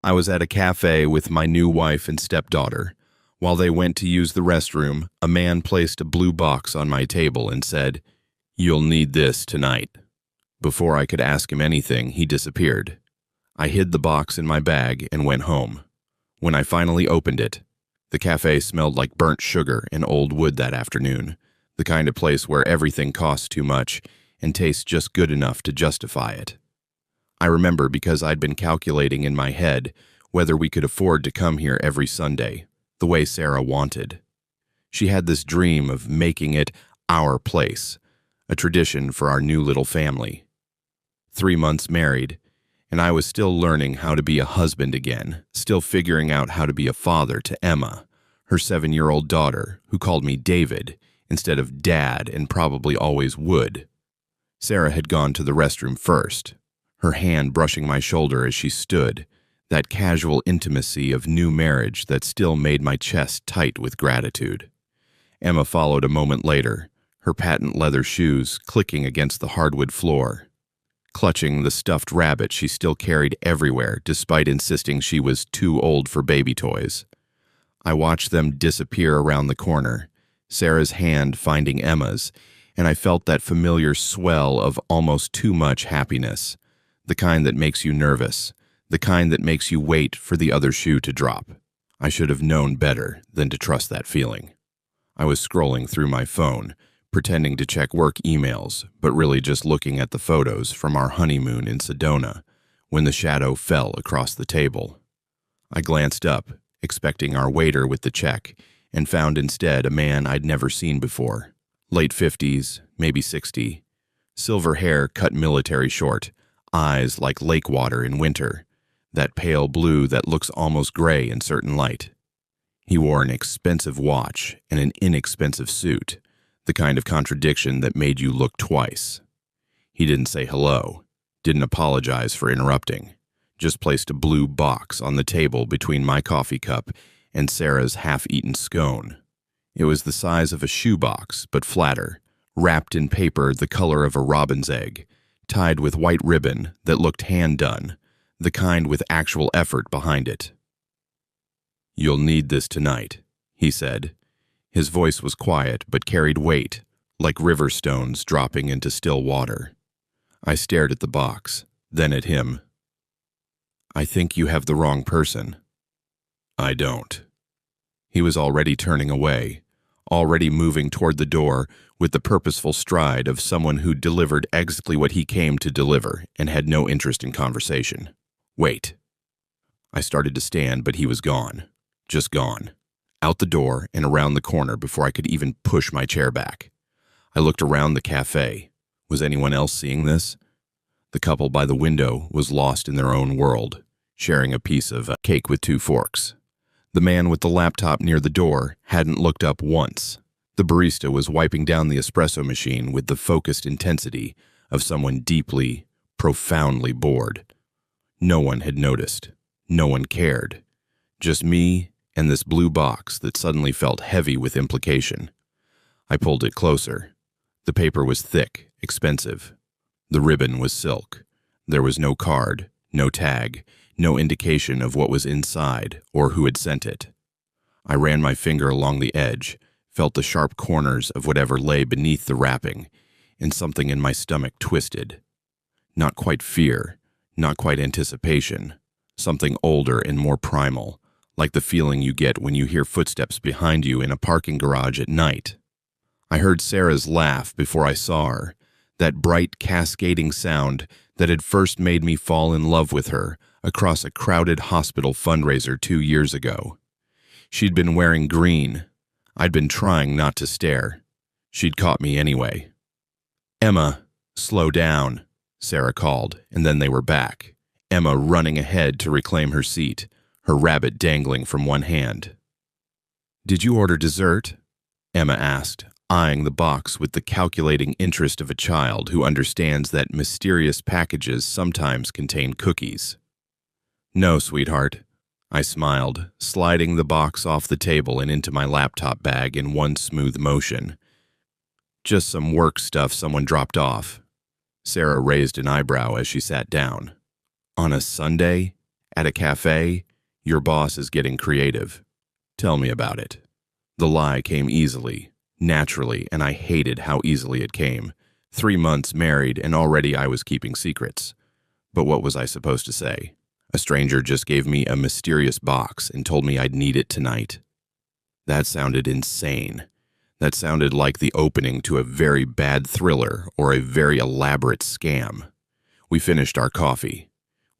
I was at a cafe with my new wife and stepdaughter. While they went to use the restroom, a man placed a blue box on my table and said, "You'll need this tonight." Before I could ask him anything, he disappeared. I hid the box in my bag and went home. When I finally opened it, the cafe smelled like burnt sugar and old wood that afternoon, the kind of place where everything costs too much and tastes just good enough to justify it. I remember because I'd been calculating in my head whether we could afford to come here every Sunday, the way Sarah wanted. She had this dream of making it our place, a tradition for our new little family. 3 months married, and I was still learning how to be a husband again, still figuring out how to be a father to Emma, her 7-year-old daughter, who called me David instead of Dad and probably always would. Sarah had gone to the restroom first, her hand brushing my shoulder as she stood, that casual intimacy of new marriage that still made my chest tight with gratitude. Emma followed a moment later, her patent leather shoes clicking against the hardwood floor, clutching the stuffed rabbit she still carried everywhere despite insisting she was too old for baby toys. I watched them disappear around the corner, Sarah's hand finding Emma's, and I felt that familiar swell of almost too much happiness, the kind that makes you nervous, the kind that makes you wait for the other shoe to drop. I should have known better than to trust that feeling. I was scrolling through my phone, pretending to check work emails, but really just looking at the photos from our honeymoon in Sedona, when the shadow fell across the table. I glanced up, expecting our waiter with the check, and found instead a man I'd never seen before. Late 50s, maybe 60. Silver hair cut military short, eyes like lake water in winter, that pale blue that looks almost gray in certain light. He wore an expensive watch and an inexpensive suit, the kind of contradiction that made you look twice. He didn't say hello, didn't apologize for interrupting, just placed a blue box on the table between my coffee cup and Sarah's half-eaten scone. It was the size of a shoebox, but flatter, wrapped in paper the color of a robin's egg, tied with white ribbon that looked hand-done, the kind with actual effort behind it. "You'll need this tonight," he said. His voice was quiet but carried weight, like river stones dropping into still water. I stared at the box, then at him. "I think you have the wrong person." "I don't." He was already turning away, already moving toward the door with the purposeful stride of someone who delivered exactly what he came to deliver and had no interest in conversation. "Wait." I started to stand, but he was gone. Just gone. Out the door and around the corner before I could even push my chair back. I looked around the cafe. Was anyone else seeing this? The couple by the window was lost in their own world, sharing a piece of cake with 2 forks. The man with the laptop near the door hadn't looked up once. The barista was wiping down the espresso machine with the focused intensity of someone deeply, profoundly bored. No one had noticed. No one cared. Just me and this blue box that suddenly felt heavy with implication. I pulled it closer. The paper was thick, expensive. The ribbon was silk. There was no card, no tag, no indication of what was inside or who had sent it. I ran my finger along the edge, felt the sharp corners of whatever lay beneath the wrapping, and something in my stomach twisted. Not quite fear, not quite anticipation, something older and more primal, like the feeling you get when you hear footsteps behind you in a parking garage at night. I heard Sarah's laugh before I saw her, that bright, cascading sound that had first made me fall in love with her across a crowded hospital fundraiser 2 years ago. She'd been wearing green. I'd been trying not to stare. She'd caught me anyway. "Emma, slow down," Sarah called, and then they were back. Emma running ahead to reclaim her seat, her rabbit dangling from one hand. "Did you order dessert?" Emma asked, eyeing the box with the calculating interest of a child who understands that mysterious packages sometimes contain cookies. "No, sweetheart." I smiled, sliding the box off the table and into my laptop bag in one smooth motion. "Just some work stuff someone dropped off." Sarah raised an eyebrow as she sat down. "On a Sunday? At a cafe, your boss is getting creative. Tell me about it. The lie came easily, naturally, and I hated how easily it came. 3 months married, and already I was keeping secrets. But what was I supposed to say? A stranger just gave me a mysterious box and told me I'd need it tonight. That sounded insane. That sounded like the opening to a very bad thriller or a very elaborate scam. We finished our coffee.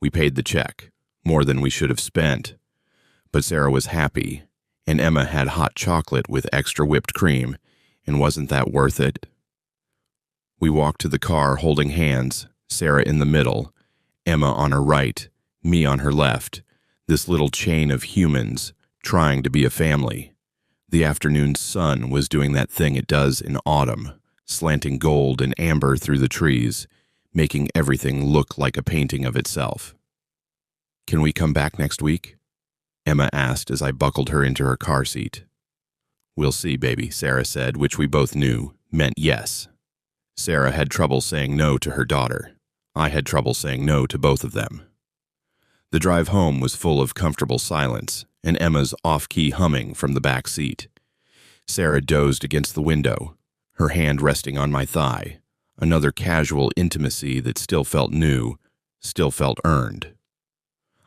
We paid the check, more than we should have spent. But Sarah was happy, and Emma had hot chocolate with extra whipped cream, and wasn't that worth it? We walked to the car holding hands, Sarah in the middle, Emma on her right, me on her left, this little chain of humans trying to be a family. The afternoon sun was doing that thing it does in autumn, slanting gold and amber through the trees, making everything look like a painting of itself. "Can we come back next week?" Emma asked as I buckled her into her car seat. "We'll see, baby," Sarah said, which we both knew meant yes. Sarah had trouble saying no to her daughter. I had trouble saying no to both of them. The drive home was full of comfortable silence and Emma's off-key humming from the back seat. Sarah dozed against the window, her hand resting on my thigh, another casual intimacy that still felt new, still felt earned.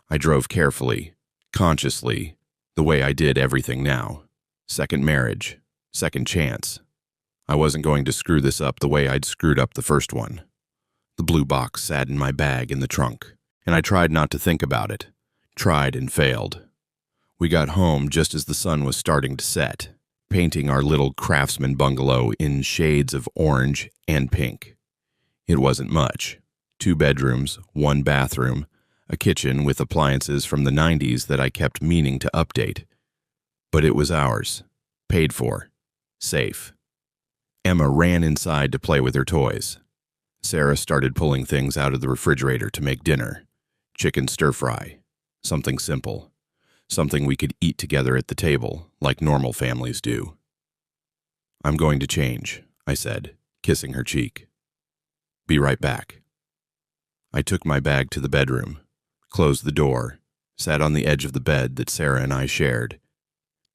I drove carefully, consciously, the way I did everything now. Second marriage, second chance. I wasn't going to screw this up the way I'd screwed up the first one. The blue box sat in my bag in the trunk, and I tried not to think about it. Tried and failed. We got home just as the sun was starting to set, painting our little craftsman bungalow in shades of orange and pink. It wasn't much. 2 bedrooms, 1 bathroom, a kitchen with appliances from the 90s that I kept meaning to update. But it was ours. Paid for. Safe. Emma ran inside to play with her toys. Sarah started pulling things out of the refrigerator to make dinner. Chicken stir-fry. Something simple. Something we could eat together at the table, like normal families do. "I'm going to change," I said, kissing her cheek. "Be right back." I took my bag to the bedroom, closed the door, sat on the edge of the bed that Sarah and I shared,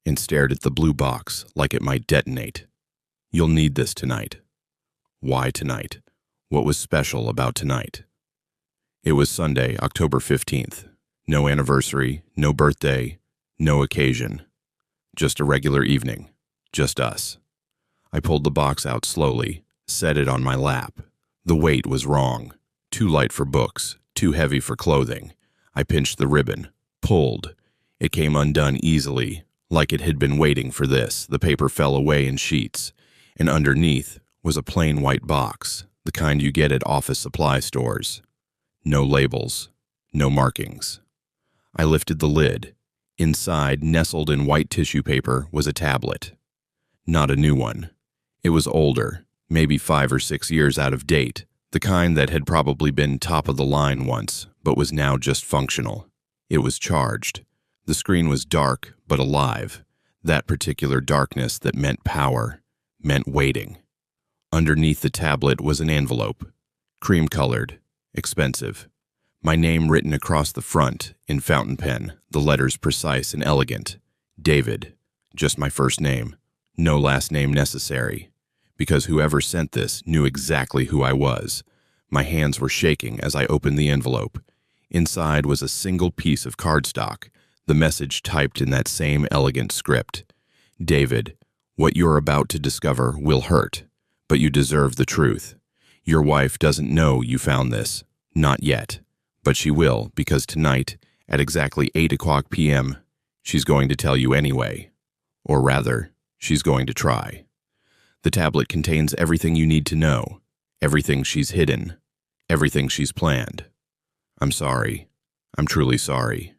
and stared at the blue box like it might detonate. "You'll need this tonight." Why tonight? What was special about tonight? It was Sunday, October 15th. No anniversary, no birthday, no occasion. Just a regular evening. Just us. I pulled the box out slowly, set it on my lap. The weight was wrong. Too light for books, too heavy for clothing. I pinched the ribbon, pulled. It came undone easily, like it had been waiting for this. The paper fell away in sheets, and underneath was a plain white box, the kind you get at office supply stores. No labels, no markings. I lifted the lid. Inside, nestled in white tissue paper, was a tablet. Not a new one. It was older, maybe 5 or 6 years out of date, the kind that had probably been top of the line once, but was now just functional. It was charged. The screen was dark, but alive. That particular darkness that meant power, meant waiting. Underneath the tablet was an envelope, cream-colored, expensive. My name written across the front, in fountain pen, the letters precise and elegant. David, just my first name. No last name necessary, because whoever sent this knew exactly who I was. My hands were shaking as I opened the envelope. Inside was a single piece of cardstock, the message typed in that same elegant script. "David, what you're about to discover will hurt, but you deserve the truth. Your wife doesn't know you found this, not yet. But she will, because tonight, at exactly 8 o'clock p.m., she's going to tell you anyway. Or rather, she's going to try. The tablet contains everything you need to know, everything she's hidden, everything she's planned. I'm sorry. I'm truly sorry.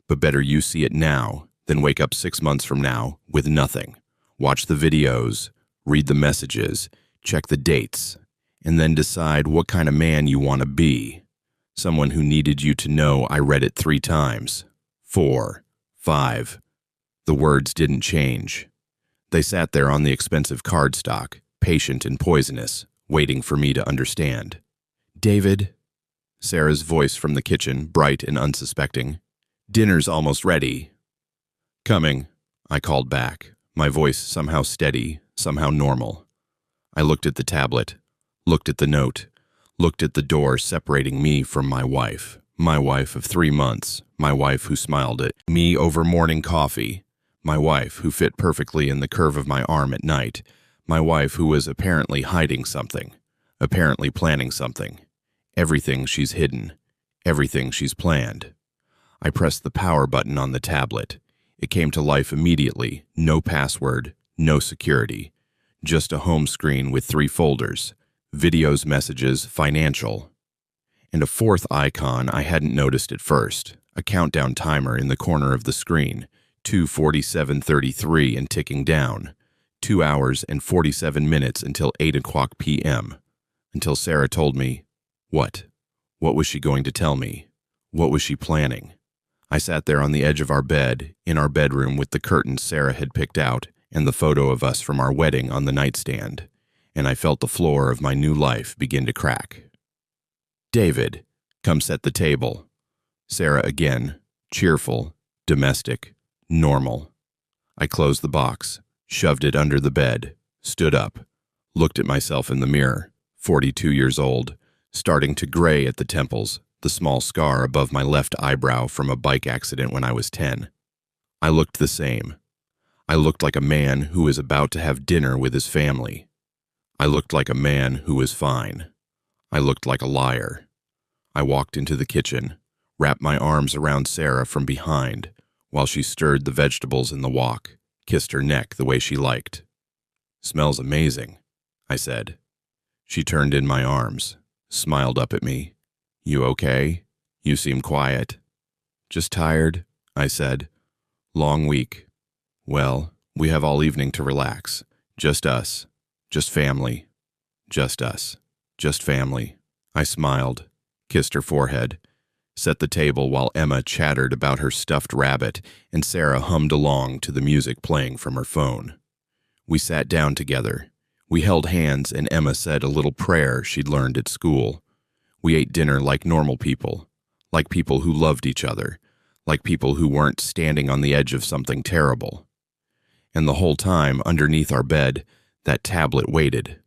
But better you see it now than wake up 6 months from now with nothing. Watch the videos, read the messages, check the dates, and then decide what kind of man you want to be. Someone who needed you to know I read it 3 times, 4, 5. The words didn't change. They sat there on the expensive cardstock, patient and poisonous, waiting for me to understand. "David," Sarah's voice from the kitchen, bright and unsuspecting. Dinner's almost ready. Coming, I called back, my voice somehow steady, somehow normal. I looked at the tablet, looked at the note, looked at the door separating me from my wife of 3 months, my wife who smiled at me over morning coffee, my wife who fit perfectly in the curve of my arm at night, my wife who was apparently hiding something, apparently planning something. Everything she's hidden, everything she's planned. I pressed the power button on the tablet. It came to life immediately, no password, no security. Just a home screen with 3 folders, videos, messages, financial. And a 4th icon I hadn't noticed at first, a countdown timer in the corner of the screen, 2:47:33 and ticking down, 2 hours and 47 minutes until 8 o'clock p.m., until Sarah told me, what? What was she going to tell me? What was she planning? I sat there on the edge of our bed, in our bedroom with the curtains Sarah had picked out and the photo of us from our wedding on the nightstand, and I felt the floor of my new life begin to crack. David, come set the table. Sarah again, cheerful, domestic, normal. I closed the box, shoved it under the bed, stood up, looked at myself in the mirror, 42 years old, starting to gray at the temples, the small scar above my left eyebrow from a bike accident when I was 10. I looked the same. I looked like a man who is about to have dinner with his family. I looked like a man who was fine. I looked like a liar. I walked into the kitchen, wrapped my arms around Sarah from behind while she stirred the vegetables in the wok, kissed her neck the way she liked. "Smells amazing," I said. She turned in my arms, smiled up at me. "You okay? You seem quiet." "Just tired," I said. "Long week." "Well, we have all evening to relax. Just us. Just family. Just us. Just family." I smiled, kissed her forehead, set the table while Emma chattered about her stuffed rabbit and Sarah hummed along to the music playing from her phone. We sat down together. We held hands and Emma said a little prayer she'd learned at school. We ate dinner like normal people, like people who loved each other, like people who weren't standing on the edge of something terrible. And the whole time, underneath our bed, that tablet waited.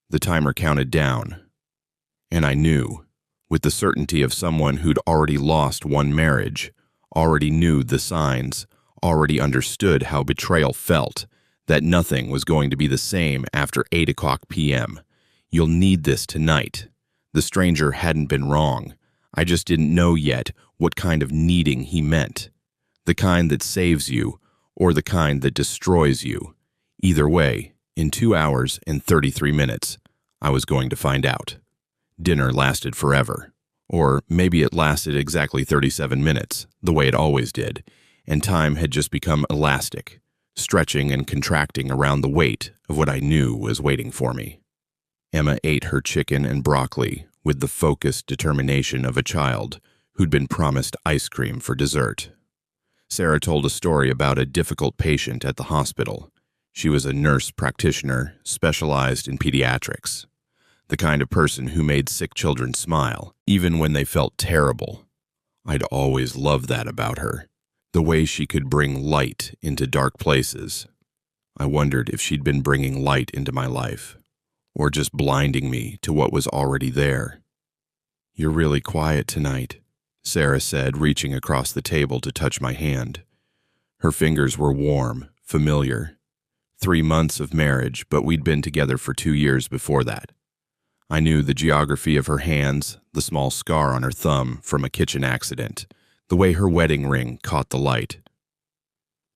The timer counted down. And I knew, with the certainty of someone who'd already lost one marriage, already knew the signs, already understood how betrayal felt, that nothing was going to be the same after 8 o'clock p.m. You'll need this tonight. The stranger hadn't been wrong. I just didn't know yet what kind of needing he meant. The kind that saves you, or the kind that destroys you. Either way, in 2 hours and 33 minutes, I was going to find out. Dinner lasted forever. Or maybe it lasted exactly 37 minutes, the way it always did, and time had just become elastic, stretching and contracting around the weight of what I knew was waiting for me. Emma ate her chicken and broccoli with the focused determination of a child who'd been promised ice cream for dessert. Sarah told a story about a difficult patient at the hospital. She was a nurse practitioner specialized in pediatrics. The kind of person who made sick children smile, even when they felt terrible. I'd always loved that about her, the way she could bring light into dark places. I wondered if she'd been bringing light into my life, or just blinding me to what was already there. "You're really quiet tonight," Sarah said, reaching across the table to touch my hand. Her fingers were warm, familiar. 3 months of marriage, but we'd been together for 2 years before that. I knew the geography of her hands, the small scar on her thumb from a kitchen accident, the way her wedding ring caught the light.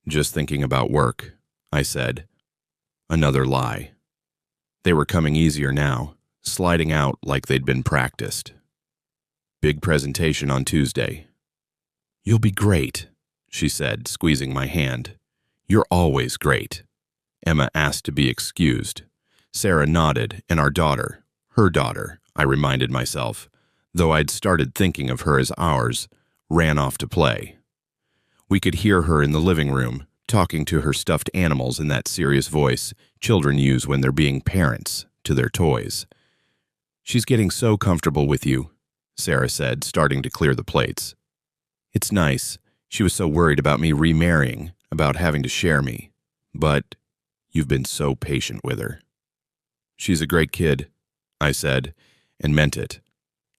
"Just thinking about work," I said. Another lie. They were coming easier now, sliding out like they'd been practiced. "Big presentation on Tuesday." "You'll be great," she said, squeezing my hand. "You're always great." Emma asked to be excused. Sarah nodded, and our daughter, her daughter, I reminded myself, though I'd started thinking of her as ours, ran off to play. We could hear her in the living room, talking to her stuffed animals in that serious voice children use when they're being parents to their toys. "She's getting so comfortable with you," Sarah said, starting to clear the plates. It's nice. She was so worried about me remarrying, about having to share me. But you've been so patient with her. She's a great kid, I said, and meant it.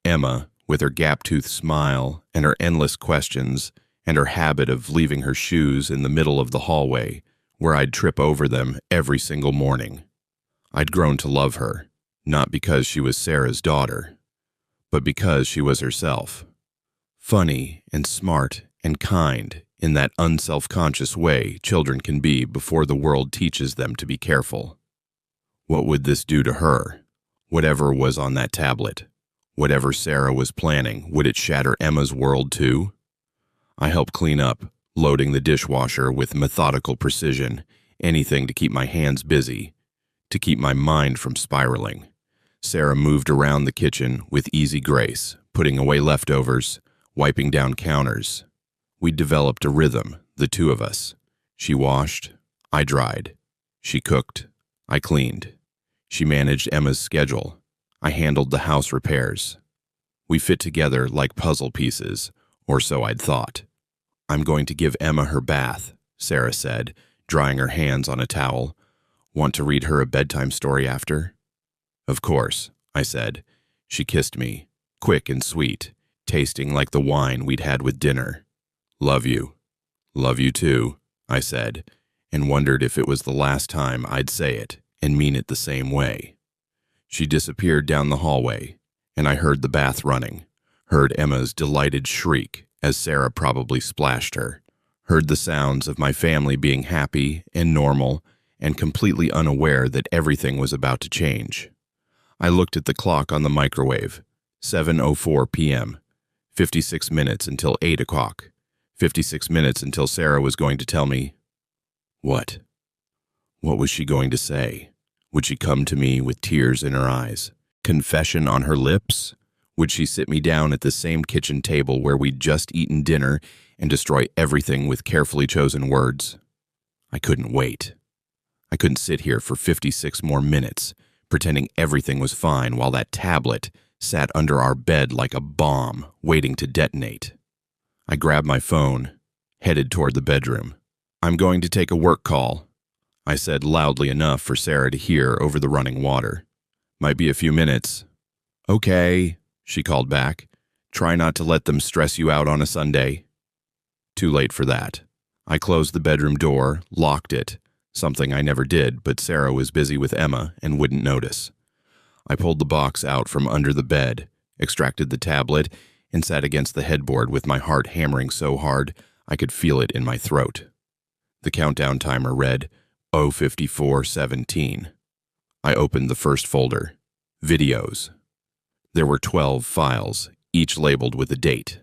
Emma, with her gap-toothed smile and her endless questions and her habit of leaving her shoes in the middle of the hallway, where I'd trip over them every single morning. I'd grown to love her, not because she was Sarah's daughter, but because she was herself. Funny and smart and kind in that unself-conscious way children can be before the world teaches them to be careful. What would this do to her? Whatever was on that tablet, whatever Sarah was planning, would it shatter Emma's world too? I helped clean up, loading the dishwasher with methodical precision, anything to keep my hands busy, to keep my mind from spiraling. Sarah moved around the kitchen with easy grace, putting away leftovers, wiping down counters. We'd developed a rhythm, the two of us. She washed, I dried. She cooked, I cleaned. She managed Emma's schedule. I handled the house repairs. We fit together like puzzle pieces, or so I'd thought. I'm going to give Emma her bath, Sarah said, drying her hands on a towel. Want to read her a bedtime story after? Of course, I said. She kissed me, quick and sweet, tasting like the wine we'd had with dinner. Love you. Love you too, I said, and wondered if it was the last time I'd say it and mean it the same way. She disappeared down the hallway, and I heard the bath running, heard Emma's delighted shriek as Sarah probably splashed her, heard the sounds of my family being happy and normal and completely unaware that everything was about to change. I looked at the clock on the microwave, 7:04 p.m., 56 minutes until 8 o'clock, 56 minutes until Sarah was going to tell me. What? What was she going to say? Would she come to me with tears in her eyes? Confession on her lips? Would she sit me down at the same kitchen table where we'd just eaten dinner and destroy everything with carefully chosen words? I couldn't wait. I couldn't sit here for 56 more minutes, pretending everything was fine while that tablet sat under our bed like a bomb, waiting to detonate. I grabbed my phone, headed toward the bedroom. I'm going to take a work call, I said loudly enough for Sarah to hear over the running water. Might be a few minutes. Okay, she called back. Try not to let them stress you out on a Sunday. Too late for that. I closed the bedroom door, locked it, something I never did, but Sarah was busy with Emma and wouldn't notice. I pulled the box out from under the bed, extracted the tablet, and sat against the headboard with my heart hammering so hard I could feel it in my throat. The countdown timer read 0:54:17. I opened the first folder, Videos. There were 12 files, each labeled with a date.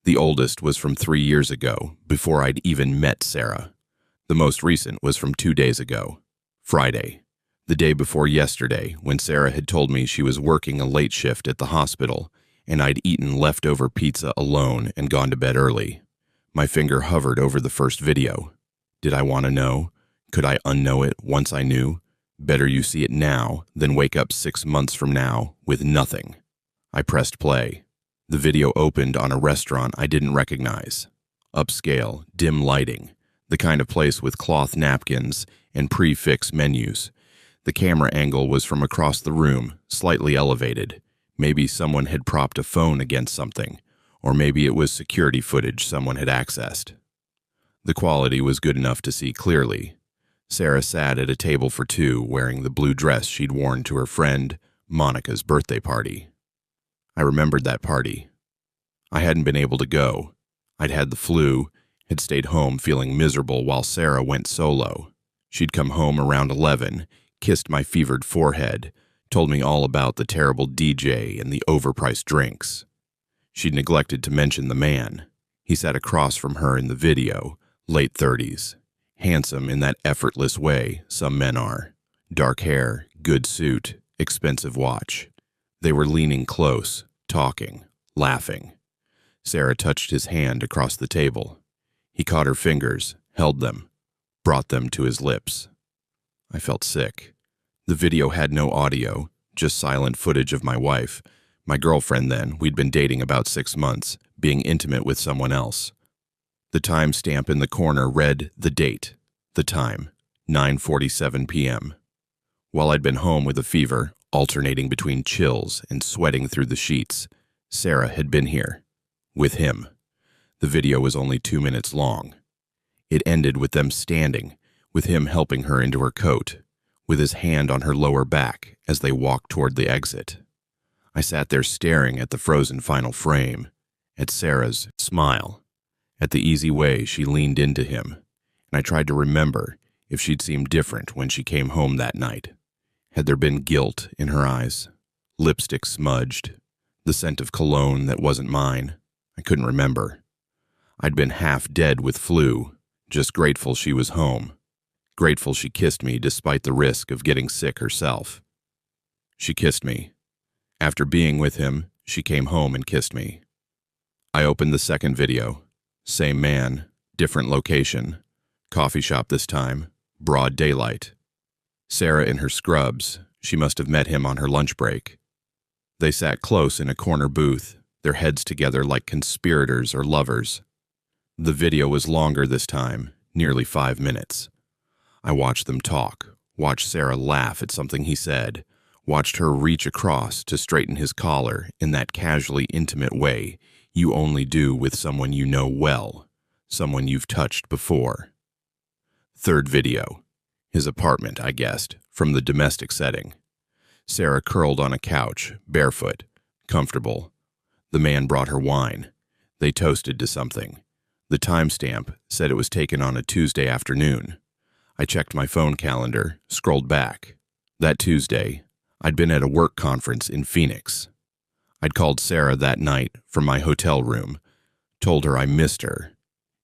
The oldest was from 3 years ago, before I'd even met Sarah. The most recent was from 2 days ago, Friday, the day before yesterday, when Sarah had told me she was working a late shift at the hospital, and I'd eaten leftover pizza alone and gone to bed early. My finger hovered over the first video. Did I want to know? Could I unknow it once I knew? Better you see it now than wake up 6 months from now with nothing. I pressed play. The video opened on a restaurant I didn't recognize. Upscale, dim lighting, the kind of place with cloth napkins and prefix menus. The camera angle was from across the room, slightly elevated. Maybe someone had propped a phone against something, or maybe it was security footage someone had accessed. The quality was good enough to see clearly. Sarah sat at a table for two, wearing the blue dress she'd worn to her friend Monica's birthday party. I remembered that party. I hadn't been able to go. I'd had the flu, had stayed home feeling miserable while Sarah went solo. She'd come home around 11, kissed my fevered forehead, told me all about the terrible DJ and the overpriced drinks. She'd neglected to mention the man. He sat across from her in the video, late 30s. Handsome in that effortless way some men are. Dark hair, good suit, expensive watch. They were leaning close, talking, laughing. Sarah touched his hand across the table. He caught her fingers, held them, brought them to his lips. I felt sick. The video had no audio, just silent footage of my wife, My girlfriend then, we'd been dating about 6 months, being intimate with someone else. The timestamp in the corner read the date, the time, 9:47 p.m. While I'd been home with a fever, alternating between chills and sweating through the sheets, Sarah had been here, with him. The video was only 2 minutes long. It ended with them standing, with him helping her into her coat, with his hand on her lower back as they walked toward the exit. I sat there staring at the frozen final frame, at Sarah's smile, at the easy way she leaned into him, and I tried to remember if she'd seemed different when she came home that night. Had there been guilt in her eyes, lipstick smudged, the scent of cologne that wasn't mine? I couldn't remember. I'd been half dead with flu, just grateful she was home, grateful she kissed me despite the risk of getting sick herself. She kissed me. After being with him, she came home and kissed me. I opened the second video. Same man, different location. Coffee shop this time, broad daylight. Sarah in her scrubs. She must have met him on her lunch break. They sat close in a corner booth, their heads together like conspirators or lovers. The video was longer this time, nearly 5 minutes. I watched them talk, watched Sarah laugh at something he said, watched her reach across to straighten his collar in that casually intimate way you only do with someone you know well, someone you've touched before. Third video. His apartment, I guessed, from the domestic setting. Sarah curled on a couch, barefoot, comfortable. The man brought her wine. They toasted to something. The timestamp said it was taken on a Tuesday afternoon. I checked my phone calendar, scrolled back. That Tuesday, I'd been at a work conference in Phoenix. I'd called Sarah that night from my hotel room, told her I missed her.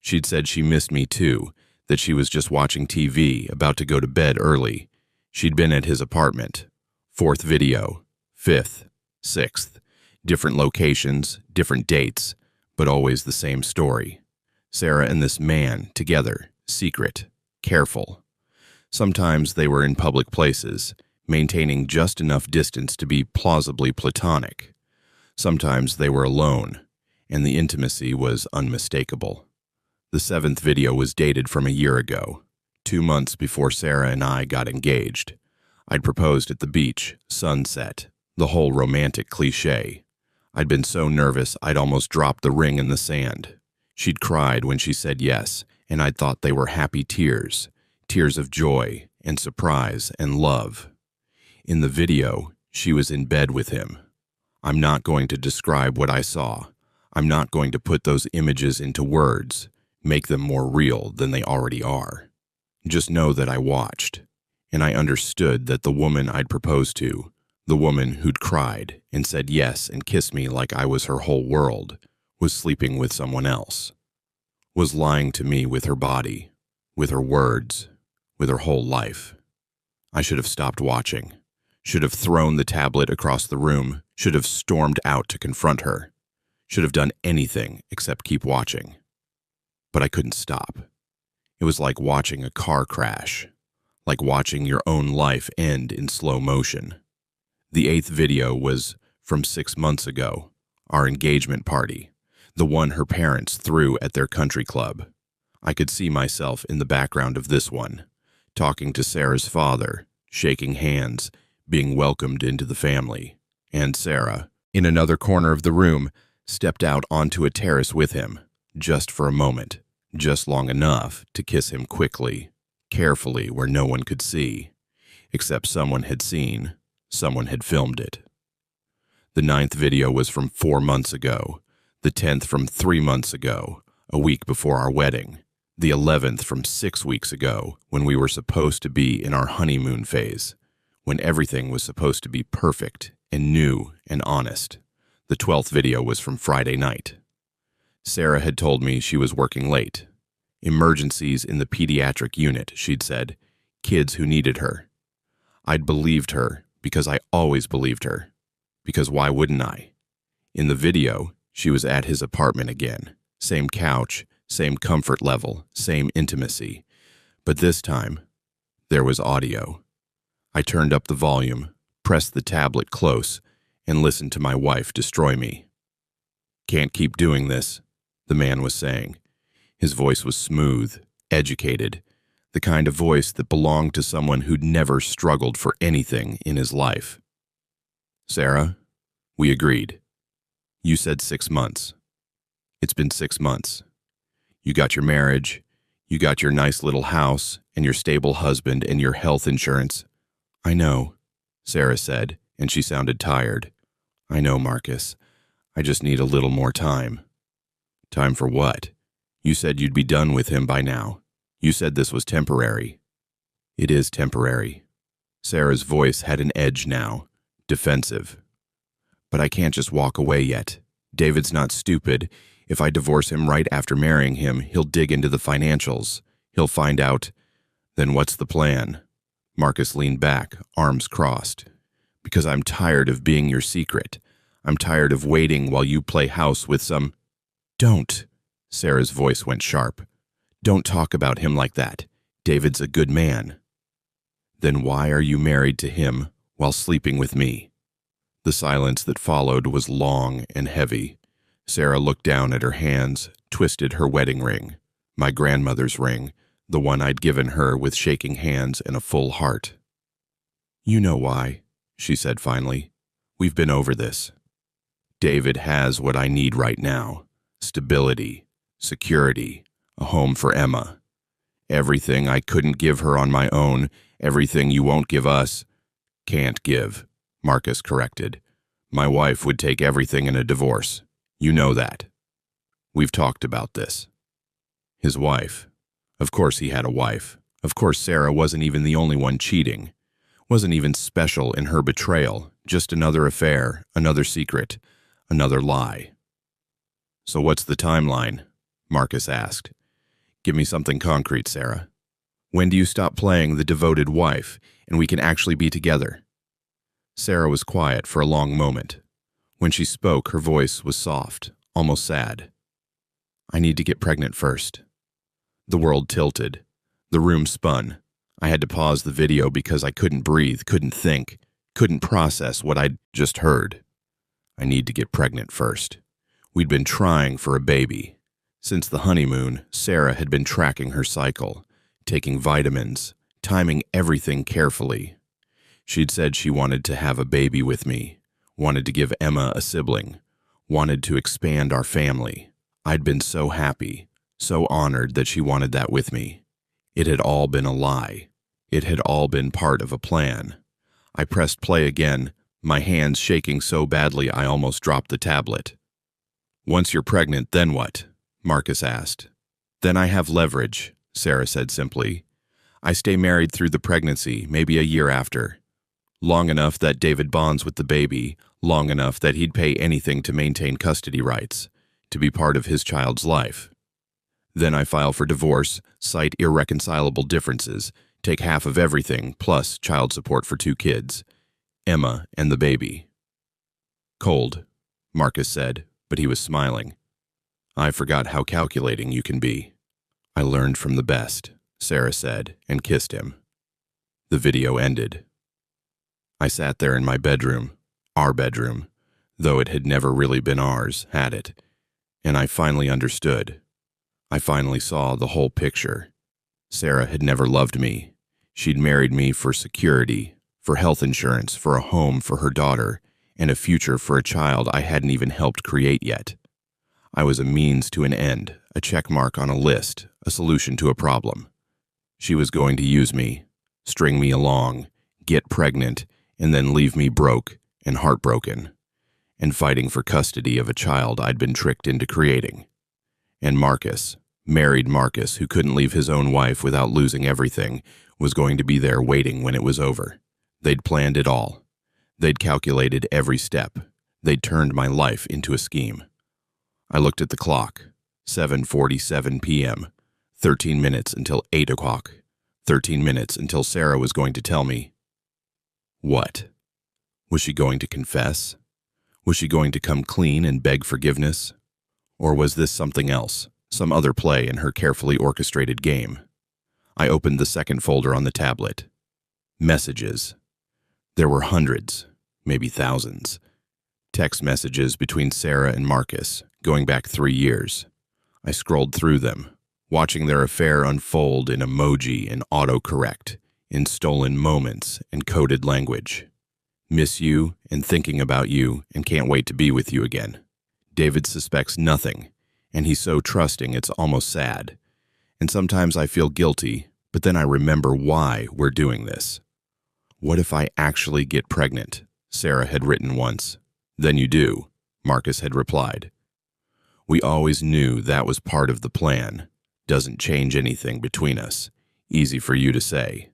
She'd said she missed me too, that she was just watching TV, about to go to bed early. She'd been at his apartment. Fourth video, fifth, sixth, different locations, different dates, but always the same story. Sarah and this man, together, secret, careful. Sometimes they were in public places, maintaining just enough distance to be plausibly platonic. Sometimes they were alone, and the intimacy was unmistakable. The seventh video was dated from a year ago, 2 months before Sarah and I got engaged. I'd proposed at the beach, sunset, the whole romantic cliche. I'd been so nervous I'd almost dropped the ring in the sand. She'd cried when she said yes, and I'd thought they were happy tears, tears of joy and surprise and love. In the video, she was in bed with him. I'm not going to describe what I saw. I'm not going to put those images into words, make them more real than they already are. Just know that I watched, and I understood that the woman I'd proposed to, the woman who'd cried and said yes and kissed me like I was her whole world, was sleeping with someone else, was lying to me with her body, with her words, with her whole life. I should have stopped watching, should have thrown the tablet across the room, should have stormed out to confront her, should have done anything except keep watching. But I couldn't stop. It was like watching a car crash, like watching your own life end in slow motion. The eighth video was from 6 months ago, our engagement party, the one her parents threw at their country club. I could see myself in the background of this one, talking to Sarah's father, shaking hands, being welcomed into the family. And Sarah, in another corner of the room, stepped out onto a terrace with him, just for a moment, just long enough to kiss him quickly, carefully where no one could see, except someone had seen, someone had filmed it. The 9th video was from 4 months ago, the 10th from 3 months ago, a week before our wedding, the 11th from 6 weeks ago when we were supposed to be in our honeymoon phase, when everything was supposed to be perfect and new and honest. The 12th video was from Friday night. Sarah had told me she was working late. Emergencies in the pediatric unit, she'd said. Kids who needed her. I'd believed her because I always believed her. Because why wouldn't I? In the video, she was at his apartment again. Same couch, same comfort level, same intimacy. But this time, there was audio. I turned up the volume, pressed the tablet close, and listen to my wife destroy me. Can't keep doing this, the man was saying. His voice was smooth, educated, the kind of voice that belonged to someone who'd never struggled for anything in his life. Sarah, we agreed. You said 6 months. It's been 6 months. You got your marriage, you got your nice little house, and your stable husband and your health insurance. I know, Sarah said, and she sounded tired. I know, Marcus. I just need a little more time. Time for what? You said you'd be done with him by now. You said this was temporary. It is temporary. Sarah's voice had an edge now, defensive. But I can't just walk away yet. David's not stupid. If I divorce him right after marrying him, he'll dig into the financials. He'll find out. Then what's the plan? Marcus leaned back, arms crossed. Because I'm tired of being your secret. I'm tired of waiting while you play house with some... Don't. Sarah's voice went sharp. Don't talk about him like that. David's a good man. Then why are you married to him while sleeping with me? The silence that followed was long and heavy. Sarah looked down at her hands, twisted her wedding ring, my grandmother's ring, the one I'd given her with shaking hands and a full heart. You know why, she said finally. We've been over this. David has what I need right now. Stability, security, a home for Emma. Everything I couldn't give her on my own, everything you won't give us. Can't give, Marcus corrected. My wife would take everything in a divorce. You know that. We've talked about this. His wife. Of course he had a wife. Of course Sarah wasn't even the only one cheating. Wasn't even special in her betrayal. Just another affair, another secret, another lie. So what's the timeline? Marcus asked. Give me something concrete, Sarah. When do you stop playing the devoted wife and we can actually be together? Sarah was quiet for a long moment. When she spoke, her voice was soft, almost sad. I need to get pregnant first. The world tilted. The room spun. I had to pause the video because I couldn't breathe, couldn't think, couldn't process what I'd just heard. I need to get pregnant first. We'd been trying for a baby. Since the honeymoon, Sarah had been tracking her cycle, taking vitamins, timing everything carefully. She'd said she wanted to have a baby with me, wanted to give Emma a sibling, wanted to expand our family. I'd been so happy, so honored that she wanted that with me. It had all been a lie. It had all been part of a plan. I pressed play again, my hands shaking so badly I almost dropped the tablet. Once you're pregnant, then what? Marcus asked. Then I have leverage, Sarah said simply. I stay married through the pregnancy, maybe a year after. Long enough that David bonds with the baby, long enough that he'd pay anything to maintain custody rights, to be part of his child's life. Then I file for divorce, cite irreconcilable differences, take half of everything, plus child support for 2 kids, Emma and the baby. Cold, Marcus said, but he was smiling. I forgot how calculating you can be. I learned from the best, Sarah said, and kissed him. The video ended. I sat there in my bedroom, our bedroom, though it had never really been ours, had it, and I finally understood. I finally saw the whole picture. Sarah had never loved me. She'd married me for security, for health insurance, for a home for her daughter, and a future for a child I hadn't even helped create yet. I was a means to an end, a check mark on a list, a solution to a problem. She was going to use me, string me along, get pregnant, and then leave me broke and heartbroken, and fighting for custody of a child I'd been tricked into creating. And Marcus, married Marcus, who couldn't leave his own wife without losing everything, was going to be there waiting when it was over. They'd planned it all. They'd calculated every step. They'd turned my life into a scheme. I looked at the clock. 7:47 p.m. 13 minutes until 8 o'clock. 13 minutes until Sarah was going to tell me. What? Was she going to confess? Was she going to come clean and beg forgiveness? Or was this something else, some other play in her carefully orchestrated game? I opened the second folder on the tablet. Messages. There were hundreds, maybe thousands. Text messages between Sarah and Marcus, going back 3 years. I scrolled through them, watching their affair unfold in emoji and autocorrect, in stolen moments and coded language. Miss you and thinking about you and can't wait to be with you again. David suspects nothing, and he's so trusting it's almost sad. And sometimes I feel guilty, but then I remember why we're doing this. What if I actually get pregnant? Sarah had written once. Then you do, Marcus had replied. We always knew that was part of the plan. Doesn't change anything between us. Easy for you to say.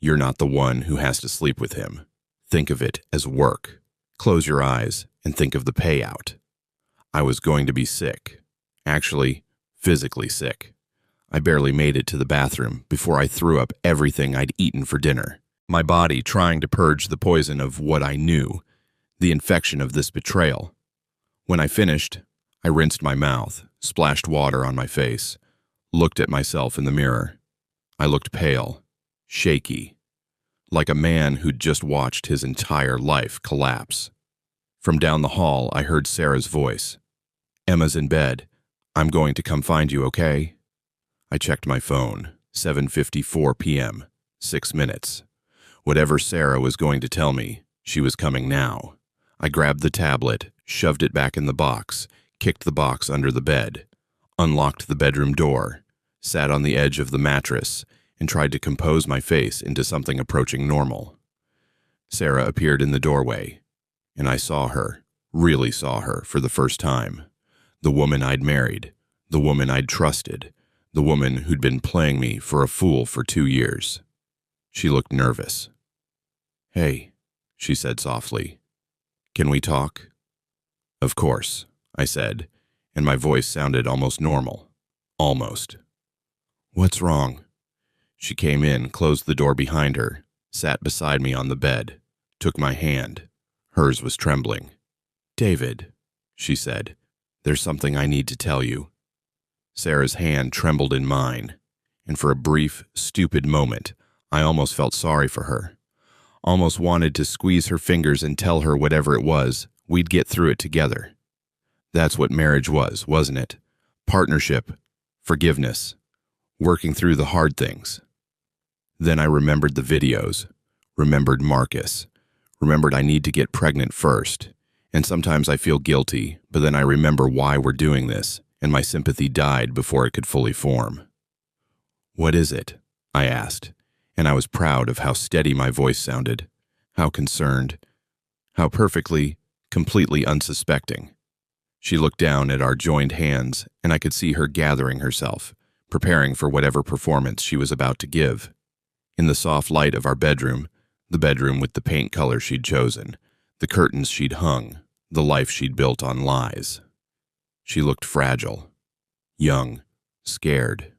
You're not the one who has to sleep with him. Think of it as work. Close your eyes and think of the payout. I was going to be sick. Actually, physically sick. I barely made it to the bathroom before I threw up everything I'd eaten for dinner. My body trying to purge the poison of what I knew, the infection of this betrayal. When I finished, I rinsed my mouth, splashed water on my face, looked at myself in the mirror. I looked pale, shaky, like a man who'd just watched his entire life collapse. From down the hall, I heard Sarah's voice. Emma's in bed. I'm going to come find you, okay? I checked my phone. 7:54 p.m. 6 minutes. Whatever Sarah was going to tell me, she was coming now. I grabbed the tablet, shoved it back in the box, kicked the box under the bed, unlocked the bedroom door, sat on the edge of the mattress, and tried to compose my face into something approaching normal. Sarah appeared in the doorway, and I saw her, really saw her for the first time. The woman I'd married, the woman I'd trusted, the woman who'd been playing me for a fool for 2 years. She looked nervous. Hey, she said softly. Can we talk? Of course, I said, and my voice sounded almost normal. Almost. What's wrong? She came in, closed the door behind her, sat beside me on the bed, took my hand. Hers was trembling. David, she said, there's something I need to tell you. Sarah's hand trembled in mine, and for a brief, stupid moment, I almost felt sorry for her. Almost wanted to squeeze her fingers and tell her whatever it was, we'd get through it together. That's what marriage was, wasn't it? Partnership, forgiveness, working through the hard things. Then I remembered the videos, remembered Marcus, remembered I need to get pregnant first. And sometimes I feel guilty, but then I remember why we're doing this, and my sympathy died before it could fully form. What is it? I asked, and I was proud of how steady my voice sounded, how concerned, how perfectly, completely unsuspecting. She looked down at our joined hands, and I could see her gathering herself, preparing for whatever performance she was about to give. In the soft light of our bedroom, the bedroom with the paint color she'd chosen, the curtains she'd hung, the life she'd built on lies. She looked fragile, young, scared.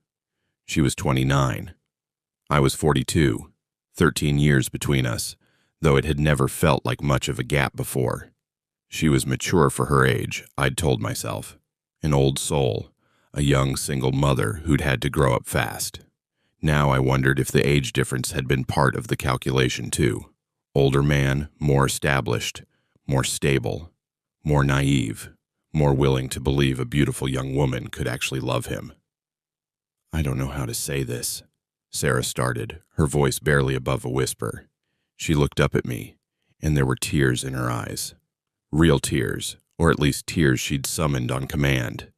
She was 29. I was 42, 13 years between us, though it had never felt like much of a gap before. She was mature for her age, I'd told myself. An old soul, a young single mother who'd had to grow up fast. Now I wondered if the age difference had been part of the calculation too. Older man, more established, more stable, more naive, more willing to believe a beautiful young woman could actually love him. I don't know how to say this, Sarah started, her voice barely above a whisper. She looked up at me, and there were tears in her eyes. Real tears, or at least tears she'd summoned on command.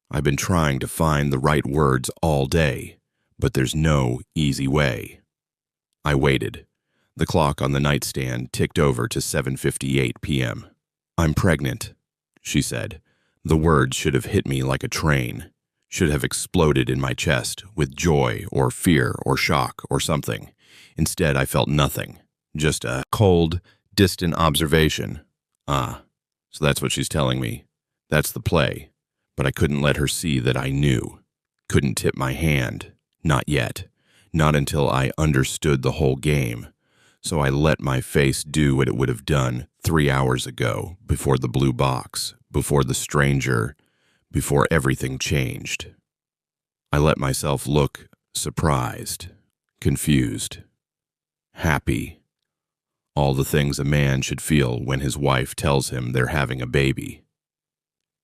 I've been trying to find the right words all day, but there's no easy way. I waited. The clock on the nightstand ticked over to 7:58 p.m. I'm pregnant, she said. The words should have hit me like a train, should have exploded in my chest with joy or fear or shock or something. Instead, I felt nothing, just a cold, distant observation. Ah, so that's what she's telling me. That's the play. But I couldn't let her see that I knew. Couldn't tip my hand. Not yet. Not until I understood the whole game. So I let my face do what it would have done 3 hours ago, before the blue box, before the stranger, before everything changed. I let myself look surprised, confused, happy, All the things a man should feel when his wife tells him they're having a baby.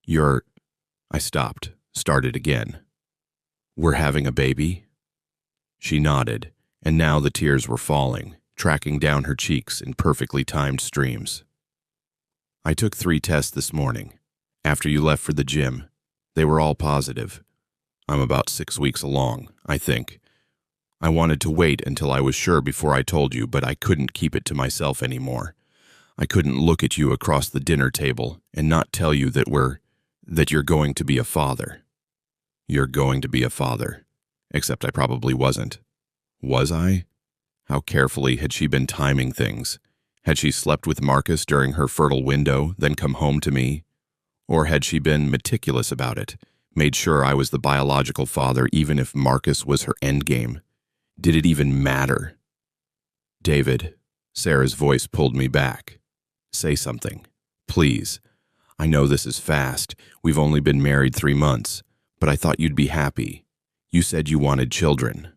I stopped, started again. We're having a baby? She nodded, and now the tears were falling, tracking down her cheeks in perfectly timed streams. I took 3 tests this morning. After you left for the gym, they were all positive. I'm about 6 weeks along, I think. I wanted to wait until I was sure before I told you, but I couldn't keep it to myself anymore. I couldn't look at you across the dinner table and not tell you that you're going to be a father. You're going to be a father. Except I probably wasn't. Was I? How carefully had she been timing things? Had she slept with Marcus during her fertile window, then come home to me? Or had she been meticulous about it, made sure I was the biological father even if Marcus was her endgame? Did it even matter? David, Sarah's voice pulled me back. Say something. Please. I know this is fast. We've only been married 3 months, but I thought you'd be happy. You said you wanted children.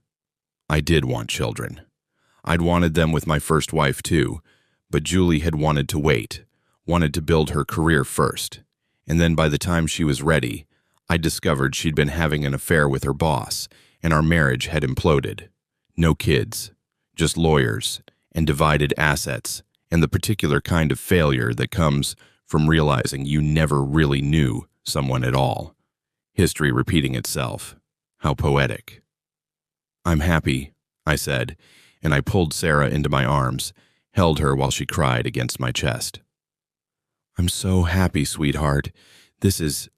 I did want children. I'd wanted them with my first wife too, but Julie had wanted to wait, wanted to build her career first. And then by the time she was ready, I discovered she'd been having an affair with her boss, and our marriage had imploded. No kids, just lawyers, and divided assets, and the particular kind of failure that comes from realizing you never really knew someone at all. History repeating itself. How poetic. I'm happy, I said, and I pulled Sarah into my arms, held her while she cried against my chest. I'm so happy, sweetheart. This is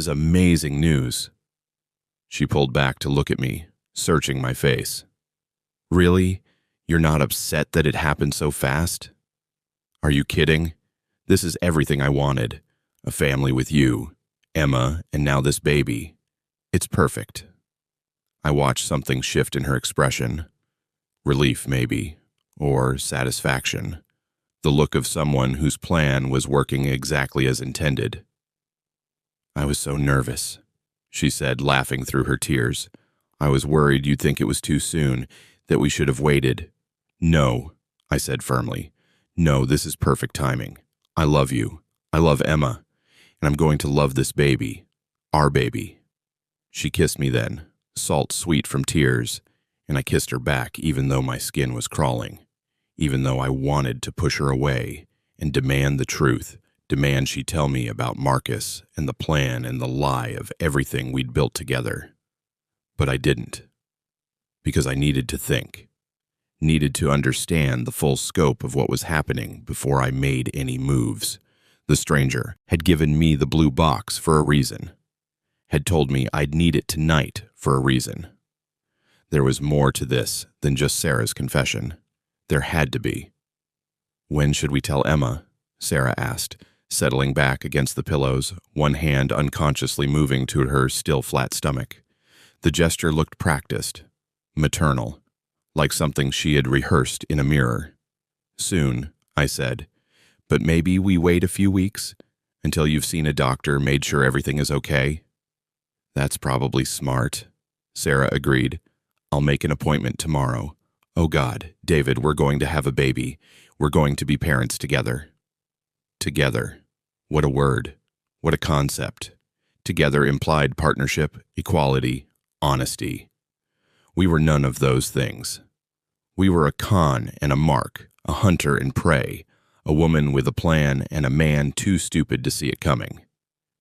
amazing news. She pulled back to look at me, searching my face. Really? You're not upset that it happened so fast? Are you kidding? This is everything I wanted. A family with you, Emma, and now this baby. It's perfect. I watched something shift in her expression. Relief, maybe, or satisfaction. The look of someone whose plan was working exactly as intended. I was so nervous, she said, laughing through her tears. I was worried you'd think it was too soon, that we should have waited. No, I said firmly. No, this is perfect timing. I love you. I love Emma. And I'm going to love this baby. Our baby. She kissed me then, salt sweet from tears, and I kissed her back even though my skin was crawling, even though I wanted to push her away and demand the truth, demand she tell me about Marcus and the plan and the lie of everything we'd built together. But I didn't, because I needed to think, needed to understand the full scope of what was happening before I made any moves. The stranger had given me the blue box for a reason, had told me I'd need it tonight for a reason. There was more to this than just Sarah's confession. There had to be. When should we tell Emma? Sarah asked, settling back against the pillows, one hand unconsciously moving to her still flat stomach. The gesture looked practiced, maternal, like something she had rehearsed in a mirror. Soon, I said, but maybe we wait a few weeks until you've seen a doctor, made sure everything is okay. That's probably smart, Sarah agreed. I'll make an appointment tomorrow. Oh God, David, we're going to have a baby. We're going to be parents together. Together. What a word. What a concept. Together implied partnership, equality, honesty. We were none of those things. We were a con and a mark, a hunter and prey, a woman with a plan and a man too stupid to see it coming.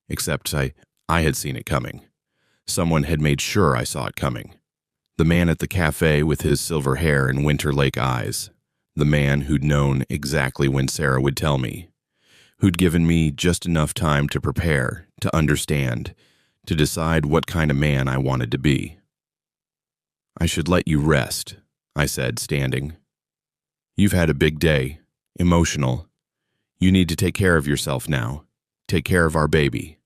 Except I had seen it coming. Someone had made sure I saw it coming. The man at the cafe with his silver hair and Winter Lake eyes. The man who'd known exactly when Sarah would tell me. Who'd given me just enough time to prepare, to understand, to decide what kind of man I wanted to be. I should let you rest, I said, standing. You've had a big day, emotional. You need to take care of yourself now. Take care of our baby.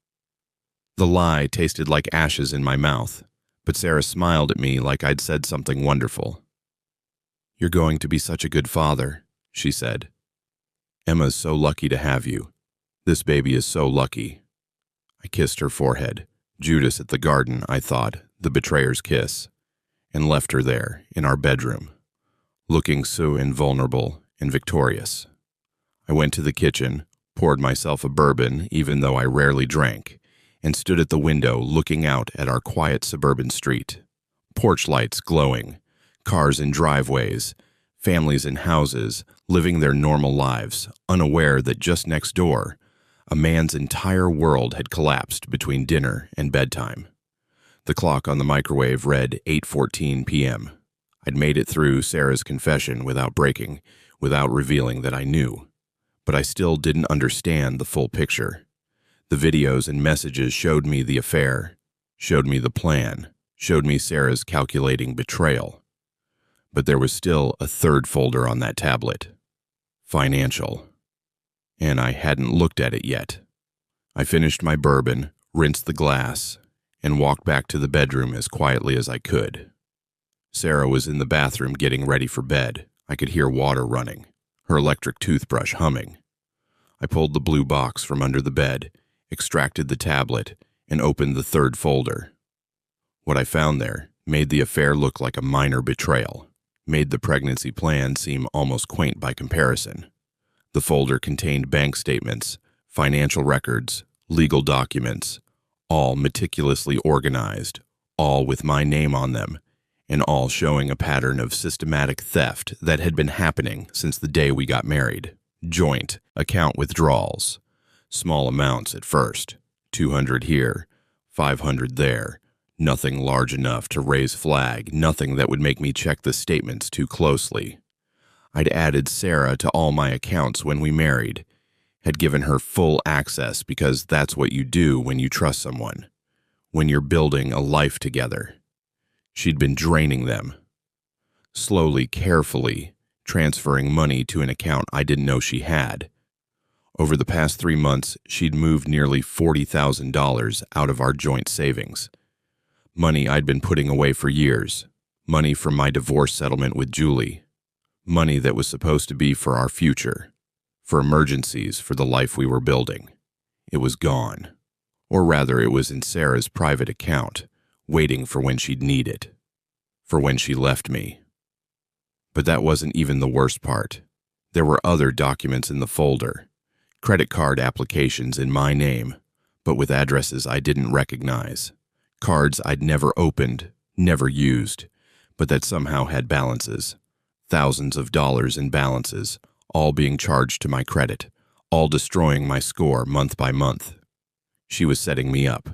The lie tasted like ashes in my mouth, but Sarah smiled at me like I'd said something wonderful. You're going to be such a good father, she said. Emma's so lucky to have you. This baby is so lucky. I kissed her forehead, Judas at the garden, I thought, the betrayer's kiss, and left her there in our bedroom, looking so invulnerable and victorious. I went to the kitchen, poured myself a bourbon even though I rarely drank, and stood at the window looking out at our quiet suburban street. Porch lights glowing, cars in driveways, families in houses living their normal lives, unaware that just next door, a man's entire world had collapsed between dinner and bedtime. The clock on the microwave read 8:14 p.m. I'd made it through Sarah's confession without breaking, without revealing that I knew. But I still didn't understand the full picture. The videos and messages showed me the affair, showed me the plan, showed me Sarah's calculating betrayal. But there was still a third folder on that tablet. Financial. And I hadn't looked at it yet. I finished my bourbon, rinsed the glass, and walked back to the bedroom as quietly as I could. Sarah was in the bathroom getting ready for bed. I could hear water running, her electric toothbrush humming. I pulled the blue box from under the bed, extracted the tablet, and opened the third folder. What I found there made the affair look like a minor betrayal, made the pregnancy plan seem almost quaint by comparison. The folder contained bank statements, financial records, legal documents, all meticulously organized, all with my name on them, and all showing a pattern of systematic theft that had been happening since the day we got married. Joint account withdrawals. Small amounts at first, 200 here, 500 there. Nothing large enough to raise flag, nothing that would make me check the statements too closely. I'd added Sarah to all my accounts when we married, had given her full access because that's what you do when you trust someone, when you're building a life together. She'd been draining them. Slowly, carefully, transferring money to an account I didn't know she had. Over the past 3 months, she'd moved nearly $40,000 out of our joint savings. Money I'd been putting away for years. Money from my divorce settlement with Julie. Money that was supposed to be for our future. For emergencies, for the life we were building. It was gone. Or rather, it was in Sarah's private account, waiting for when she'd need it. For when she left me. But that wasn't even the worst part. There were other documents in the folder. Credit card applications in my name, but with addresses I didn't recognize. Cards I'd never opened, never used, but that somehow had balances. Thousands of dollars in balances, all being charged to my credit, all destroying my score month by month. She was setting me up,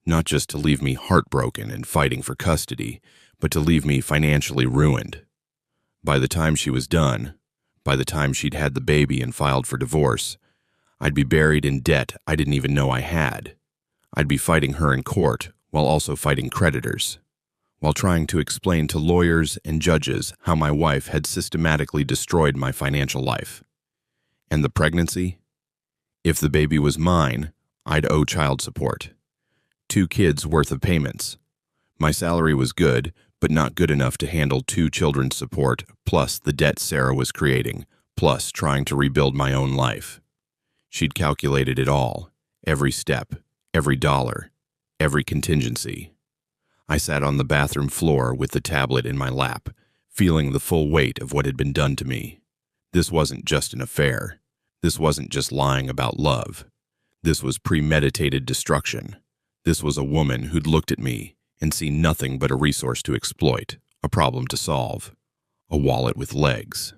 not just to leave me heartbroken and fighting for custody, but to leave me financially ruined. By the time she was done, by the time she'd had the baby and filed for divorce, I'd be buried in debt I didn't even know I had. I'd be fighting her in court while also fighting creditors, while trying to explain to lawyers and judges how my wife had systematically destroyed my financial life. And the pregnancy? If the baby was mine, I'd owe child support. 2 kids worth of payments. My salary was good, but not good enough to handle 2 children's support, plus the debt Sarah was creating, plus trying to rebuild my own life. She'd calculated it all, every step, every dollar, every contingency. I sat on the bathroom floor with the tablet in my lap, feeling the full weight of what had been done to me. This wasn't just an affair. This wasn't just lying about love. This was premeditated destruction. This was a woman who'd looked at me and seen nothing but a resource to exploit, a problem to solve, a wallet with legs.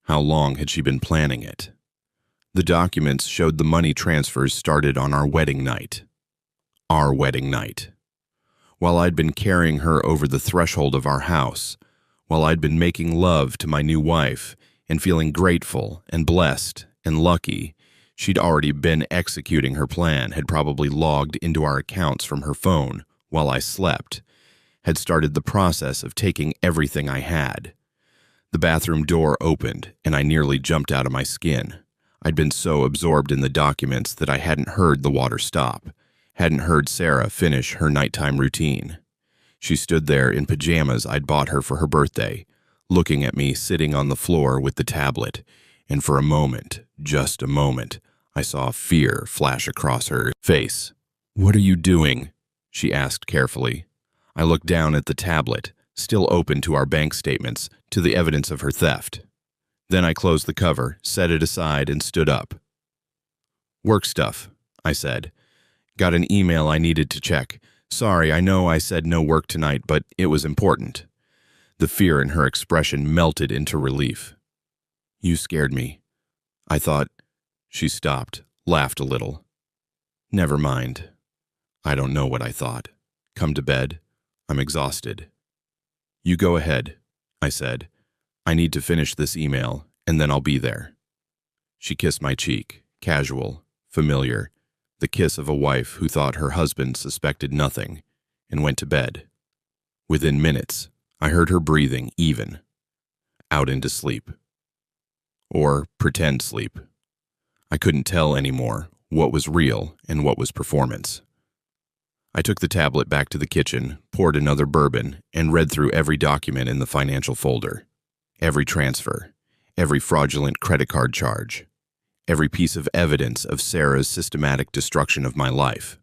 How long had she been planning it? The documents showed the money transfers started on our wedding night. Our wedding night. While I'd been carrying her over the threshold of our house, while I'd been making love to my new wife and feeling grateful and blessed and lucky, she'd already been executing her plan, had probably logged into our accounts from her phone while I slept, had started the process of taking everything I had. The bathroom door opened, and I nearly jumped out of my skin. I'd been so absorbed in the documents that I hadn't heard the water stop, hadn't heard Sarah finish her nighttime routine. She stood there in pajamas I'd bought her for her birthday, looking at me sitting on the floor with the tablet, and for a moment, just a moment, I saw fear flash across her face. "What are you doing?" she asked carefully. I looked down at the tablet, still open to our bank statements, to the evidence of her theft. Then I closed the cover, set it aside, and stood up. "Work stuff," I said. "Got an email I needed to check. Sorry, I know I said no work tonight, but it was important." The fear in her expression melted into relief. "You scared me." I thought. She stopped, laughed a little. "Never mind." I don't know what I thought. "Come to bed. I'm exhausted." "You go ahead," I said. "I need to finish this email, and then I'll be there." She kissed my cheek, casual, familiar, the kiss of a wife who thought her husband suspected nothing, and went to bed. Within minutes, I heard her breathing even, out into sleep. Or pretend sleep. I couldn't tell anymore what was real and what was performance. I took the tablet back to the kitchen, poured another bourbon, and read through every document in the financial folder. Every transfer, every fraudulent credit card charge, every piece of evidence of Sarah's systematic destruction of my life.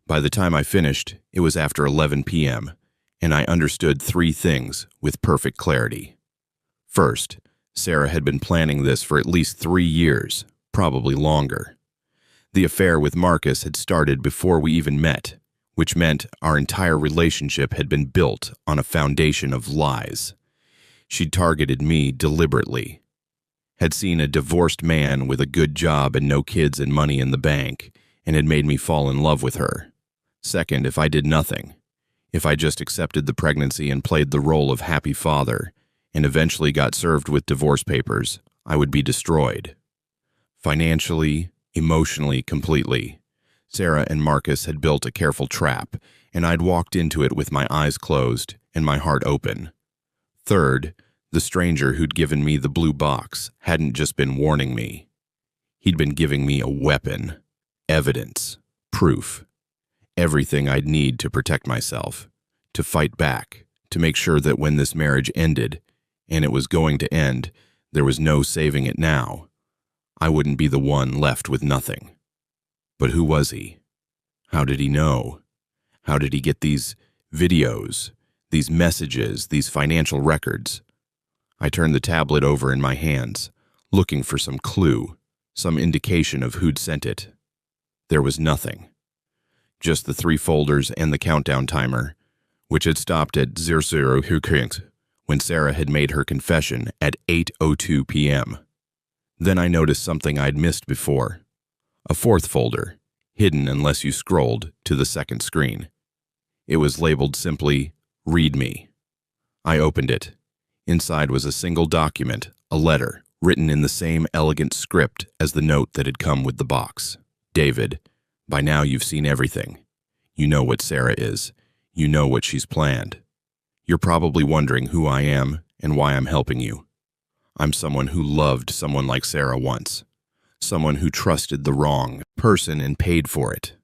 By the time I finished, it was after 11 p.m., and I understood three things with perfect clarity. First, Sarah had been planning this for at least 3 years, probably longer. The affair with Marcus had started before we even met, which meant our entire relationship had been built on a foundation of lies. She'd targeted me deliberately. Had seen a divorced man with a good job and no kids and money in the bank, and had made me fall in love with her. Second, if I did nothing, if I just accepted the pregnancy and played the role of happy father, and eventually got served with divorce papers, I would be destroyed. Financially, emotionally, completely. Sarah and Marcus had built a careful trap, and I'd walked into it with my eyes closed and my heart open. Third, the stranger who'd given me the blue box hadn't just been warning me. He'd been giving me a weapon, evidence, proof, everything I'd need to protect myself, to fight back, to make sure that when this marriage ended, and it was going to end, there was no saving it now. I wouldn't be the one left with nothing. But who was he? How did he know? How did he get these videos, these messages, these financial records? I turned the tablet over in my hands, looking for some clue, some indication of who'd sent it. There was nothing. Just the 3 folders and the countdown timer, which had stopped at 00 when Sarah had made her confession at 8:02 p.m. Then I noticed something I'd missed before. A 4th folder, hidden unless you scrolled to the second screen. It was labeled simply, "Read Me." I opened it. Inside was a single document, a letter, written in the same elegant script as the note that had come with the box. "David, by now you've seen everything. You know what Sarah is. You know what she's planned. You're probably wondering who I am and why I'm helping you. I'm someone who loved someone like Sarah once. Someone who trusted the wrong person and paid for it.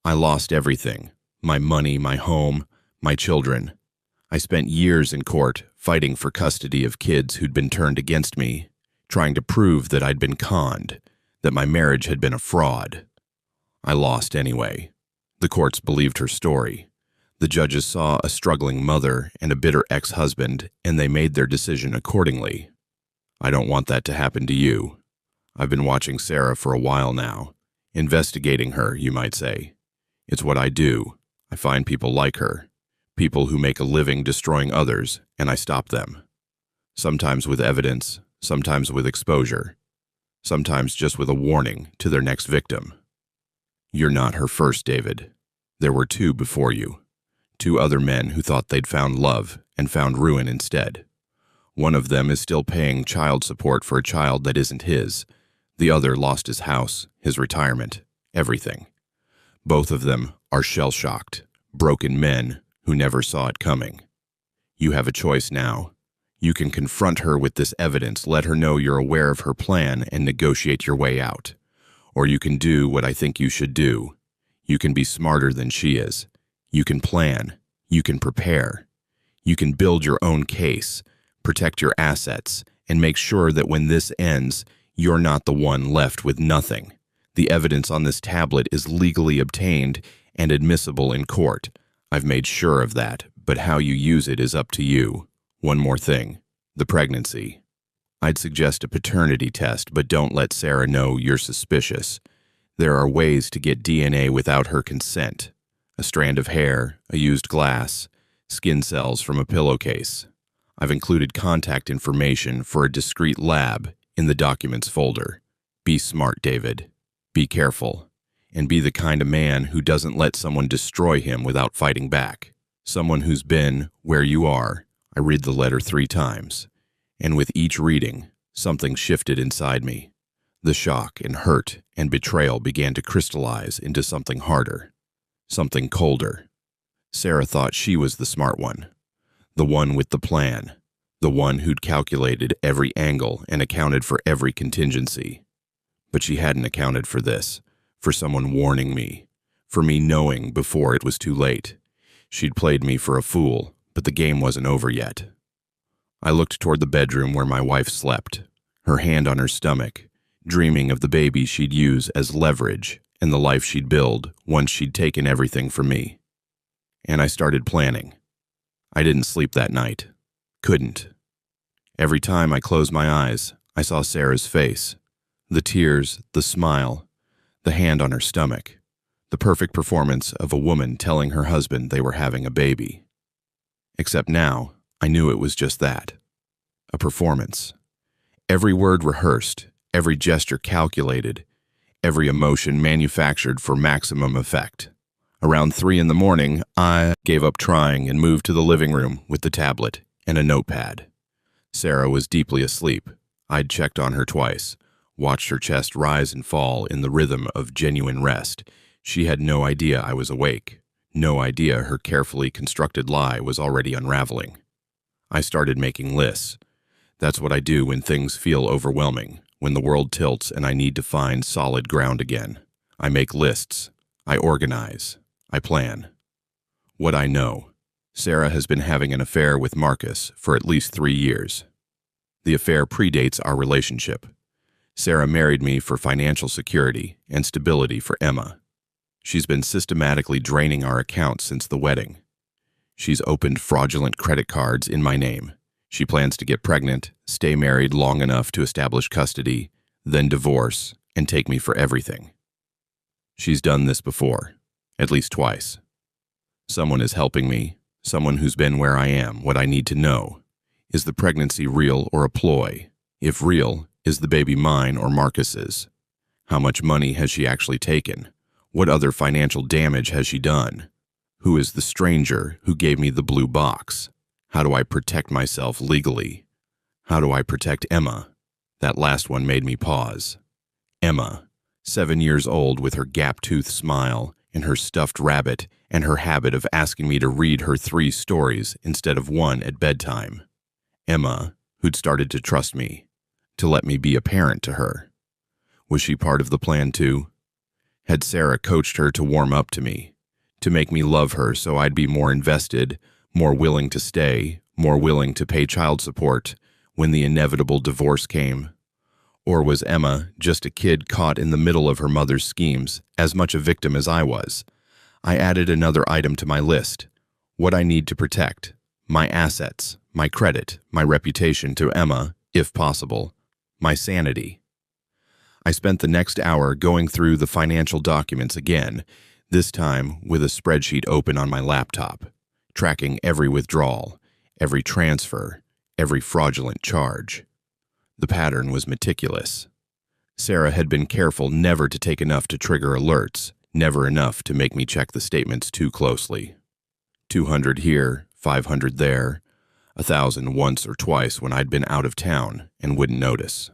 I lost everything, my money, my home, my children. I spent years in court fighting for custody of kids who'd been turned against me, trying to prove that I'd been conned, that my marriage had been a fraud. I lost anyway. The courts believed her story. The judges saw a struggling mother and a bitter ex-husband, and they made their decision accordingly. I don't want that to happen to you. I've been watching Sarah for a while now, investigating her, you might say. It's what I do. I find people like her, people who make a living destroying others, and I stop them. Sometimes with evidence, sometimes with exposure, sometimes just with a warning to their next victim. You're not her first, David. There were 2 before you. 2 other men who thought they'd found love and found ruin instead. One of them is still paying child support for a child that isn't his. The other lost his house, his retirement, everything. Both of them are shell-shocked, broken men who never saw it coming. You have a choice now. You can confront her with this evidence, let her know you're aware of her plan, and negotiate your way out. Or you can do what I think you should do. You can be smarter than she is. You can plan. You can prepare. You can build your own case, protect your assets, and make sure that when this ends, you're not the one left with nothing. The evidence on this tablet is legally obtained and admissible in court. I've made sure of that, but how you use it is up to you. One more thing, the pregnancy. I'd suggest a paternity test, but don't let Sarah know you're suspicious. There are ways to get DNA without her consent. A strand of hair, a used glass, skin cells from a pillowcase. I've included contact information for a discreet lab in the documents folder. Be smart, David. Be careful. And be the kind of man who doesn't let someone destroy him without fighting back. Someone who's been where you are. I read the letter 3 times. And with each reading, something shifted inside me. The shock and hurt and betrayal began to crystallize into something harder, something colder. Sarah thought she was the smart one, the one with the plan, the one who'd calculated every angle and accounted for every contingency. But she hadn't accounted for this, for someone warning me, for me knowing before it was too late. She'd played me for a fool, but the game wasn't over yet. I looked toward the bedroom where my wife slept, her hand on her stomach, dreaming of the baby she'd use as leverage and the life she'd build once she'd taken everything from me. And I started planning. I didn't sleep that night. Couldn't. Every time I closed my eyes, I saw Sarah's face. The tears, the smile, the hand on her stomach. The perfect performance of a woman telling her husband they were having a baby. Except now, I knew it was just that. A performance. Every word rehearsed, every gesture calculated, every emotion manufactured for maximum effect. Around 3 in the morning, I gave up trying and moved to the living room with the tablet and a notepad. Sarah was deeply asleep. I'd checked on her twice, watched her chest rise and fall in the rhythm of genuine rest. She had no idea I was awake, no idea her carefully constructed lie was already unraveling. I started making lists. That's what I do when things feel overwhelming, when the world tilts and I need to find solid ground again. I make lists. I organize. I plan. What I know. Sarah has been having an affair with Marcus for at least 3 years. The affair predates our relationship. Sarah married me for financial security and stability for Emma. She's been systematically draining our accounts since the wedding. She's opened fraudulent credit cards in my name. She plans to get pregnant, stay married long enough to establish custody, then divorce, and take me for everything. She's done this before, at least twice. Someone is helping me, someone who's been where I am. What I need to know. Is the pregnancy real or a ploy? If real, is the baby mine or Marcus's? How much money has she actually taken? What other financial damage has she done? Who is the stranger who gave me the blue box? How do I protect myself legally? How do I protect Emma? That last one made me pause. Emma, 7 years old with her gap-toothed smile and her stuffed rabbit and her habit of asking me to read her 3 stories instead of 1 at bedtime. Emma, who'd started to trust me, to let me be a parent to her. Was she part of the plan too? Had Sarah coached her to warm up to me, to make me love her so I'd be more invested, more willing to stay, more willing to pay child support when the inevitable divorce came? Or was Emma just a kid caught in the middle of her mother's schemes, as much a victim as I was? I added another item to my list. What I need to protect. My assets, my credit, my reputation to Emma, if possible. My sanity. I spent the next hour going through the financial documents again, this time with a spreadsheet open on my laptop, tracking every withdrawal, every transfer, every fraudulent charge. The pattern was meticulous. Sarah had been careful never to take enough to trigger alerts, never enough to make me check the statements too closely. 200 here, 500 there, 1,000 once or twice when I'd been out of town and wouldn't notice.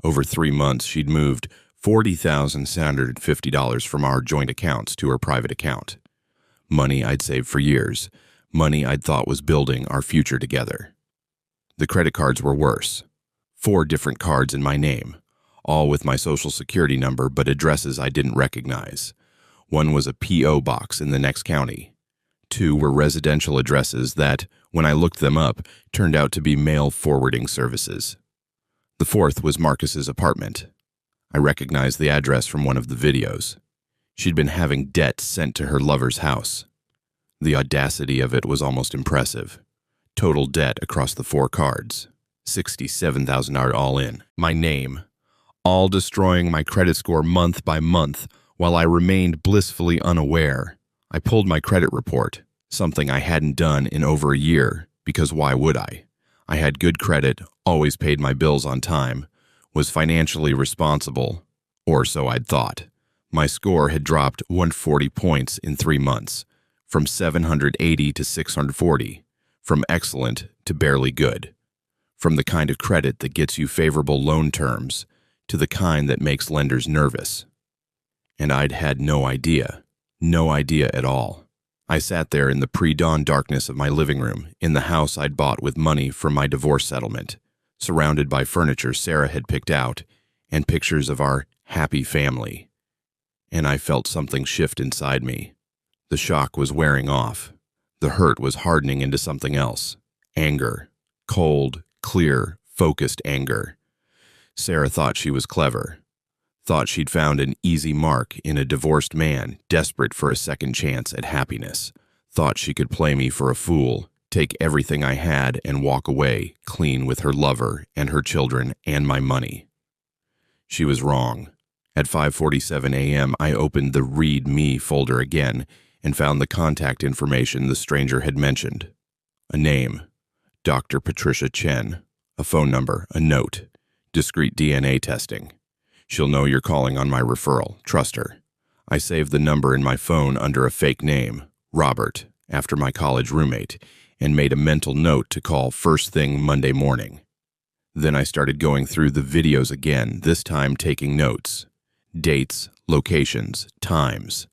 Over 3 months, she'd moved $40,750 from our joint accounts to her private account. Money I'd saved for years, money I'd thought was building our future together. The credit cards were worse. 4 different cards in my name, all with my social security number but addresses I didn't recognize. 1 was a P.O. box in the next county. 2 were residential addresses that, when I looked them up, turned out to be mail forwarding services. The 4th was Marcus's apartment. I recognized the address from one of the videos. She'd been having debt sent to her lover's house. The audacity of it was almost impressive. Total debt across the 4 cards, $67,000 all in. My name, all destroying my credit score month by month while I remained blissfully unaware. I pulled my credit report, something I hadn't done in over a year, because why would I? I had good credit, always paid my bills on time, was financially responsible, or so I'd thought. My score had dropped 140 points in 3 months, from 780 to 640, from excellent to barely good, from the kind of credit that gets you favorable loan terms to the kind that makes lenders nervous. And I'd had no idea at all. I sat there in the pre-dawn darkness of my living room, in the house I'd bought with money from my divorce settlement, surrounded by furniture Sarah had picked out, and pictures of our happy family. And I felt something shift inside me. The shock was wearing off. The hurt was hardening into something else. Anger. Cold, clear, focused anger. Sarah thought she was clever. Thought she'd found an easy mark in a divorced man desperate for a second chance at happiness. Thought she could play me for a fool, take everything I had and walk away clean with her lover and her children and my money. She was wrong. At 5:47 a.m., I opened the Read Me folder again and found the contact information the stranger had mentioned. A name, Dr. Patricia Chen. A phone number, a note, discreet DNA testing. She'll know you're calling on my referral. Trust her. I saved the number in my phone under a fake name, Robert, after my college roommate, and made a mental note to call first thing Monday morning. Then I started going through the videos again, this time taking notes. Dates, locations, times.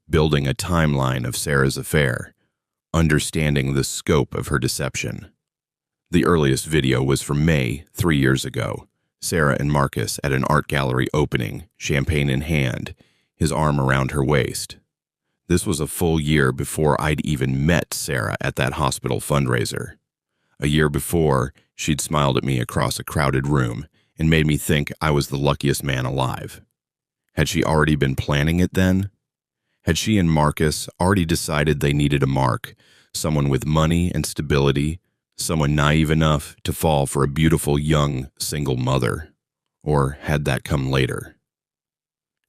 Building a timeline of Sarah's affair. Understanding the scope of her deception. The earliest video was from May, 3 years ago. Sarah and Marcus at an art gallery opening, champagne in hand, his arm around her waist. This was a full year before I'd even met Sarah at that hospital fundraiser. A year before, she'd smiled at me across a crowded room and made me think I was the luckiest man alive. Had she already been planning it then? Had she and Marcus already decided they needed a mark, someone with money and stability, someone naive enough to fall for a beautiful young single mother? Or had that come later?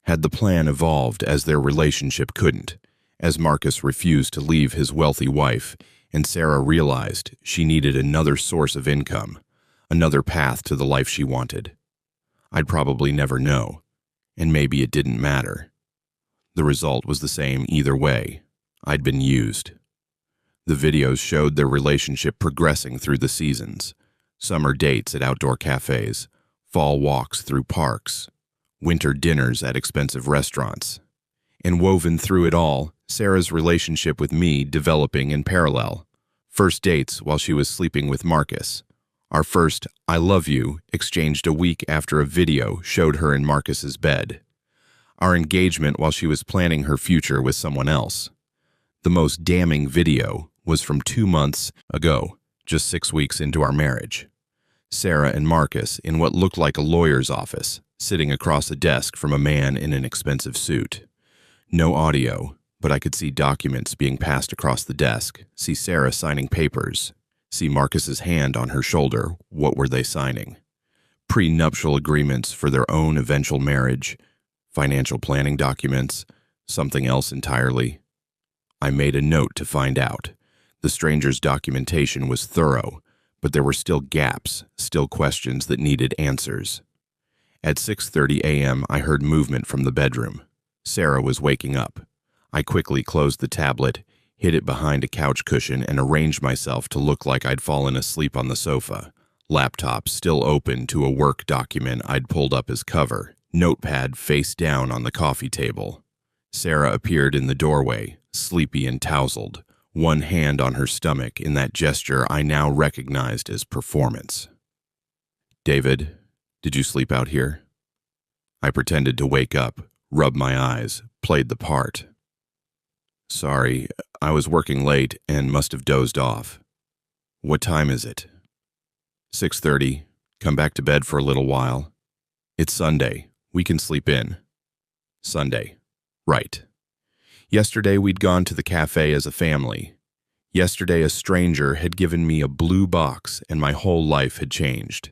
Had the plan evolved as their relationship couldn't, as Marcus refused to leave his wealthy wife, and Sarah realized she needed another source of income, another path to the life she wanted? I'd probably never know, and maybe it didn't matter. The result was the same either way. I'd been used. The videos showed their relationship progressing through the seasons. Summer dates at outdoor cafes, fall walks through parks, winter dinners at expensive restaurants. And woven through it all, Sarah's relationship with me developing in parallel. First dates while she was sleeping with Marcus. Our first "I love you" exchanged a week after a video showed her in Marcus's bed. Our engagement while she was planning her future with someone else. The most damning video was from 2 months ago, just 6 weeks into our marriage. Sarah and Marcus in what looked like a lawyer's office, sitting across a desk from a man in an expensive suit. No audio, but I could see documents being passed across the desk, see Sarah signing papers, see Marcus's hand on her shoulder. What were they signing? Prenuptial agreements for their own eventual marriage, financial planning documents, something else entirely. I made a note to find out. The stranger's documentation was thorough, but there were still gaps, still questions that needed answers. At 6:30 a.m., I heard movement from the bedroom. Sarah was waking up. I quickly closed the tablet, hid it behind a couch cushion, and arranged myself to look like I'd fallen asleep on the sofa. Laptop still open to a work document I'd pulled up as cover. Notepad face down on the coffee table. Sarah appeared in the doorway, sleepy and tousled, one hand on her stomach in that gesture I now recognized as performance. "David, did you sleep out here?" I pretended to wake up, rubbed my eyes, played the part. "Sorry, I was working late and must have dozed off." "What time is it?" 6:30. Come back to bed for a little while. "It's Sunday. We can sleep in." "Sunday. Right. Yesterday we'd gone to the cafe as a family. Yesterday, a stranger had given me a blue box and my whole life had changed.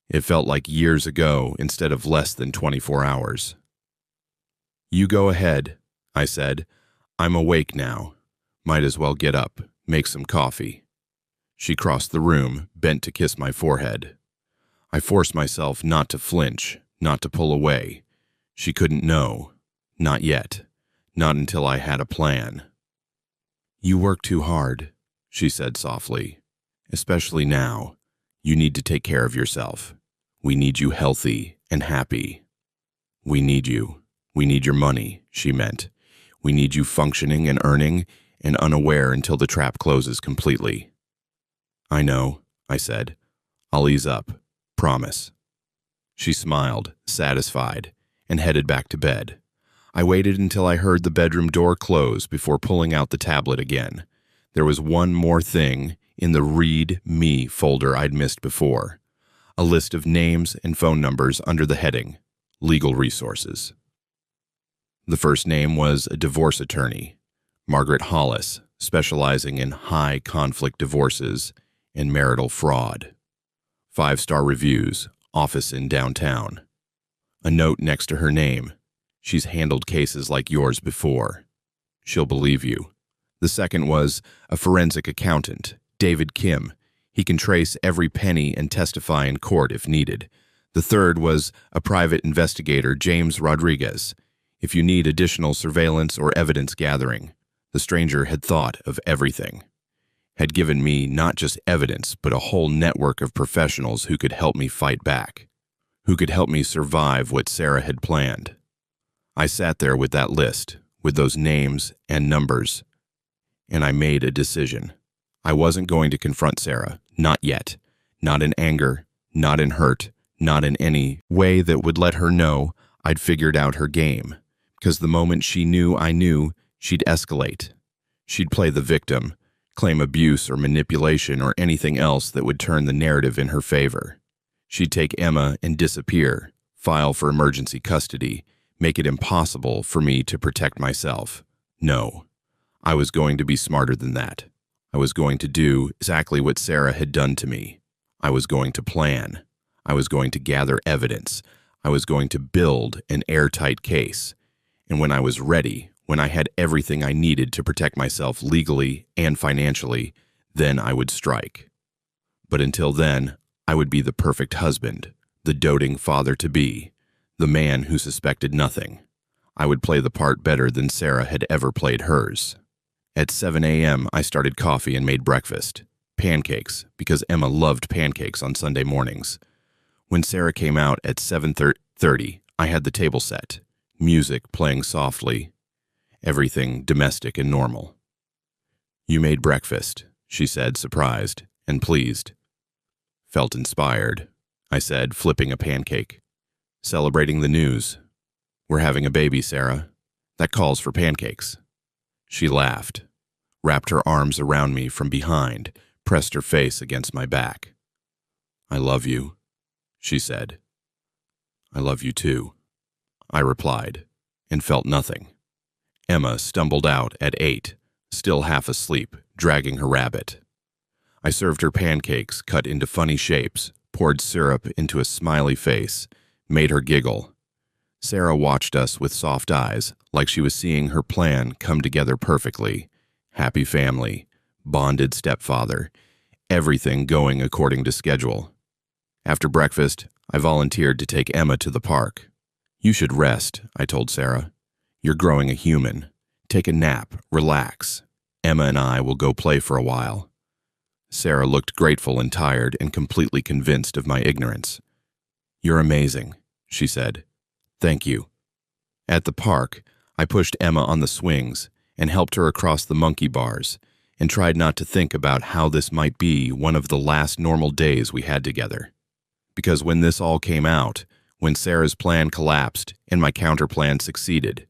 It felt like years ago instead of less than 24 hours. "You go ahead," I said. "I'm awake now. Might as well get up, make some coffee." She crossed the room, bent to kiss my forehead. I forced myself not to flinch, not to pull away. She couldn't know. Not yet. Not until I had a plan. "You work too hard," she said softly. "Especially now. You need to take care of yourself. We need you healthy and happy." "We need you. We need your money," she meant. "We need you functioning and earning and unaware until the trap closes completely." "I know," I said. "I'll ease up. Promise." She smiled, satisfied, and headed back to bed. I waited until I heard the bedroom door close before pulling out the tablet again. There was one more thing in the Read Me folder I'd missed before. A list of names and phone numbers under the heading, Legal Resources. The first name was a divorce attorney, Margaret Hollis, specializing in high-conflict divorces and marital fraud. 5-star reviews, office in downtown. A note next to her name, "She's handled cases like yours before. She'll believe you." The second was a forensic accountant, David Kim. He can trace every penny and testify in court if needed. The third was a private investigator, James Rodriguez. If you need additional surveillance or evidence gathering, the stranger had thought of everything. Had given me not just evidence, but a whole network of professionals who could help me fight back, who could help me survive what Sarah had planned. I sat there with that list, with those names and numbers, and I made a decision. I wasn't going to confront Sarah, not yet, not in anger, not in hurt, not in any way that would let her know I'd figured out her game, because the moment she knew I knew, she'd escalate. She'd play the victim, claim abuse or manipulation or anything else that would turn the narrative in her favor. She'd take Emma and disappear, file for emergency custody, make it impossible for me to protect myself. No, I was going to be smarter than that. I was going to do exactly what Sarah had done to me. I was going to plan. I was going to gather evidence. I was going to build an airtight case. And when I was ready, when I had everything I needed to protect myself legally and financially, then I would strike. But until then, I would be the perfect husband, the doting father-to-be, the man who suspected nothing. I would play the part better than Sarah had ever played hers. At 7 a.m., I started coffee and made breakfast. Pancakes, because Emma loved pancakes on Sunday mornings. When Sarah came out at 7:30, I had the table set, music playing softly, everything domestic and normal. "You made breakfast," she said, surprised and pleased. "Felt inspired," I said, flipping a pancake. "Celebrating the news. We're having a baby, Sarah. That calls for pancakes." She laughed, wrapped her arms around me from behind, pressed her face against my back. "I love you," she said. "I love you too," I replied, and felt nothing. Emma stumbled out at 8, still half asleep, dragging her rabbit. I served her pancakes cut into funny shapes, poured syrup into a smiley face, made her giggle. Sarah watched us with soft eyes, like she was seeing her plan come together perfectly. Happy family, bonded stepfather, everything going according to schedule. After breakfast, I volunteered to take Emma to the park. "You should rest," I told Sarah. "You're growing a human. Take a nap, relax. Emma and I will go play for a while." Sarah looked grateful and tired and completely convinced of my ignorance. "You're amazing," she said. "Thank you." At the park, I pushed Emma on the swings and helped her across the monkey bars and tried not to think about how this might be one of the last normal days we had together. Because when this all came out, when Sarah's plan collapsed and my counterplan succeeded,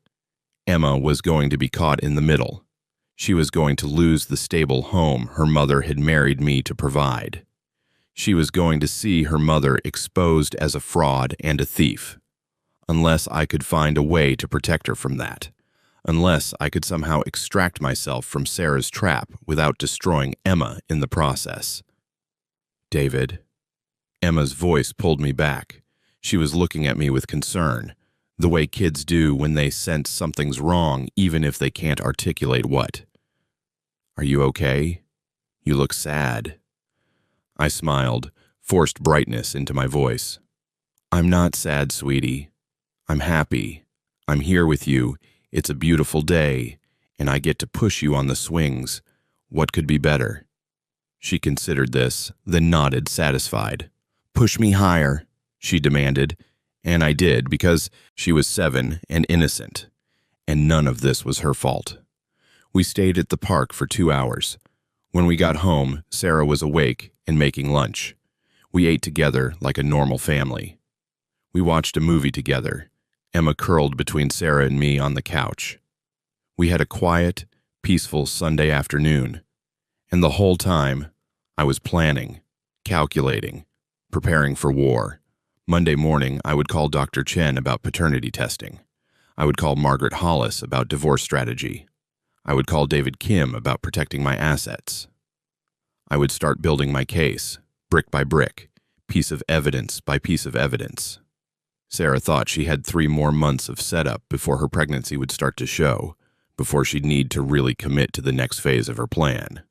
Emma was going to be caught in the middle. She was going to lose the stable home her mother had married me to provide. She was going to see her mother exposed as a fraud and a thief. Unless I could find a way to protect her from that. unless I could somehow extract myself from Sarah's trap without destroying Emma in the process. David. Emma's voice pulled me back. She was looking at me with concern, the way kids do when they sense something's wrong even if they can't articulate what. Are you okay? You look sad. I smiled, forced brightness into my voice. I'm not sad, sweetie. I'm happy. I'm here with you. It's a beautiful day, and I get to push you on the swings. What could be better? She considered this, then nodded, satisfied. Push me higher, she demanded, and I did because she was 7 and innocent, and none of this was her fault. We stayed at the park for 2 hours. When we got home, Sarah was awake and making lunch. We ate together like a normal family. We watched a movie together, Emma curled between Sarah and me on the couch. We had a quiet, peaceful Sunday afternoon, and the whole time, I was planning, calculating, preparing for war. Monday morning, I would call Dr. Chen about paternity testing. I would call Margaret Hollis about divorce strategy. I would call David Kim about protecting my assets. I would start building my case, brick by brick, piece of evidence by piece of evidence. Sarah thought she had 3 more months of setup before her pregnancy would start to show, before she'd need to really commit to the next phase of her plan.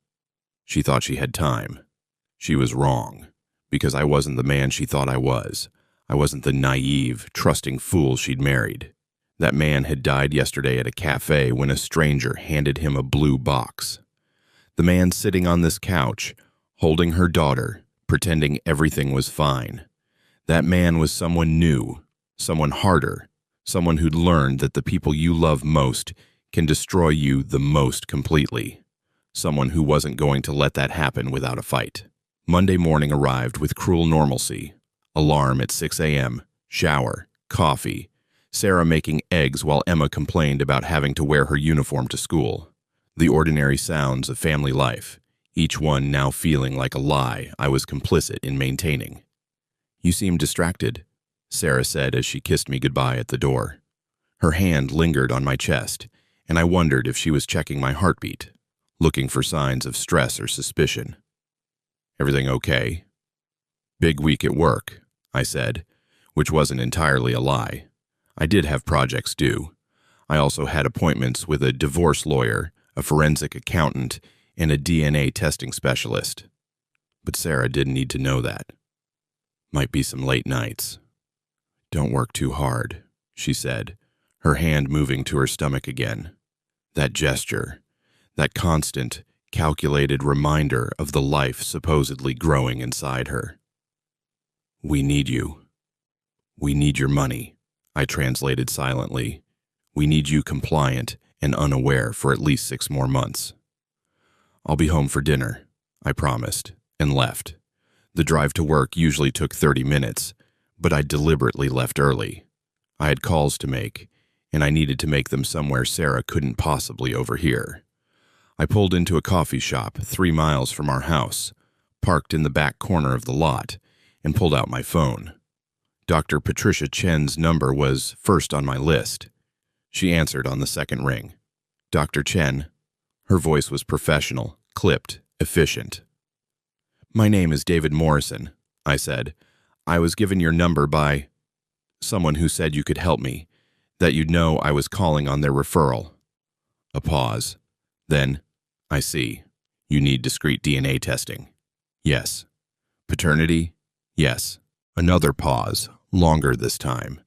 She thought she had time. She was wrong, because I wasn't the man she thought I was. I wasn't the naive, trusting fool she'd married. That man had died yesterday at a café when a stranger handed him a blue box. The man sitting on this couch, holding her daughter, pretending everything was fine. That man was someone new, someone harder, someone who'd learned that the people you love most can destroy you the most completely. Someone who wasn't going to let that happen without a fight. Monday morning arrived with cruel normalcy. Alarm at 6 a.m., shower, coffee, Sarah making eggs while Emma complained about having to wear her uniform to school. The ordinary sounds of family life, each one now feeling like a lie I was complicit in maintaining. You seem distracted, Sarah said as she kissed me goodbye at the door. Her hand lingered on my chest, and I wondered if she was checking my heartbeat, looking for signs of stress or suspicion. Everything okay? Big week at work, I said, which wasn't entirely a lie. I did have projects due. I also had appointments with a divorce lawyer, a forensic accountant, and a DNA testing specialist. But Sarah didn't need to know that. Might be some late nights. Don't work too hard, she said, her hand moving to her stomach again. That gesture, that constant, calculated reminder of the life supposedly growing inside her. We need you. We need your money, I translated silently. We need you compliant and unaware for at least 6 more months. I'll be home for dinner, I promised, and left. The drive to work usually took 30 minutes, but I deliberately left early. I had calls to make, and I needed to make them somewhere Sarah couldn't possibly overhear. I pulled into a coffee shop 3 miles from our house, parked in the back corner of the lot, and pulled out my phone. Dr. Patricia Chen's number was first on my list. She answered on the second ring. Dr. Chen. Her voice was professional, clipped, efficient. My name is David Morrison, I said. I was given your number by someone who said you could help me, that you'd know I was calling on their referral. A pause. Then, I see. You need discrete DNA testing. Yes. Paternity? Yes. Another pause, longer this time.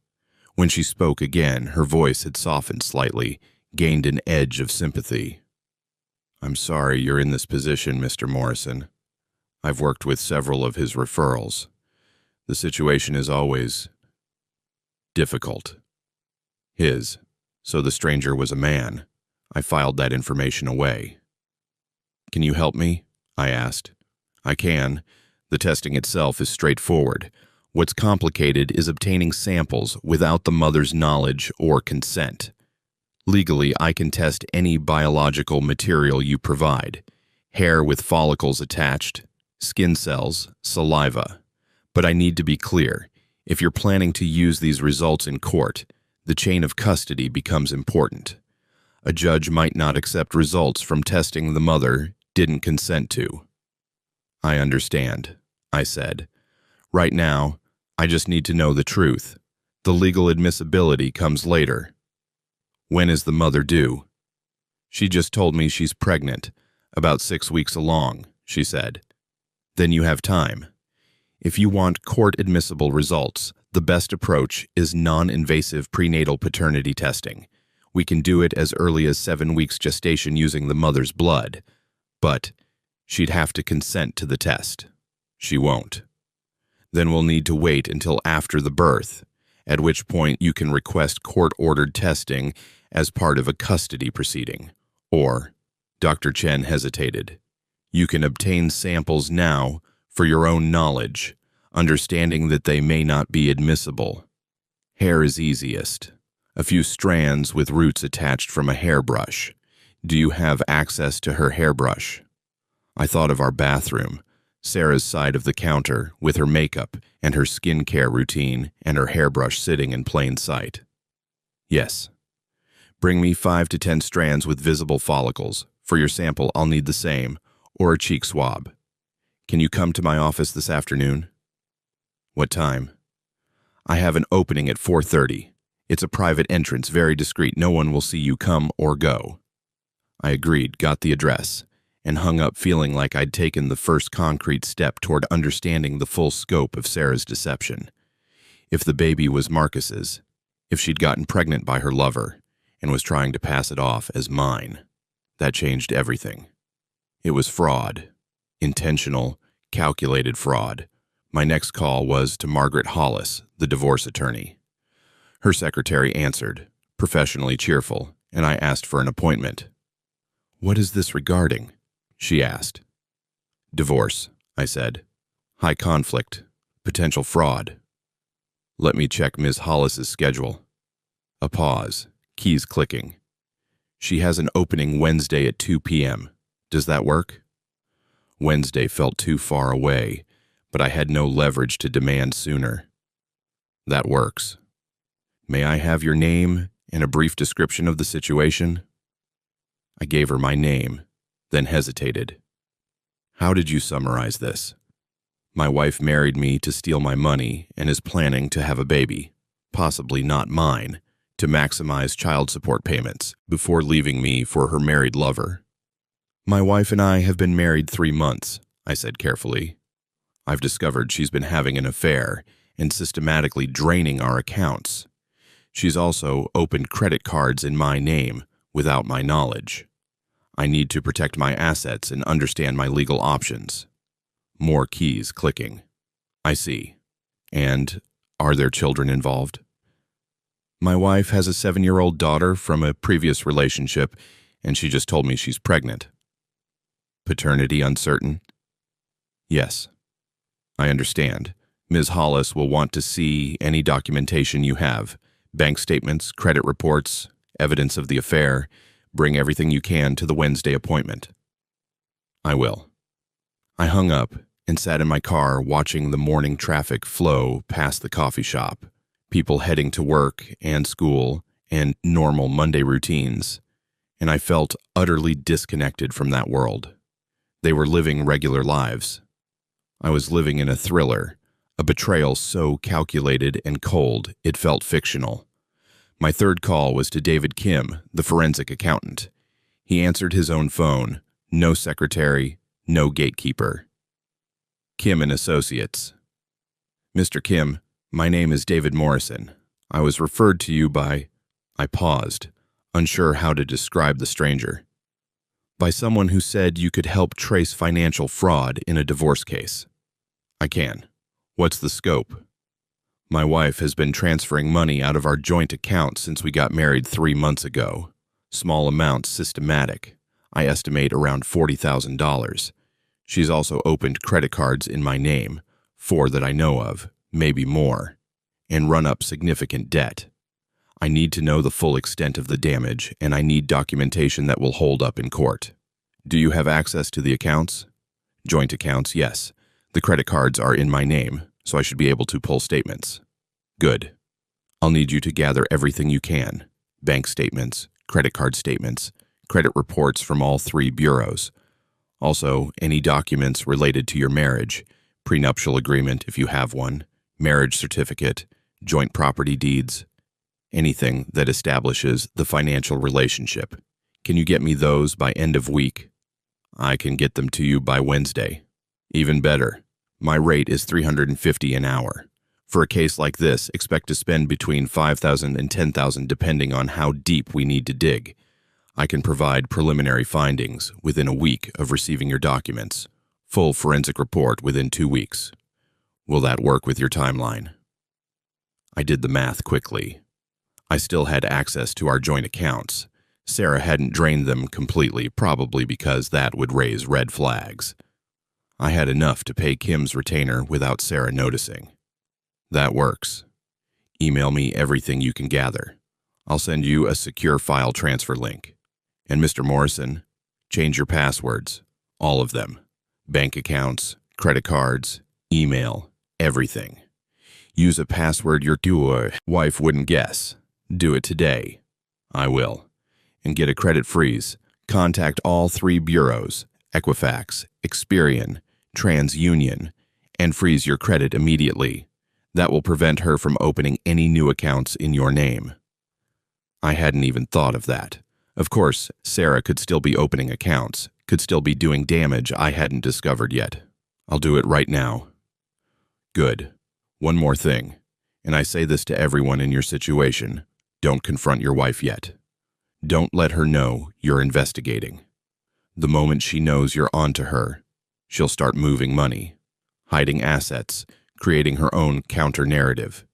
When she spoke again, her voice had softened slightly, gained an edge of sympathy. I'm sorry you're in this position, Mr. Morrison. I've worked with several of his referrals. The situation is always difficult. So the stranger was a man. I filed that information away. Can you help me? I asked. I can. The testing itself is straightforward. What's complicated is obtaining samples without the mother's knowledge or consent. Legally, I can test any biological material you provide. Hair with follicles attached, skin cells, saliva. But I need to be clear. If you're planning to use these results in court, the chain of custody becomes important. A judge might not accept results from testing the mother didn't consent to. I understand, I said. Right now, I just need to know the truth. The legal admissibility comes later. When is the mother due? She just told me she's pregnant, about 6 weeks along, she said. Then you have time. If you want court-admissible results, the best approach is non-invasive prenatal paternity testing. We can do it as early as 7 weeks gestation using the mother's blood. But she'd have to consent to the test. She won't. Then we'll need to wait until after the birth, at which point you can request court-ordered testing as part of a custody proceeding. Or, Dr. Chen hesitated, you can obtain samples now for your own knowledge, understanding that they may not be admissible. Hair is easiest. A few strands with roots attached from a hairbrush. Do you have access to her hairbrush? I thought of our bathroom, Sarah's side of the counter, with her makeup and her skincare routine and her hairbrush sitting in plain sight. Yes. Bring me 5 to 10 strands with visible follicles. For your sample, I'll need the same, or a cheek swab. Can you come to my office this afternoon? What time? I have an opening at 4:30. It's a private entrance, very discreet. No one will see you come or go. I agreed, got the address, and hung up feeling like I'd taken the first concrete step toward understanding the full scope of Sarah's deception. If the baby was Marcus's, if she'd gotten pregnant by her lover and was trying to pass it off as mine, that changed everything. It was fraud. Intentional, calculated fraud. My next call was to Margaret Hollis, the divorce attorney. Her secretary answered, professionally cheerful, and I asked for an appointment. What is this regarding? She asked. Divorce, I said. High conflict. Potential fraud. Let me check Ms. Hollis's schedule. A pause, keys clicking. She has an opening Wednesday at 2 p.m. Does that work? Wednesday felt too far away, but I had no leverage to demand sooner. That works. May I have your name and a brief description of the situation? I gave her my name, then hesitated. How did you summarize this? My wife married me to steal my money and is planning to have a baby, possibly not mine, to maximize child support payments before leaving me for her married lover. My wife and I have been married 3 months, I said carefully. I've discovered she's been having an affair and systematically draining our accounts. She's also opened credit cards in my name without my knowledge. I need to protect my assets and understand my legal options. More keys clicking. I see. And are there children involved? My wife has a 7-year-old daughter from a previous relationship, and she just told me she's pregnant. Paternity uncertain? Yes. I understand. Ms. Hollis will want to see any documentation you have. Bank statements, credit reports, evidence of the affair. Bring everything you can to the Wednesday appointment. I will. I hung up and sat in my car watching the morning traffic flow past the coffee shop, people heading to work and school and normal Monday routines, and I felt utterly disconnected from that world. They were living regular lives. I was living in a thriller, a betrayal so calculated and cold it felt fictional. My third call was to David Kim, the forensic accountant. He answered his own phone, no secretary, no gatekeeper. Kim and Associates. Mr. Kim, my name is David Morrison. I was referred to you by... I paused, unsure how to describe the stranger. By someone who said you could help trace financial fraud in a divorce case. I can. What's the scope? My wife has been transferring money out of our joint account since we got married 3 months ago. Small amounts, systematic. I estimate around $40,000. She's also opened credit cards in my name, 4 that I know of, maybe more, and run up significant debt. I need to know the full extent of the damage, and I need documentation that will hold up in court. Do you have access to the accounts? Joint accounts, yes. The credit cards are in my name, so I should be able to pull statements. Good. I'll need you to gather everything you can. Bank statements, credit card statements, credit reports from all three bureaus. Also, any documents related to your marriage, prenuptial agreement if you have one, marriage certificate, joint property deeds, anything that establishes the financial relationship. Can you get me those by end of week? I can get them to you by Wednesday. Even better, my rate is $350 an hour. For a case like this, expect to spend between $5,000 and $10,000 depending on how deep we need to dig. I can provide preliminary findings within a week of receiving your documents. Full forensic report within 2 weeks. Will that work with your timeline? I did the math quickly. I still had access to our joint accounts. Sarah hadn't drained them completely, probably because that would raise red flags. I had enough to pay Kim's retainer without Sarah noticing. That works. Email me everything you can gather. I'll send you a secure file transfer link. And Mr. Morrison, change your passwords. All of them. Bank accounts, credit cards, email, everything. Use a password your wife wouldn't guess. Do it today. I will. And get a credit freeze. Contact all three bureaus, Equifax, Experian, TransUnion, and freeze your credit immediately. That will prevent her from opening any new accounts in your name. I hadn't even thought of that. Of course, Sarah could still be opening accounts, could still be doing damage I hadn't discovered yet. I'll do it right now. Good. One more thing, and I say this to everyone in your situation. Don't confront your wife yet. Don't let her know you're investigating. The moment she knows you're onto her, she'll start moving money, hiding assets, creating her own counter-narrative.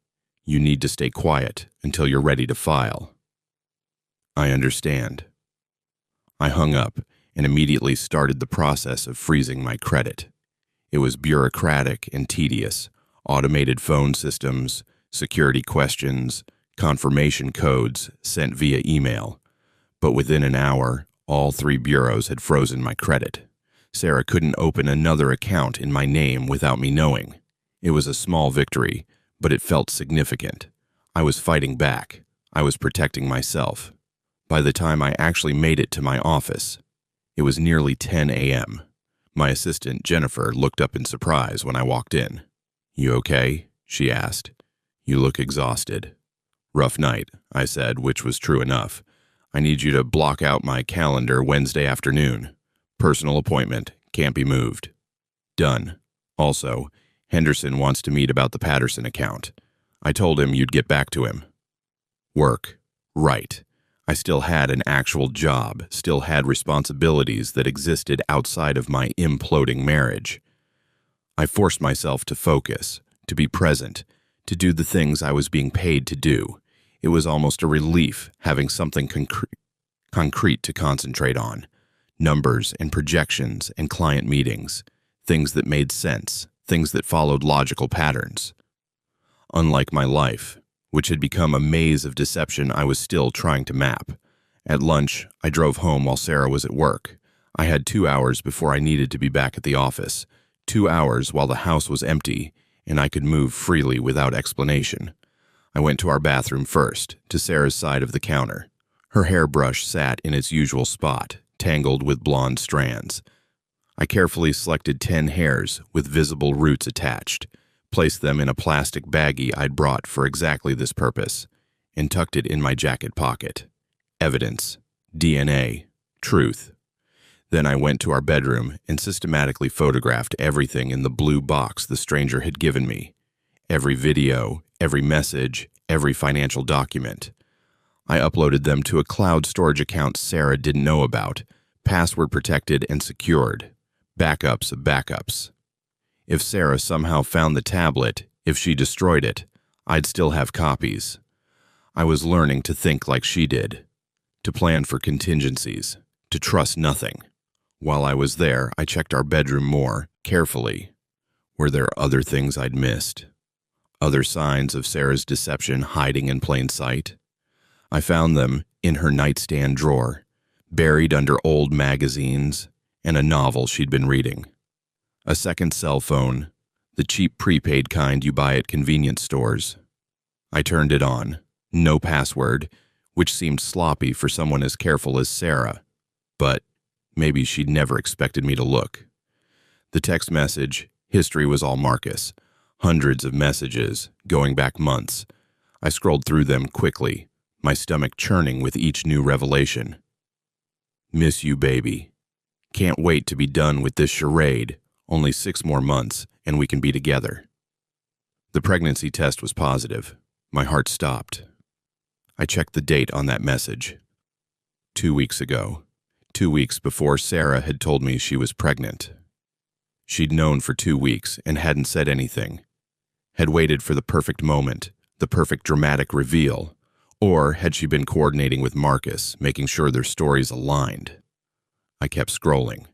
You need to stay quiet until you're ready to file. I understand. I hung up and immediately started the process of freezing my credit. It was bureaucratic and tedious, automated phone systems, security questions, confirmation codes sent via email. But within an hour, all three bureaus had frozen my credit. Sarah couldn't open another account in my name without me knowing. It was a small victory, but it felt significant. I was fighting back. I was protecting myself. By the time I actually made it to my office, it was nearly 10 a.m. My assistant, Jennifer, looked up in surprise when I walked in. "You okay?" she asked. "You look exhausted." "Rough night," I said, which was true enough. "I need you to block out my calendar Wednesday afternoon. Personal appointment, can't be moved." "Done. Also, Henderson wants to meet about the Patterson account. I told him you'd get back to him." Work. Right. I still had an actual job, still had responsibilities that existed outside of my imploding marriage. I forced myself to focus, to be present, to do the things I was being paid to do. It was almost a relief having something concrete to concentrate on. Numbers and projections and client meetings, things that made sense, things that followed logical patterns. Unlike my life, which had become a maze of deception I was still trying to map. At lunch, I drove home while Sarah was at work. I had 2 hours before I needed to be back at the office. 2 hours while the house was empty, and I could move freely without explanation. I went to our bathroom first, to Sarah's side of the counter. Her hairbrush sat in its usual spot, tangled with blonde strands. I carefully selected 10 hairs with visible roots attached, placed them in a plastic baggie I'd brought for exactly this purpose, and tucked it in my jacket pocket. Evidence, DNA, truth. Then I went to our bedroom and systematically photographed everything in the blue box the stranger had given me. Every video, every message, every financial document. I uploaded them to a cloud storage account Sarah didn't know about, password protected and secured. Backups of backups. If Sarah somehow found the tablet, if she destroyed it, I'd still have copies. I was learning to think like she did, to plan for contingencies, to trust nothing. While I was there, I checked our bedroom more, carefully. Were there other things I'd missed? Other signs of Sarah's deception hiding in plain sight? I found them in her nightstand drawer, buried under old magazines and a novel she'd been reading. A second cell phone, the cheap prepaid kind you buy at convenience stores. I turned it on. No password, which seemed sloppy for someone as careful as Sarah. But maybe she'd never expected me to look. The text message history was all Marcus. Hundreds of messages, going back months. I scrolled through them quickly, my stomach churning with each new revelation. Miss you, baby. Can't wait to be done with this charade. Only 6 more months, and we can be together. The pregnancy test was positive. My heart stopped. I checked the date on that message. 2 weeks ago. 2 weeks before Sarah had told me she was pregnant. She'd known for 2 weeks and hadn't said anything. Had waited for the perfect moment, the perfect dramatic reveal, or had she been coordinating with Marcus, making sure their stories aligned? I kept scrolling.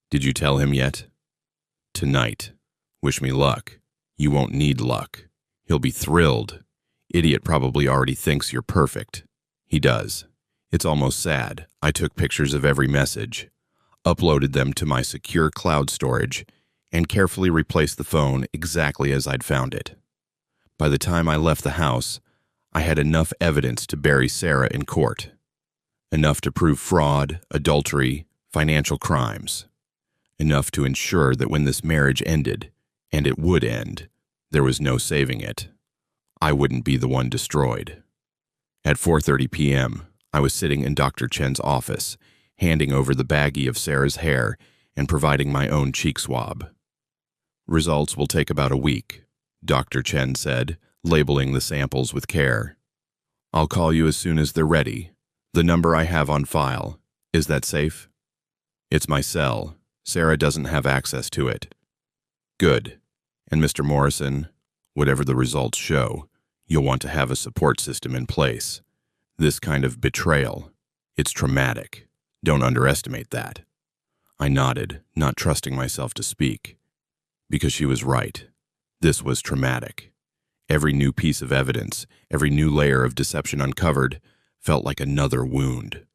Did you tell him yet? Tonight. Wish me luck. You won't need luck. He'll be thrilled. Idiot probably already thinks you're perfect. He does. It's almost sad. I took pictures of every message, uploaded them to my secure cloud storage, and carefully replaced the phone exactly as I'd found it. By the time I left the house, I had enough evidence to bury Sarah in court. Enough to prove fraud, adultery, financial crimes. Enough to ensure that when this marriage ended, and it would end, there was no saving it. I wouldn't be the one destroyed. At 4:30 p.m., I was sitting in Dr. Chen's office, handing over the baggie of Sarah's hair and providing my own cheek swab. Results will take about a week, Dr. Chen said, labeling the samples with care. I'll call you as soon as they're ready. The number I have on file. Is that safe? It's my cell. Sarah doesn't have access to it. Good. And Mr. Morrison, whatever the results show, you'll want to have a support system in place. This kind of betrayal, it's traumatic. Don't underestimate that. I nodded, not trusting myself to speak. Because she was right. This was traumatic. Every new piece of evidence, every new layer of deception uncovered, felt like another wound.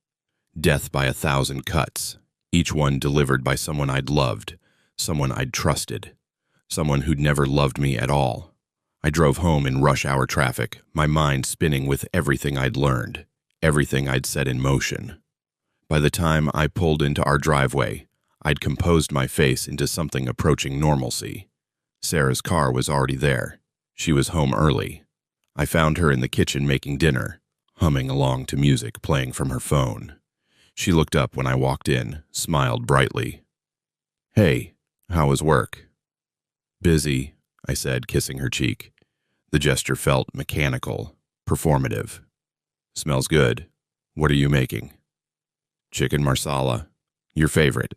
Death by 1,000 cuts, each one delivered by someone I'd loved, someone I'd trusted, someone who'd never loved me at all. I drove home in rush hour traffic, my mind spinning with everything I'd learned, everything I'd set in motion. By the time I pulled into our driveway, I'd composed my face into something approaching normalcy. Sarah's car was already there. She was home early. I found her in the kitchen making dinner, humming along to music playing from her phone. She looked up when I walked in, smiled brightly. Hey, how was work? Busy, I said, kissing her cheek. The gesture felt mechanical, performative. Smells good. What are you making? Chicken marsala. Your favorite.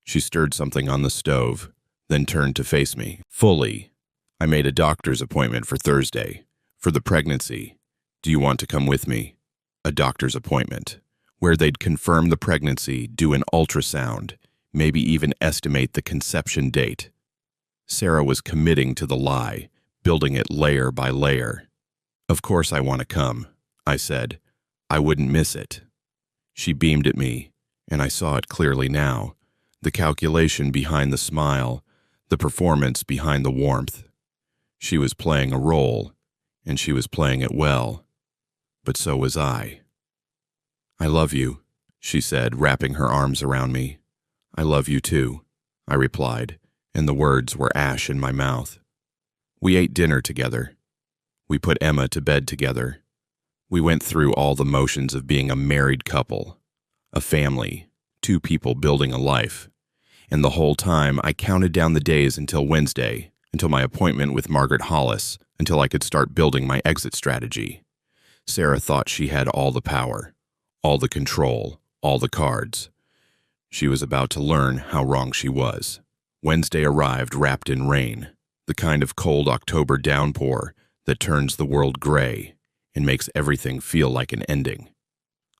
She stirred something on the stove, then turned to face me, fully. I made a doctor's appointment for Thursday, for the pregnancy. Do you want to come with me? A doctor's appointment, where they'd confirm the pregnancy, do an ultrasound, maybe even estimate the conception date. Sarah was committing to the lie, building it layer by layer. Of course I want to come, I said. I wouldn't miss it. She beamed at me, and I saw it clearly now. The calculation behind the smile, the performance behind the warmth. She was playing a role, and she was playing it well. But so was I. I love you, she said, wrapping her arms around me. I love you too, I replied, and the words were ash in my mouth. We ate dinner together. We put Emma to bed together. We went through all the motions of being a married couple, a family, 2 people building a life. And the whole time, I counted down the days until Wednesday, until my appointment with Margaret Hollis, until I could start building my exit strategy. Sarah thought she had all the power, all the control, all the cards. She was about to learn how wrong she was. Wednesday arrived wrapped in rain, the kind of cold October downpour that turns the world gray and makes everything feel like an ending.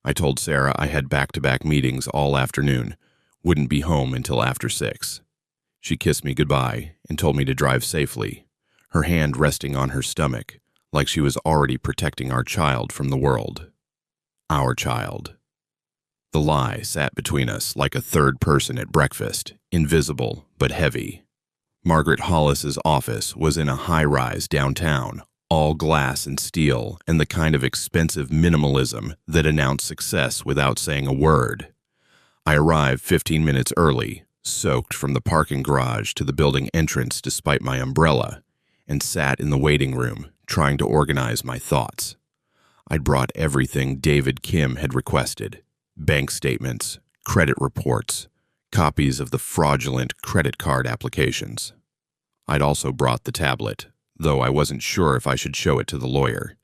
I told Sarah I had back-to-back meetings all afternoon, wouldn't be home until after 6. She kissed me goodbye and told me to drive safely, her hand resting on her stomach, like she was already protecting our child from the world. Our child. The lie sat between us like a third person at breakfast, invisible but heavy. Margaret Hollis's office was in a high-rise downtown, all glass and steel, and the kind of expensive minimalism that announced success without saying a word. I arrived 15 minutes early, soaked from the parking garage to the building entrance despite my umbrella, and sat in the waiting room, trying to organize my thoughts. I'd brought everything David Kim had requested: bank statements, credit reports, copies of the fraudulent credit card applications. I'd also brought the tablet, though I wasn't sure if I should show it to the lawyer.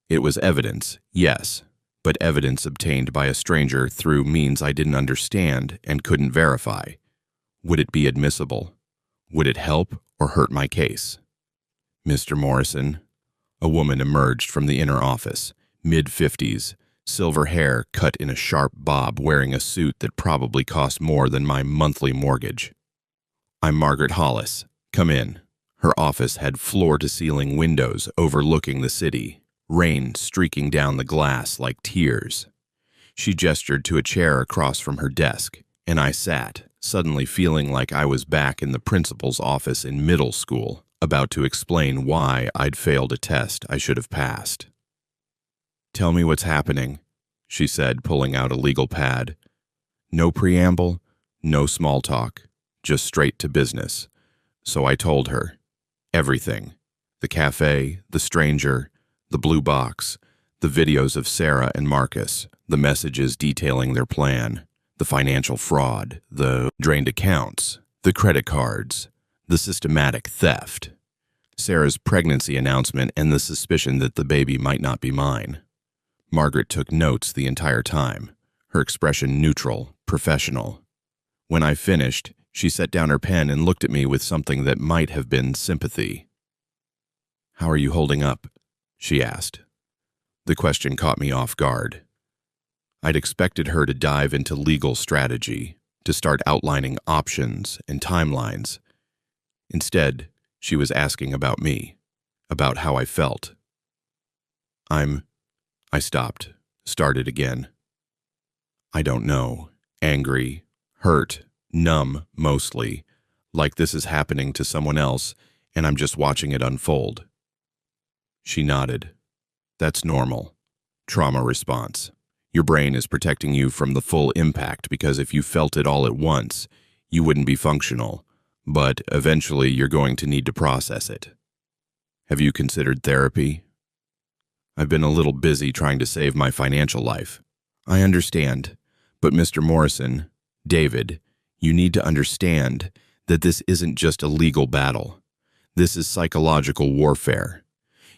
It was evidence, yes, but evidence obtained by a stranger through means I didn't understand and couldn't verify. Would it be admissible? Would it help or hurt my case? Mr. Morrison, a woman emerged from the inner office, mid-50s, silver hair cut in a sharp bob, wearing a suit that probably cost more than my monthly mortgage. I'm Margaret Hollis. Come in. Her office had floor-to-ceiling windows overlooking the city, rain streaking down the glass like tears. She gestured to a chair across from her desk, and I sat, suddenly feeling like I was back in the principal's office in middle school, about to explain why I'd failed a test I should have passed. "Tell me what's happening," she said, pulling out a legal pad. No preamble, no small talk, just straight to business. So I told her. Everything. The cafe, the stranger, the blue box, the videos of Sarah and Marcus, the messages detailing their plan, the financial fraud, the drained accounts, the credit cards, the systematic theft, Sarah's pregnancy announcement, and the suspicion that the baby might not be mine. Margaret took notes the entire time, her expression neutral, professional. When I finished, she set down her pen and looked at me with something that might have been sympathy. "How are you holding up?" she asked. The question caught me off guard. I'd expected her to dive into legal strategy, to start outlining options and timelines. Instead, she was asking about me, about how I felt. I stopped, started again. I don't know. Angry, hurt, numb mostly, like this is happening to someone else and I'm just watching it unfold. She nodded. That's normal. Trauma response. Your brain is protecting you from the full impact because if you felt it all at once, you wouldn't be functional, but eventually you're going to need to process it. Have you considered therapy? I've been a little busy trying to save my financial life. I understand, but Mr. Morrison, David, you need to understand that this isn't just a legal battle. This is psychological warfare.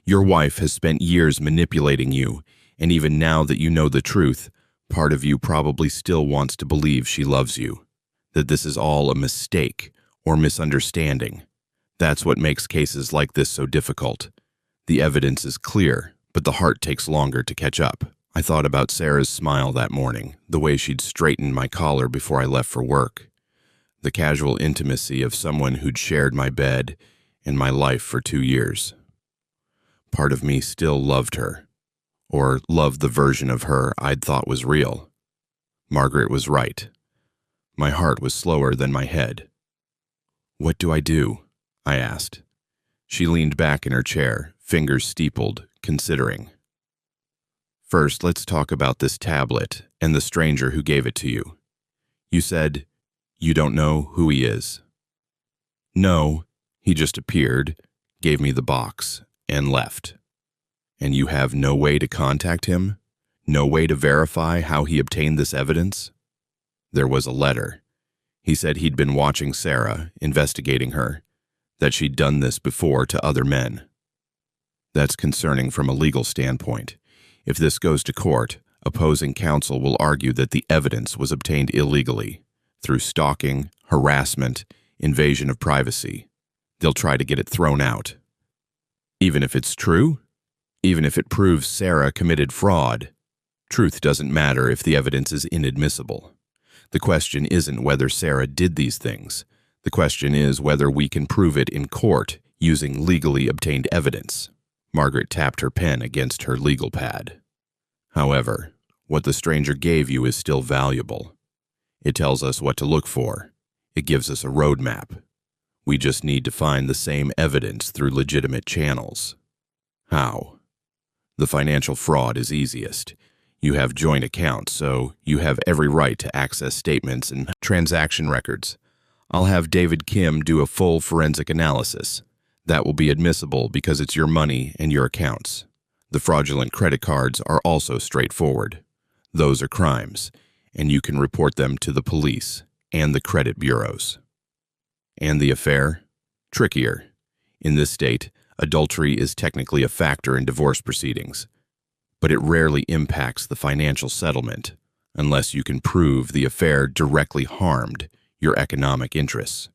Your wife has spent years manipulating you, and even now that you know the truth, part of you probably still wants to believe she loves you, that this is all a mistake or misunderstanding. That's what makes cases like this so difficult. The evidence is clear, but the heart takes longer to catch up. I thought about Sarah's smile that morning, the way she'd straightened my collar before I left for work, the casual intimacy of someone who'd shared my bed and my life for 2 years. Part of me still loved her, or loved the version of her I'd thought was real. Margaret was right. My heart was slower than my head. "What do I do?" I asked. She leaned back in her chair, fingers steepled, considering. "First, let's talk about this tablet and the stranger who gave it to you. You said you don't know who he is." "No, he just appeared, gave me the box, and left." "And you have no way to contact him? No way to verify how he obtained this evidence?" "There was a letter. He said he'd been watching Sarah, investigating her, that she'd done this before to other men." "That's concerning from a legal standpoint. If this goes to court, opposing counsel will argue that the evidence was obtained illegally, through stalking, harassment, invasion of privacy. They'll try to get it thrown out. Even if it's true? Even if it proves Sarah committed fraud? Truth doesn't matter if the evidence is inadmissible. The question isn't whether Sarah did these things. The question is whether we can prove it in court using legally obtained evidence." Margaret tapped her pen against her legal pad. "However, what the stranger gave you is still valuable. It tells us what to look for. It gives us a roadmap. We just need to find the same evidence through legitimate channels." How? The financial fraud is easiest. You have joint accounts, so you have every right to access statements and transaction records. I'll have David Kim do a full forensic analysis. That will be admissible because it's your money and your accounts. The fraudulent credit cards are also straightforward. Those are crimes, and you can report them to the police and the credit bureaus. And the affair? Trickier. In this state, adultery is technically a factor in divorce proceedings, but it rarely impacts the financial settlement unless you can prove the affair directly harmed your economic interests,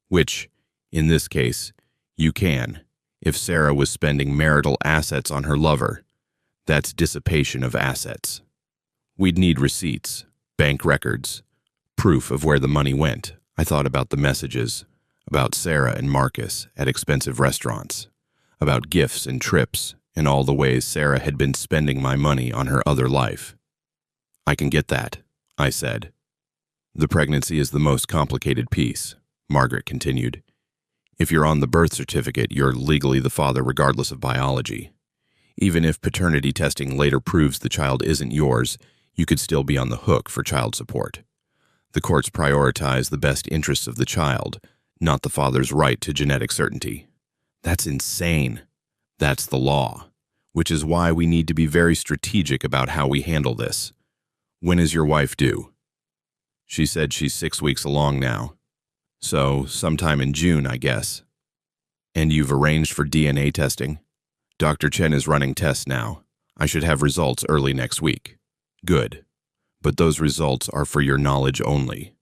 which, in this case, you can. If Sarah was spending marital assets on her lover, that's dissipation of assets. We'd need receipts, bank records, proof of where the money went. I thought about the messages, about Sarah and Marcus at expensive restaurants, about gifts and trips, and all the ways Sarah had been spending my money on her other life. I can get that, I said. The pregnancy is the most complicated piece, Margaret continued. If you're on the birth certificate, you're legally the father regardless of biology. Even if paternity testing later proves the child isn't yours, you could still be on the hook for child support. The courts prioritize the best interests of the child, not the father's right to genetic certainty. That's insane. That's the law, which is why we need to be very strategic about how we handle this. When is your wife due? She said she's 6 weeks along now. So, sometime in June, I guess. And you've arranged for DNA testing? Dr. Chen is running tests now. I should have results early next week. Good. But those results are for your knowledge only.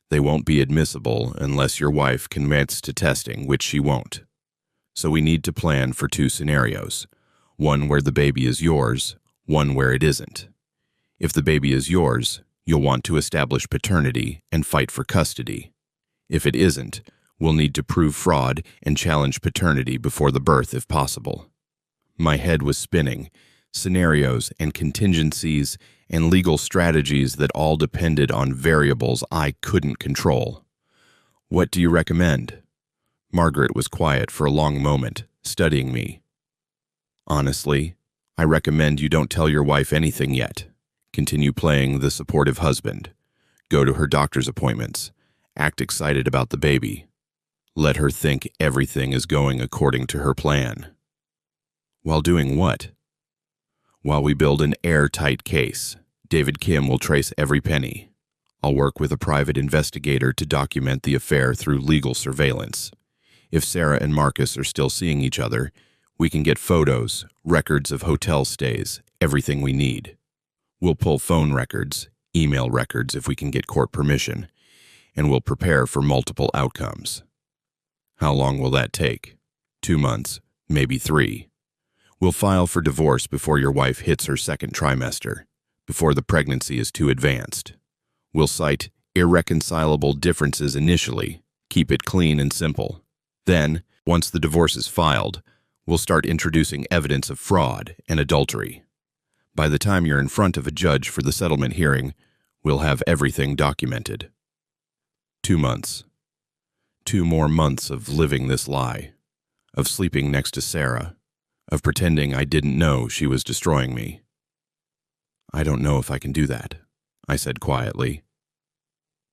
They won't be admissible unless your wife commits to testing, which she won't. So we need to plan for 2 scenarios. One where the baby is yours, one where it isn't. If the baby is yours, you'll want to establish paternity and fight for custody. If it isn't, we'll need to prove fraud and challenge paternity before the birth if possible. My head was spinning, scenarios and contingencies and legal strategies that all depended on variables I couldn't control. What do you recommend? Margaret was quiet for a long moment, studying me. Honestly, I recommend you don't tell your wife anything yet. Continue playing the supportive husband. Go to her doctor's appointments. Act excited about the baby. Let her think everything is going according to her plan. While doing what? While we build an airtight case, David Kim will trace every penny. I'll work with a private investigator to document the affair through legal surveillance. If Sarah and Marcus are still seeing each other, we can get photos, records of hotel stays, everything we need. We'll pull phone records, email records if we can get court permission, and we'll prepare for multiple outcomes. How long will that take? 2 months, maybe 3. We'll file for divorce before your wife hits her 2nd trimester, before the pregnancy is too advanced. We'll cite irreconcilable differences initially, keep it clean and simple. Then, once the divorce is filed, we'll start introducing evidence of fraud and adultery. By the time you're in front of a judge for the settlement hearing, we'll have everything documented. 2 months. 2 more months of living this lie, of sleeping next to Sarah, of pretending I didn't know she was destroying me. I don't know if I can do that, I said quietly.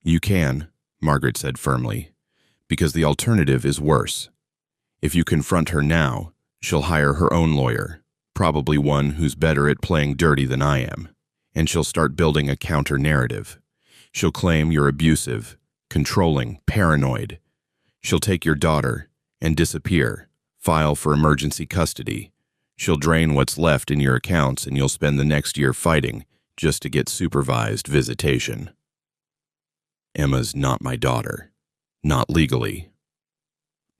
You can, Margaret said firmly, because the alternative is worse. If you confront her now, she'll hire her own lawyer, probably one who's better at playing dirty than I am, and she'll start building a counter-narrative. She'll claim you're abusive, controlling, paranoid. She'll take your daughter and disappear, file for emergency custody. She'll drain what's left in your accounts and you'll spend the next year fighting just to get supervised visitation. Emma's not my daughter, not legally.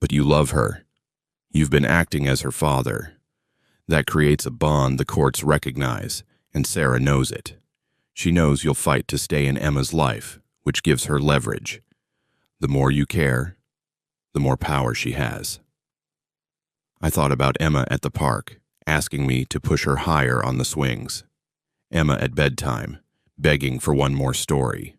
But you love her. You've been acting as her father. That creates a bond the courts recognize, and Sarah knows it. She knows you'll fight to stay in Emma's life, which gives her leverage. The more you care, the more power she has. I thought about Emma at the park, asking me to push her higher on the swings. Emma at bedtime, begging for one more story.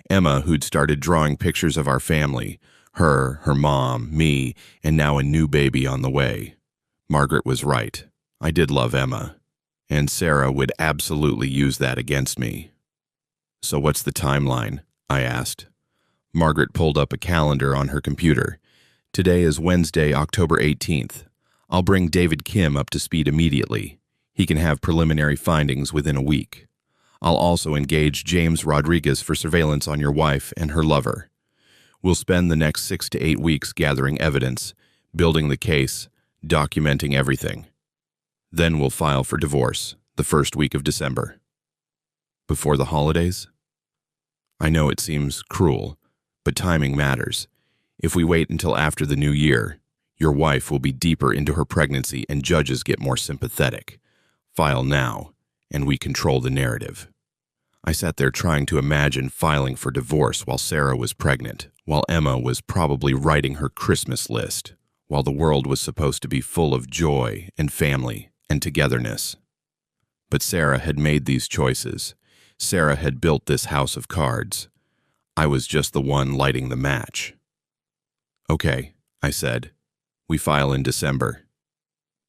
Emma who'd started drawing pictures of our family, her mom, me, and now a new baby on the way. Margaret was right. I did love Emma, and Sarah would absolutely use that against me. So what's the timeline? I asked. Margaret pulled up a calendar on her computer. Today is Wednesday, October 18th. I'll bring David Kim up to speed immediately. He can have preliminary findings within a week. I'll also engage James Rodriguez for surveillance on your wife and her lover. We'll spend the next 6 to 8 weeks gathering evidence, building the case, documenting everything. Then we'll file for divorce the first week of December. Before the holidays? I know it seems cruel, but timing matters. If we wait until after the new year, your wife will be deeper into her pregnancy and judges get more sympathetic. File now, and we control the narrative. I sat there trying to imagine filing for divorce while Sarah was pregnant, while Emma was probably writing her Christmas list, while the world was supposed to be full of joy and family and togetherness. But Sarah had made these choices. Sarah had built this house of cards. I was just the one lighting the match. Okay, I said. We file in December.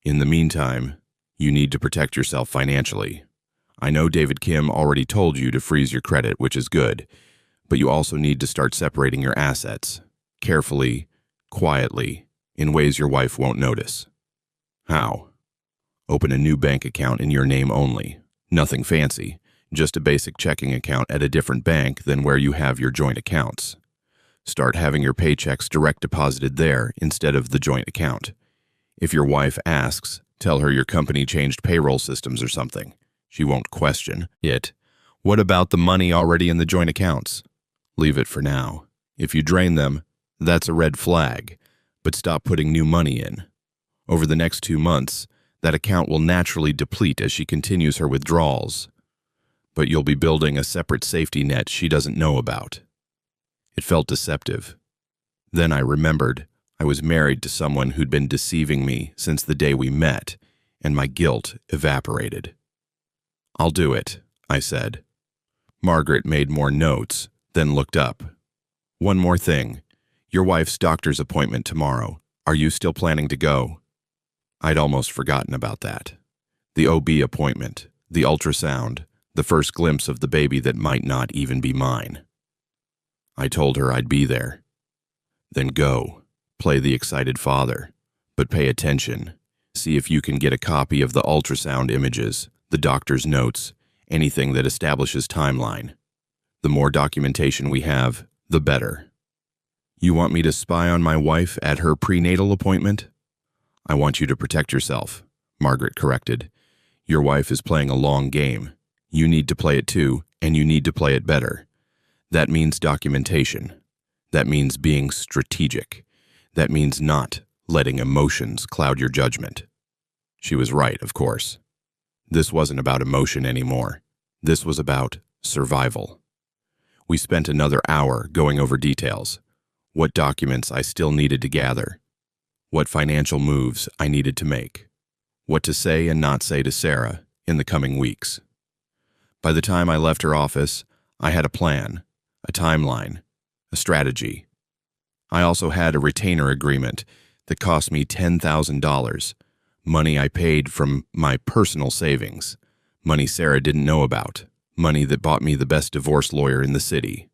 In the meantime, you need to protect yourself financially. I know David Kim already told you to freeze your credit, which is good, but you also need to start separating your assets, carefully, quietly, in ways your wife won't notice. How? Open a new bank account in your name only. Nothing fancy, just a basic checking account at a different bank than where you have your joint accounts. Start having your paychecks direct deposited there instead of the joint account. If your wife asks, tell her your company changed payroll systems or something. She won't question it. What about the money already in the joint accounts? Leave it for now. If you drain them, that's a red flag, but stop putting new money in. Over the next 2 months, that account will naturally deplete as she continues her withdrawals. But you'll be building a separate safety net she doesn't know about. It felt deceptive. Then I remembered I was married to someone who'd been deceiving me since the day we met, and my guilt evaporated. I'll do it, I said. Margaret made more notes, then looked up. One more thing. Your wife's doctor's appointment tomorrow. Are you still planning to go? I'd almost forgotten about that. The OB appointment, the ultrasound, the first glimpse of the baby that might not even be mine. I told her I'd be there. Then go. Play the excited father. But pay attention. See if you can get a copy of the ultrasound images, the doctor's notes, anything that establishes timeline. The more documentation we have, the better. You want me to spy on my wife at her prenatal appointment? I want you to protect yourself, Margaret corrected. Your wife is playing a long game. You need to play it too, and you need to play it better. That means documentation. That means being strategic. That means not letting emotions cloud your judgment. She was right, of course. This wasn't about emotion anymore. This was about survival. We spent another hour going over details. What documents I still needed to gather. What financial moves I needed to make. What to say and not say to Sarah in the coming weeks. By the time I left her office, I had a plan, a timeline, a strategy. I also had a retainer agreement that cost me $10,000, money I paid from my personal savings, money Sarah didn't know about, money that bought me the best divorce lawyer in the city.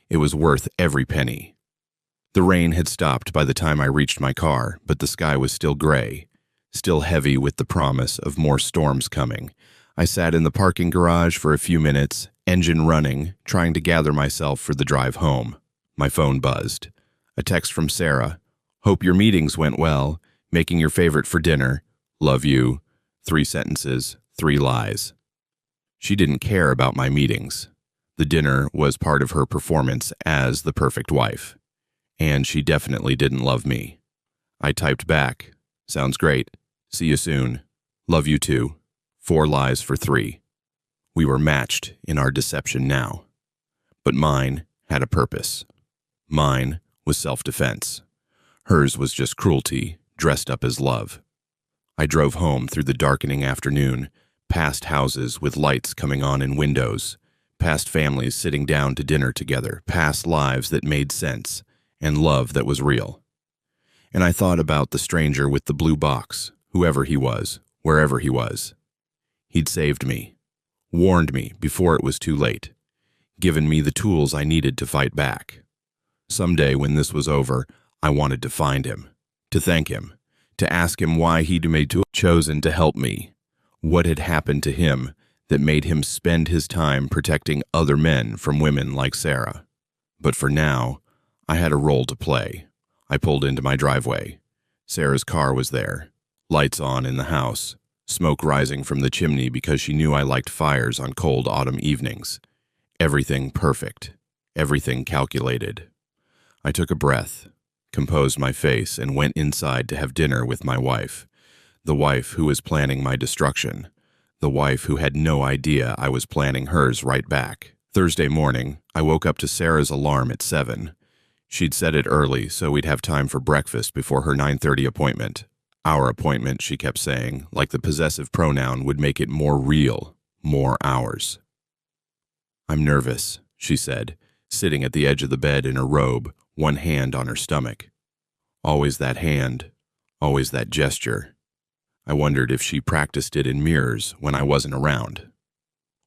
It was worth every penny. The rain had stopped by the time I reached my car, but the sky was still gray, still heavy with the promise of more storms coming. I sat in the parking garage for a few minutes, engine running, trying to gather myself for the drive home. My phone buzzed. A text from Sarah. Hope your meetings went well. Making your favorite for dinner. Love you. 3 sentences, 3 lies. She didn't care about my meetings. The dinner was part of her performance as the perfect wife. And she definitely didn't love me. I typed back. Sounds great. See you soon. Love you too. 4 lies for 3. We were matched in our deception now. But mine had a purpose. Mine was self-defense. Hers was just cruelty, dressed up as love. I drove home through the darkening afternoon, past houses with lights coming on in windows, past families sitting down to dinner together, past lives that made sense, and love that was real. And I thought about the stranger with the blue box, whoever he was, wherever he was. He'd saved me, warned me before it was too late, given me the tools I needed to fight back. Someday when this was over, I wanted to find him, to thank him, to ask him why he'd chosen to help me. What had happened to him that made him spend his time protecting other men from women like Sarah? But for now, I had a role to play. I pulled into my driveway. Sarah's car was there, lights on in the house, smoke rising from the chimney because she knew I liked fires on cold autumn evenings. Everything perfect, everything calculated. I took a breath, composed my face, and went inside to have dinner with my wife, the wife who was planning my destruction, the wife who had no idea I was planning hers right back. Thursday morning, I woke up to Sarah's alarm at 7. She'd set it early so we'd have time for breakfast before her 9:30 appointment. Our appointment, she kept saying, like the possessive pronoun would make it more real, more ours. I'm nervous, she said, sitting at the edge of the bed in her robe, one hand on her stomach. Always that hand, always that gesture. I wondered if she practiced it in mirrors when I wasn't around.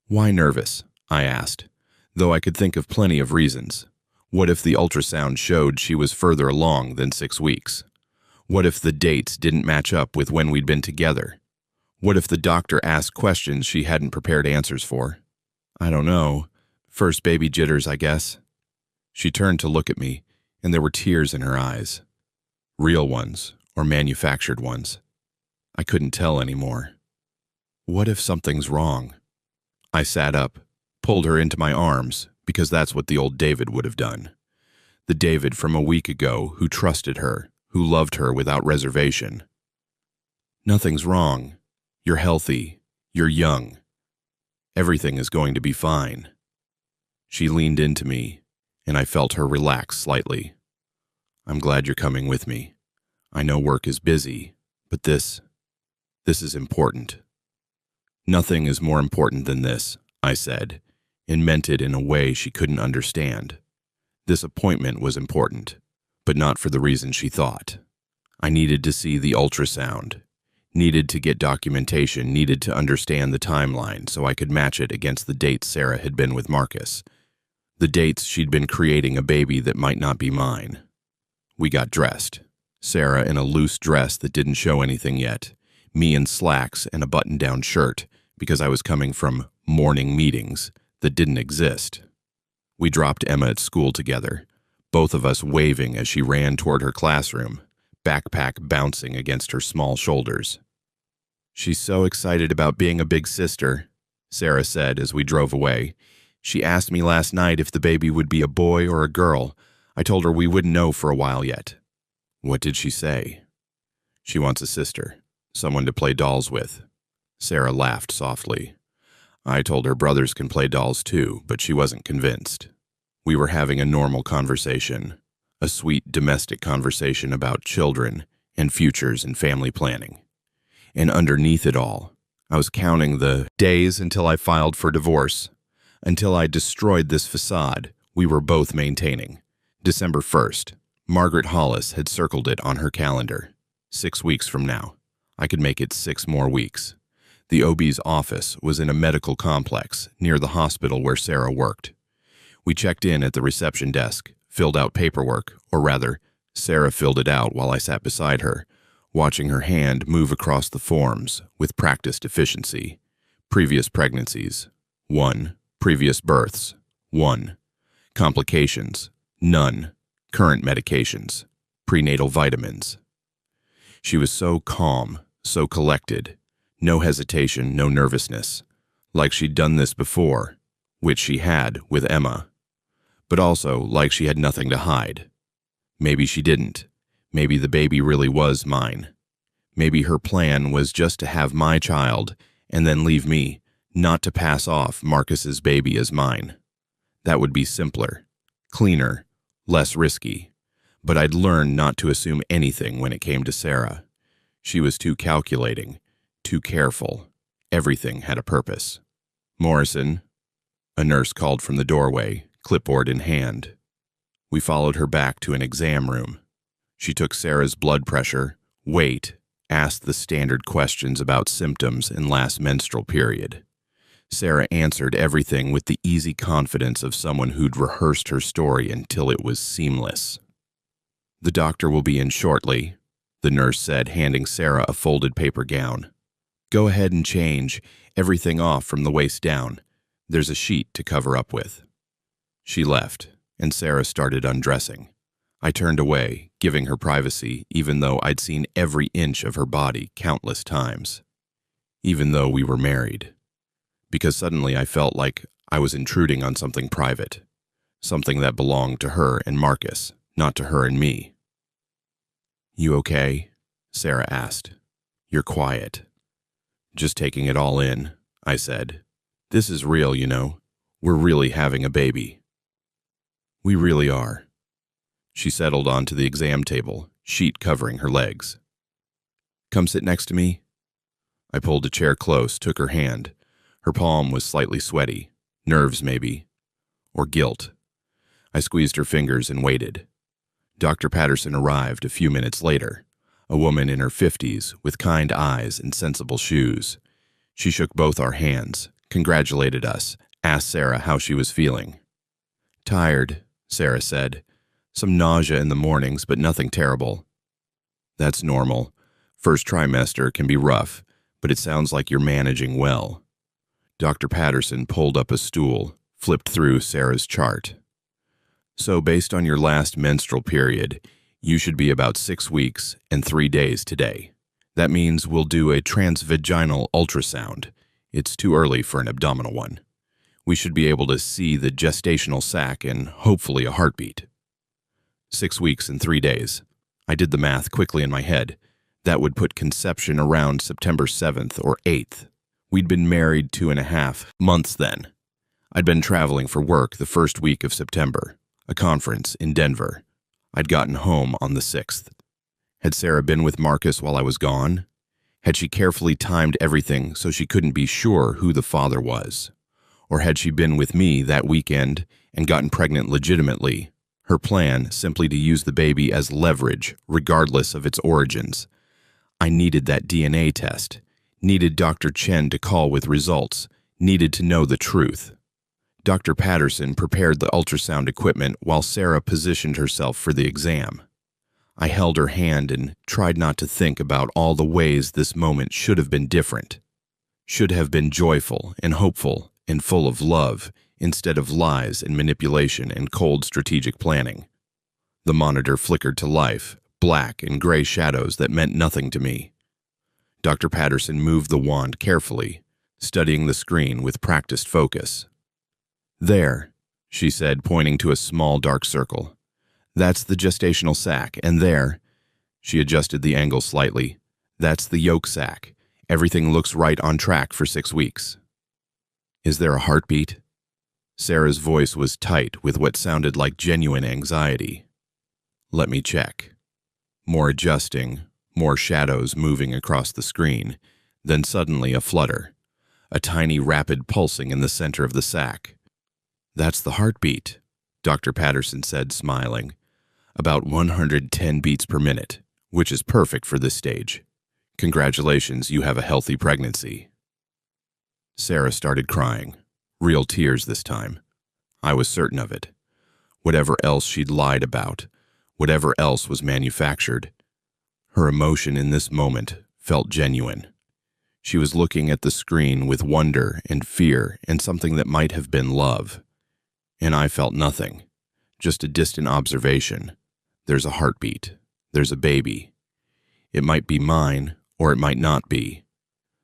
Why nervous? I asked, though I could think of plenty of reasons. What if the ultrasound showed she was further along than 6 weeks? What if the dates didn't match up with when we'd been together? What if the doctor asked questions she hadn't prepared answers for? I don't know. First baby jitters, I guess. She turned to look at me, and there were tears in her eyes. Real ones, or manufactured ones. I couldn't tell anymore. What if something's wrong? I sat up, pulled her into my arms, because that's what the old David would have done. The David from a week ago who trusted her, who loved her without reservation. Nothing's wrong. You're healthy. You're young. Everything is going to be fine. She leaned into me, and I felt her relax slightly. I'm glad you're coming with me. I know work is busy, but this is important. Nothing is more important than this, I said, and meant it in a way she couldn't understand. This appointment was important, but not for the reason she thought. I needed to see the ultrasound, needed to get documentation, needed to understand the timeline so I could match it against the dates Sarah had been with Marcus, the dates she'd been creating a baby that might not be mine. We got dressed, Sarah in a loose dress that didn't show anything yet, me in slacks and a button-down shirt because I was coming from morning meetings that didn't exist. We dropped Emma at school together, both of us waving as she ran toward her classroom, backpack bouncing against her small shoulders. She's so excited about being a big sister, Sarah said as we drove away. She asked me last night if the baby would be a boy or a girl. I told her we wouldn't know for a while yet. What did she say? She wants a sister, someone to play dolls with. Sarah laughed softly. I told her brothers can play dolls too, but she wasn't convinced. We were having a normal conversation, a sweet domestic conversation about children and futures and family planning. And underneath it all, I was counting the days until I filed for divorce, until I destroyed this facade we were both maintaining. December 1st, Margaret Hollis had circled it on her calendar. 6 weeks from now. I could make it 6 more weeks. The OB's office was in a medical complex near the hospital where Sarah worked. We checked in at the reception desk, filled out paperwork, or rather, Sarah filled it out while I sat beside her, watching her hand move across the forms with practiced efficiency. Previous pregnancies, 1. Previous births, 1. Complications, none. Current medications, prenatal vitamins. She was so calm, so collected, no hesitation, no nervousness, like she'd done this before, which she had with Emma, but also like she had nothing to hide. Maybe she didn't. Maybe the baby really was mine. Maybe her plan was just to have my child and then leave me, not to pass off Marcus's baby as mine. That would be simpler, cleaner, less risky. But I'd learned not to assume anything when it came to Sarah. She was too calculating, too careful. Everything had a purpose. Morrison, a nurse called from the doorway, clipboard in hand. We followed her back to an exam room. She took Sarah's blood pressure, weight, asked the standard questions about symptoms and last menstrual period. Sarah answered everything with the easy confidence of someone who'd rehearsed her story until it was seamless. "The doctor will be in shortly," the nurse said, handing Sarah a folded paper gown. "Go ahead and change everything off from the waist down. There's a sheet to cover up with." She left, and Sarah started undressing. I turned away, giving her privacy, even though I'd seen every inch of her body countless times. Even though we were married. Because suddenly I felt like I was intruding on something private. Something that belonged to her and Marcus, not to her and me. "You okay?" Sarah asked. "You're quiet." "Just taking it all in," I said. "This is real, you know. We're really having a baby." "We really are." She settled onto the exam table, sheet covering her legs. "Come sit next to me." I pulled a chair close, took her hand. Her palm was slightly sweaty. Nerves, maybe. Or guilt. I squeezed her fingers and waited. Dr. Patterson arrived a few minutes later, a woman in her 50s with kind eyes and sensible shoes. She shook both our hands, congratulated us, asked Sarah how she was feeling. "Tired," Sarah said. "Some nausea in the mornings, but nothing terrible." "That's normal. First trimester can be rough, but it sounds like you're managing well." Dr. Patterson pulled up a stool, flipped through Sarah's chart. "So based on your last menstrual period, you should be about 6 weeks and 3 days today. That means we'll do a transvaginal ultrasound. It's too early for an abdominal one. We should be able to see the gestational sac and hopefully a heartbeat." 6 weeks and 3 days. I did the math quickly in my head. That would put conception around September 7th or 8th. We'd been married 2.5 months then. I'd been traveling for work the first week of September, a conference in Denver. I'd gotten home on the 6th. Had Sarah been with Marcus while I was gone? Had she carefully timed everything so she couldn't be sure who the father was? Or had she been with me that weekend and gotten pregnant legitimately? Her plan simply to use the baby as leverage, regardless of its origins. I needed that DNA test, needed Dr. Chen to call with results, needed to know the truth. Dr. Patterson prepared the ultrasound equipment while Sarah positioned herself for the exam. I held her hand and tried not to think about all the ways this moment should have been different. Should have been joyful and hopeful and full of love, instead of lies and manipulation and cold strategic planning. The monitor flickered to life, black and gray shadows that meant nothing to me. Dr. Patterson moved the wand carefully, studying the screen with practiced focus. "There," she said, pointing to a small dark circle. "That's the gestational sac, and there," she adjusted the angle slightly, "that's the yolk sac. Everything looks right on track for 6 weeks." "Is there a heartbeat?" Sarah's voice was tight with what sounded like genuine anxiety. "Let me check." More adjusting, more shadows moving across the screen, then suddenly a flutter, a tiny rapid pulsing in the center of the sac. "That's the heartbeat," Dr. Patterson said, smiling. "About 110 beats per minute, which is perfect for this stage. Congratulations, you have a healthy pregnancy." Sarah started crying. Real tears this time. I was certain of it. Whatever else she'd lied about, whatever else was manufactured, her emotion in this moment felt genuine. She was looking at the screen with wonder and fear and something that might have been love. And I felt nothing, just a distant observation. There's a heartbeat. There's a baby. It might be mine or it might not be.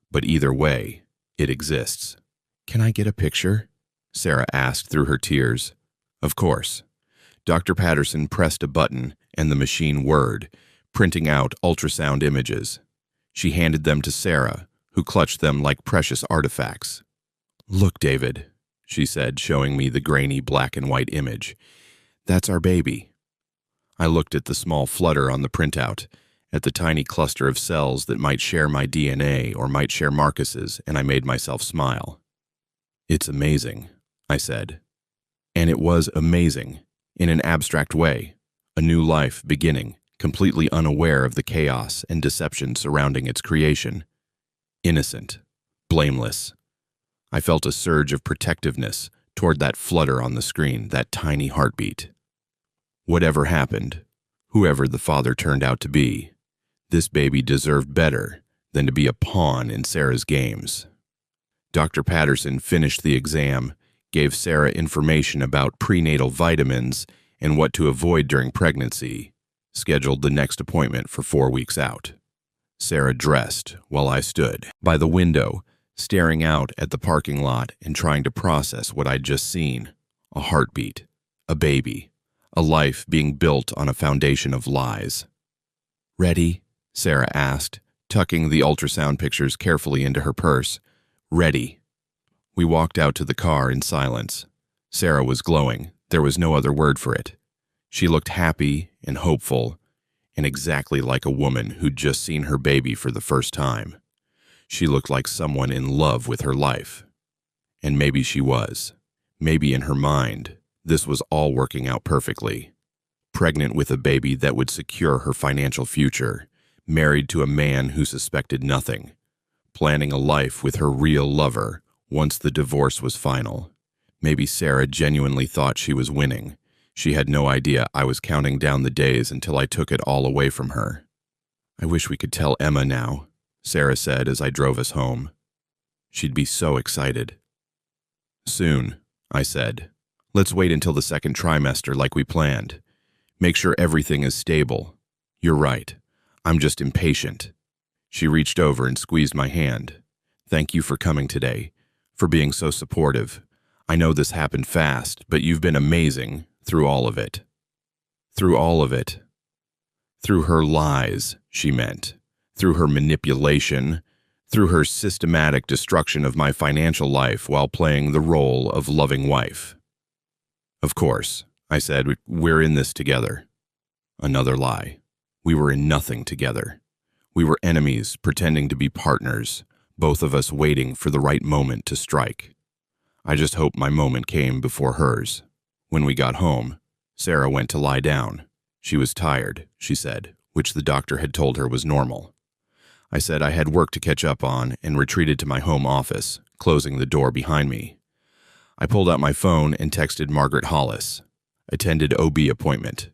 But either way, it exists. "Can I get a picture?" Sarah asked through her tears. Of course. Dr. Patterson pressed a button and the machine whirred, printing out ultrasound images. She handed them to Sarah, who clutched them like precious artifacts. "Look, David," she said, showing me the grainy black and white image. "That's our baby." I looked at the small flutter on the printout, at the tiny cluster of cells that might share my DNA or might share Marcus's, and I made myself smile. "It's amazing," I said. And it was amazing, in an abstract way. A new life beginning, completely unaware of the chaos and deception surrounding its creation. Innocent, blameless. I felt a surge of protectiveness toward that flutter on the screen, that tiny heartbeat. Whatever happened, whoever the father turned out to be, this baby deserved better than to be a pawn in Sarah's games. Dr. Patterson finished the exam, gave Sarah information about prenatal vitamins and what to avoid during pregnancy, scheduled the next appointment for 4 weeks out. Sarah dressed while I stood by the window, staring out at the parking lot and trying to process what I'd just seen. A heartbeat, a baby, a life being built on a foundation of lies. "Ready?" Sarah asked, tucking the ultrasound pictures carefully into her purse. "Ready." We walked out to the car in silence. Sarah was glowing. There was no other word for it. She looked happy and hopeful, and exactly like a woman who'd just seen her baby for the first time. She looked like someone in love with her life. And maybe she was. Maybe in her mind, this was all working out perfectly. Pregnant with a baby that would secure her financial future, married to a man who suspected nothing, planning a life with her real lover once the divorce was final. Maybe Sarah genuinely thought she was winning. She had no idea I was counting down the days until I took it all away from her. "I wish we could tell Emma now," Sarah said as I drove us home. "She'd be so excited." "Soon," I said. "Let's wait until the second trimester like we planned. Make sure everything is stable. You're right. I'm just impatient." She reached over and squeezed my hand. "Thank you for coming today, for being so supportive. I know this happened fast, but you've been amazing through all of it." Through all of it. Through her lies, she meant. Through her manipulation. Through her systematic destruction of my financial life while playing the role of loving wife. "Of course," I said, "we're in this together." Another lie. We were in nothing together. We were enemies pretending to be partners, both of us waiting for the right moment to strike. I just hoped my moment came before hers. When we got home, Sarah went to lie down. She was tired, she said, which the doctor had told her was normal. I said I had work to catch up on and retreated to my home office, closing the door behind me. I pulled out my phone and texted Margaret Hollis. Attended OB appointment.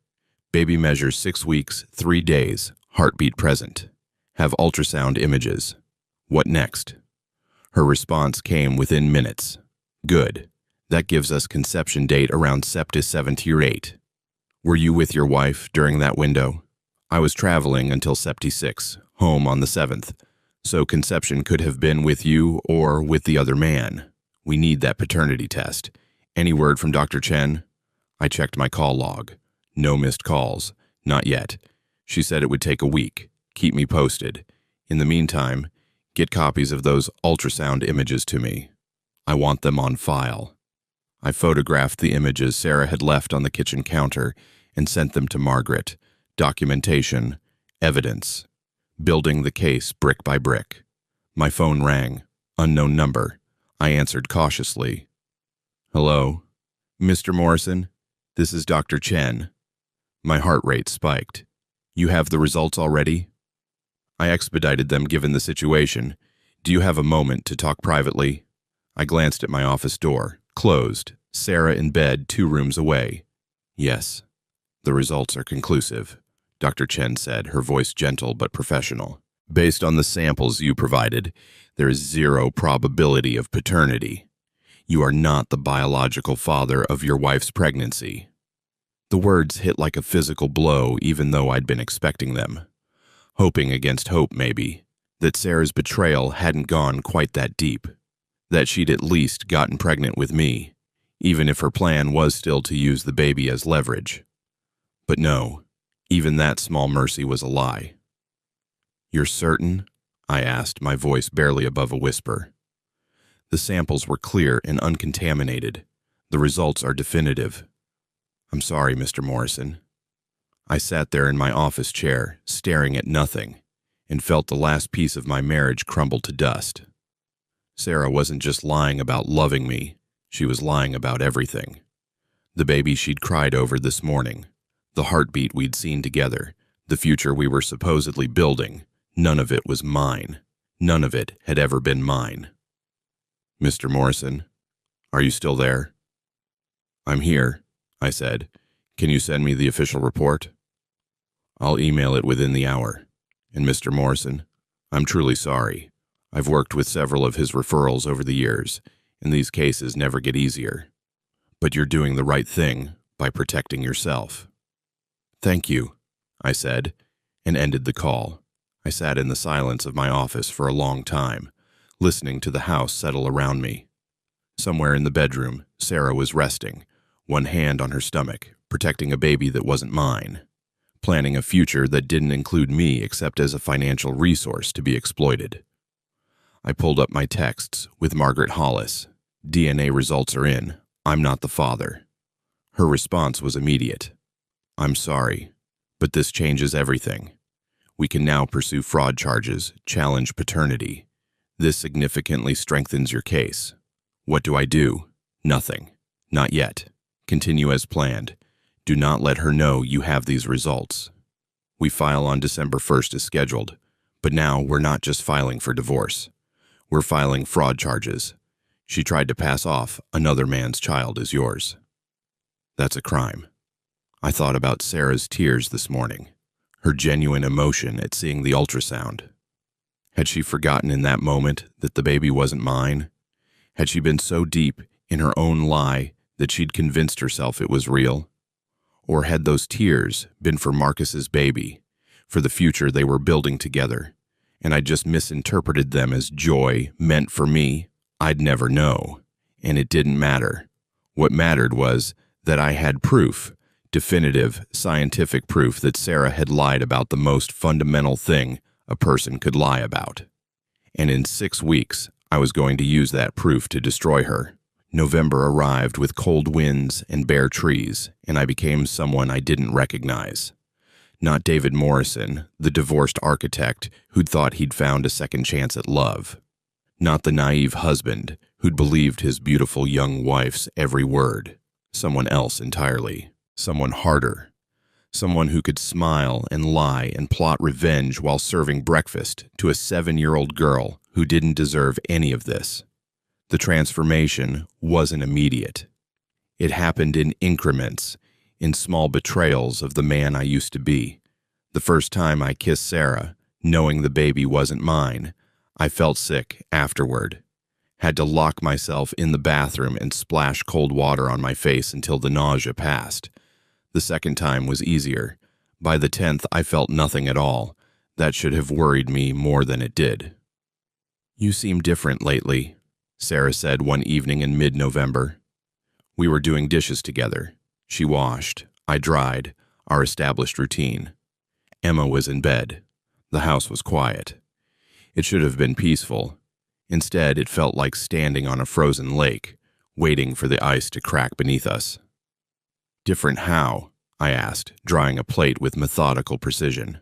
Baby measures 6 weeks, 3 days, heartbeat present. Have ultrasound images. What next? Her response came within minutes. Good. That gives us conception date around Sept 7 or 8. Were you with your wife during that window? I was traveling until Sept 6, home on the 7th, so conception could have been with you or with the other man. We need that paternity test. Any word from Dr. Chen? I checked my call log. No missed calls. Not yet. She said it would take a week. Keep me posted. In the meantime, get copies of those ultrasound images to me. I want them on file. I photographed the images Sarah had left on the kitchen counter and sent them to Margaret. Documentation, evidence, building the case brick by brick. My phone rang. Unknown number. I answered cautiously. "Hello? Mr. Morrison? This is Dr. Chen." My heart rate spiked. "You have the results already?" I expedited them given the situation. "Do you have a moment to talk privately?" I glanced at my office door. Closed. Sarah in bed 2 rooms away. "Yes. The results are conclusive," Dr. Chen said, her voice gentle but professional. "Based on the samples you provided, there is 0 probability of paternity. You are not the biological father of your wife's pregnancy." The words hit like a physical blow even though I'd been expecting them. Hoping against hope, maybe, that Sarah's betrayal hadn't gone quite that deep. That she'd at least gotten pregnant with me, even if her plan was still to use the baby as leverage. But no, even that small mercy was a lie. "You're certain?" I asked, my voice barely above a whisper. "The samples were clear and uncontaminated. The results are definitive." "I'm sorry, Mr. Morrison." I sat there in my office chair, staring at nothing, and felt the last piece of my marriage crumble to dust. Sarah wasn't just lying about loving me, she was lying about everything. The baby she'd cried over this morning, the heartbeat we'd seen together, The future we were supposedly building, none of it was mine. None of it had ever been mine. Mr. Morrison, are you still there? I'm here, I said. Can you send me the official report? I'll email it within the hour. And Mr. Morrison, I'm truly sorry. I've worked with several of his referrals over the years, and these cases never get easier. But you're doing the right thing by protecting yourself. Thank you, I said, and ended the call. I sat in the silence of my office for a long time, listening to the house settle around me. Somewhere in the bedroom, Sarah was resting, one hand on her stomach, protecting a baby that wasn't mine, planning a future that didn't include me except as a financial resource to be exploited. I pulled up my texts with Margaret Hollis. DNA results are in. I'm not the father. Her response was immediate. I'm sorry, but this changes everything. We can now pursue fraud charges, challenge paternity. This significantly strengthens your case. What do I do? Nothing. Not yet. Continue as planned. Do not let her know you have these results. We file on December 1st as scheduled, but now we're not just filing for divorce. We're filing fraud charges. She tried to pass off another man's child as yours. That's a crime. I thought about Sarah's tears this morning, her genuine emotion at seeing the ultrasound. Had she forgotten in that moment that the baby wasn't mine? Had she been so deep in her own lie that she'd convinced herself it was real? Or had those tears been for Marcus's baby, for the future they were building together, and I just misinterpreted them as joy meant for me? I'd never know, and it didn't matter. What mattered was that I had proof, definitive, scientific proof that Sarah had lied about the most fundamental thing a person could lie about. And in 6 weeks, I was going to use that proof to destroy her. November arrived with cold winds and bare trees, and I became someone I didn't recognize. Not David Morrison, the divorced architect who'd thought he'd found a second chance at love. Not the naive husband who'd believed his beautiful young wife's every word. Someone else entirely. Someone harder. Someone who could smile and lie and plot revenge while serving breakfast to a 7-year-old girl who didn't deserve any of this. The transformation wasn't immediate. It happened in increments, in small betrayals of the man I used to be. The first time I kissed Sarah, knowing the baby wasn't mine, I felt sick afterward. Had to lock myself in the bathroom and splash cold water on my face until the nausea passed. The second time was easier. By the 10th, I felt nothing at all. That should have worried me more than it did. You seem different lately, Sarah said one evening in mid-November. We were doing dishes together. She washed. I dried, our established routine. Emma was in bed. The house was quiet. It should have been peaceful. Instead, it felt like standing on a frozen lake, waiting for the ice to crack beneath us. Different how? I asked, drying a plate with methodical precision.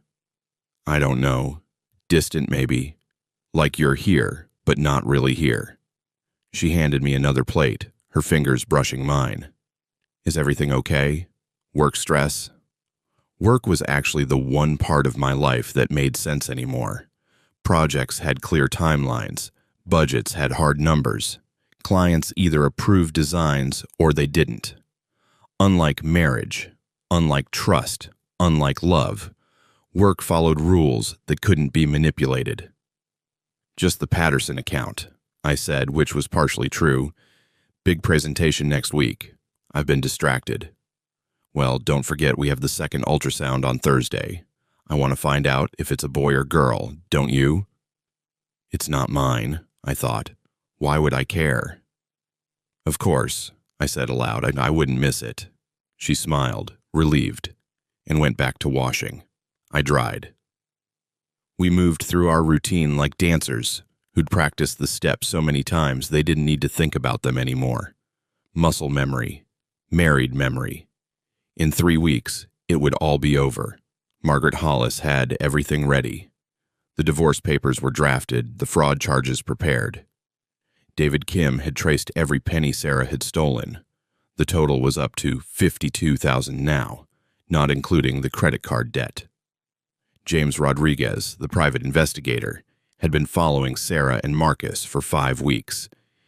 I don't know. Distant, maybe. Like you're here, but not really here. She handed me another plate, her fingers brushing mine. Is everything okay? Work stress? Work was actually the one part of my life that made sense anymore. Projects had clear timelines. Budgets had hard numbers. Clients either approved designs or they didn't. Unlike marriage, unlike trust, unlike love, work followed rules that couldn't be manipulated. Just the Patterson account, I said, which was partially true. Big presentation next week. I've been distracted. Well, don't forget we have the second ultrasound on Thursday. I want to find out if it's a boy or girl, don't you? It's not mine, I thought. Why would I care? Of course, I said aloud. I wouldn't miss it. She smiled, relieved, and went back to washing. I dried. We moved through our routine like dancers who'd practiced the steps so many times they didn't need to think about them anymore. Muscle memory, married memory. In 3 weeks, it would all be over. Margaret Hollis had everything ready. The divorce papers were drafted, the fraud charges prepared. David Kim had traced every penny Sarah had stolen. The total was up to $52,000 now, not including the credit card debt. James Rodriguez, the private investigator, had been following Sarah and Marcus for 5 weeks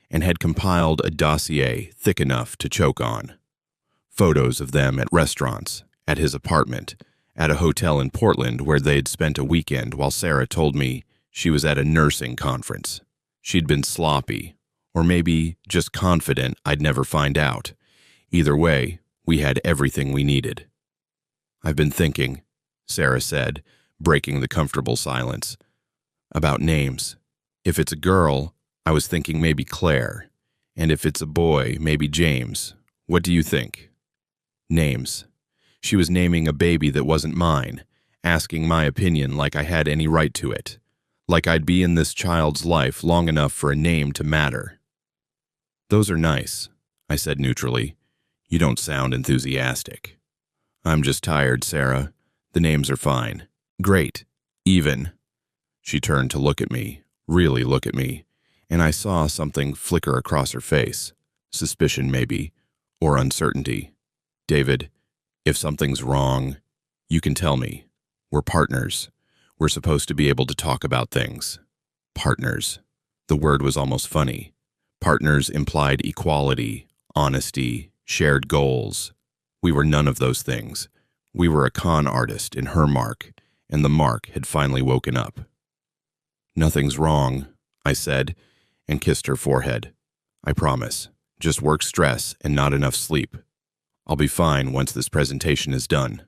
and had compiled a dossier thick enough to choke on. Photos of them at restaurants, at his apartment, at a hotel in Portland where they'd spent a weekend while Sarah told me she was at a nursing conference. She'd been sloppy, or maybe just confident I'd never find out. Either way, we had everything we needed. "I've been thinking," Sarah said, breaking the comfortable silence, "about names. If it's a girl, I was thinking maybe Claire, and if it's a boy, maybe James. What do you think?" Names. She was naming a baby that wasn't mine, asking my opinion like I had any right to it, like I'd be in this child's life long enough for a name to matter. "Those are nice," I said neutrally. "You don't sound enthusiastic." "I'm just tired, Sarah. The names are fine. Great. Even." She turned to look at me, really look at me, and I saw something flicker across her face. Suspicion, maybe, or uncertainty. "David, if something's wrong, you can tell me. We're partners. We're supposed to be able to talk about things." Partners. The word was almost funny. Partners implied equality, honesty, shared goals. We were none of those things. We were a con artist in her mark, and the mark had finally woken up. "Nothing's wrong," I said, and kissed her forehead. "I promise. Just work stress and not enough sleep. I'll be fine once this presentation is done."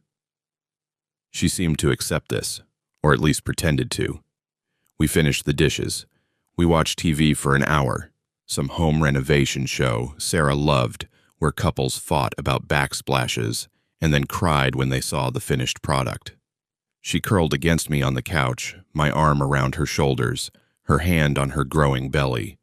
She seemed to accept this, or at least pretended to. We finished the dishes. We watched TV for an hour, some home renovation show Sarah loved, where couples fought about backsplashes and then cried when they saw the finished product. She curled against me on the couch, my arm around her shoulders, her hand on her growing belly.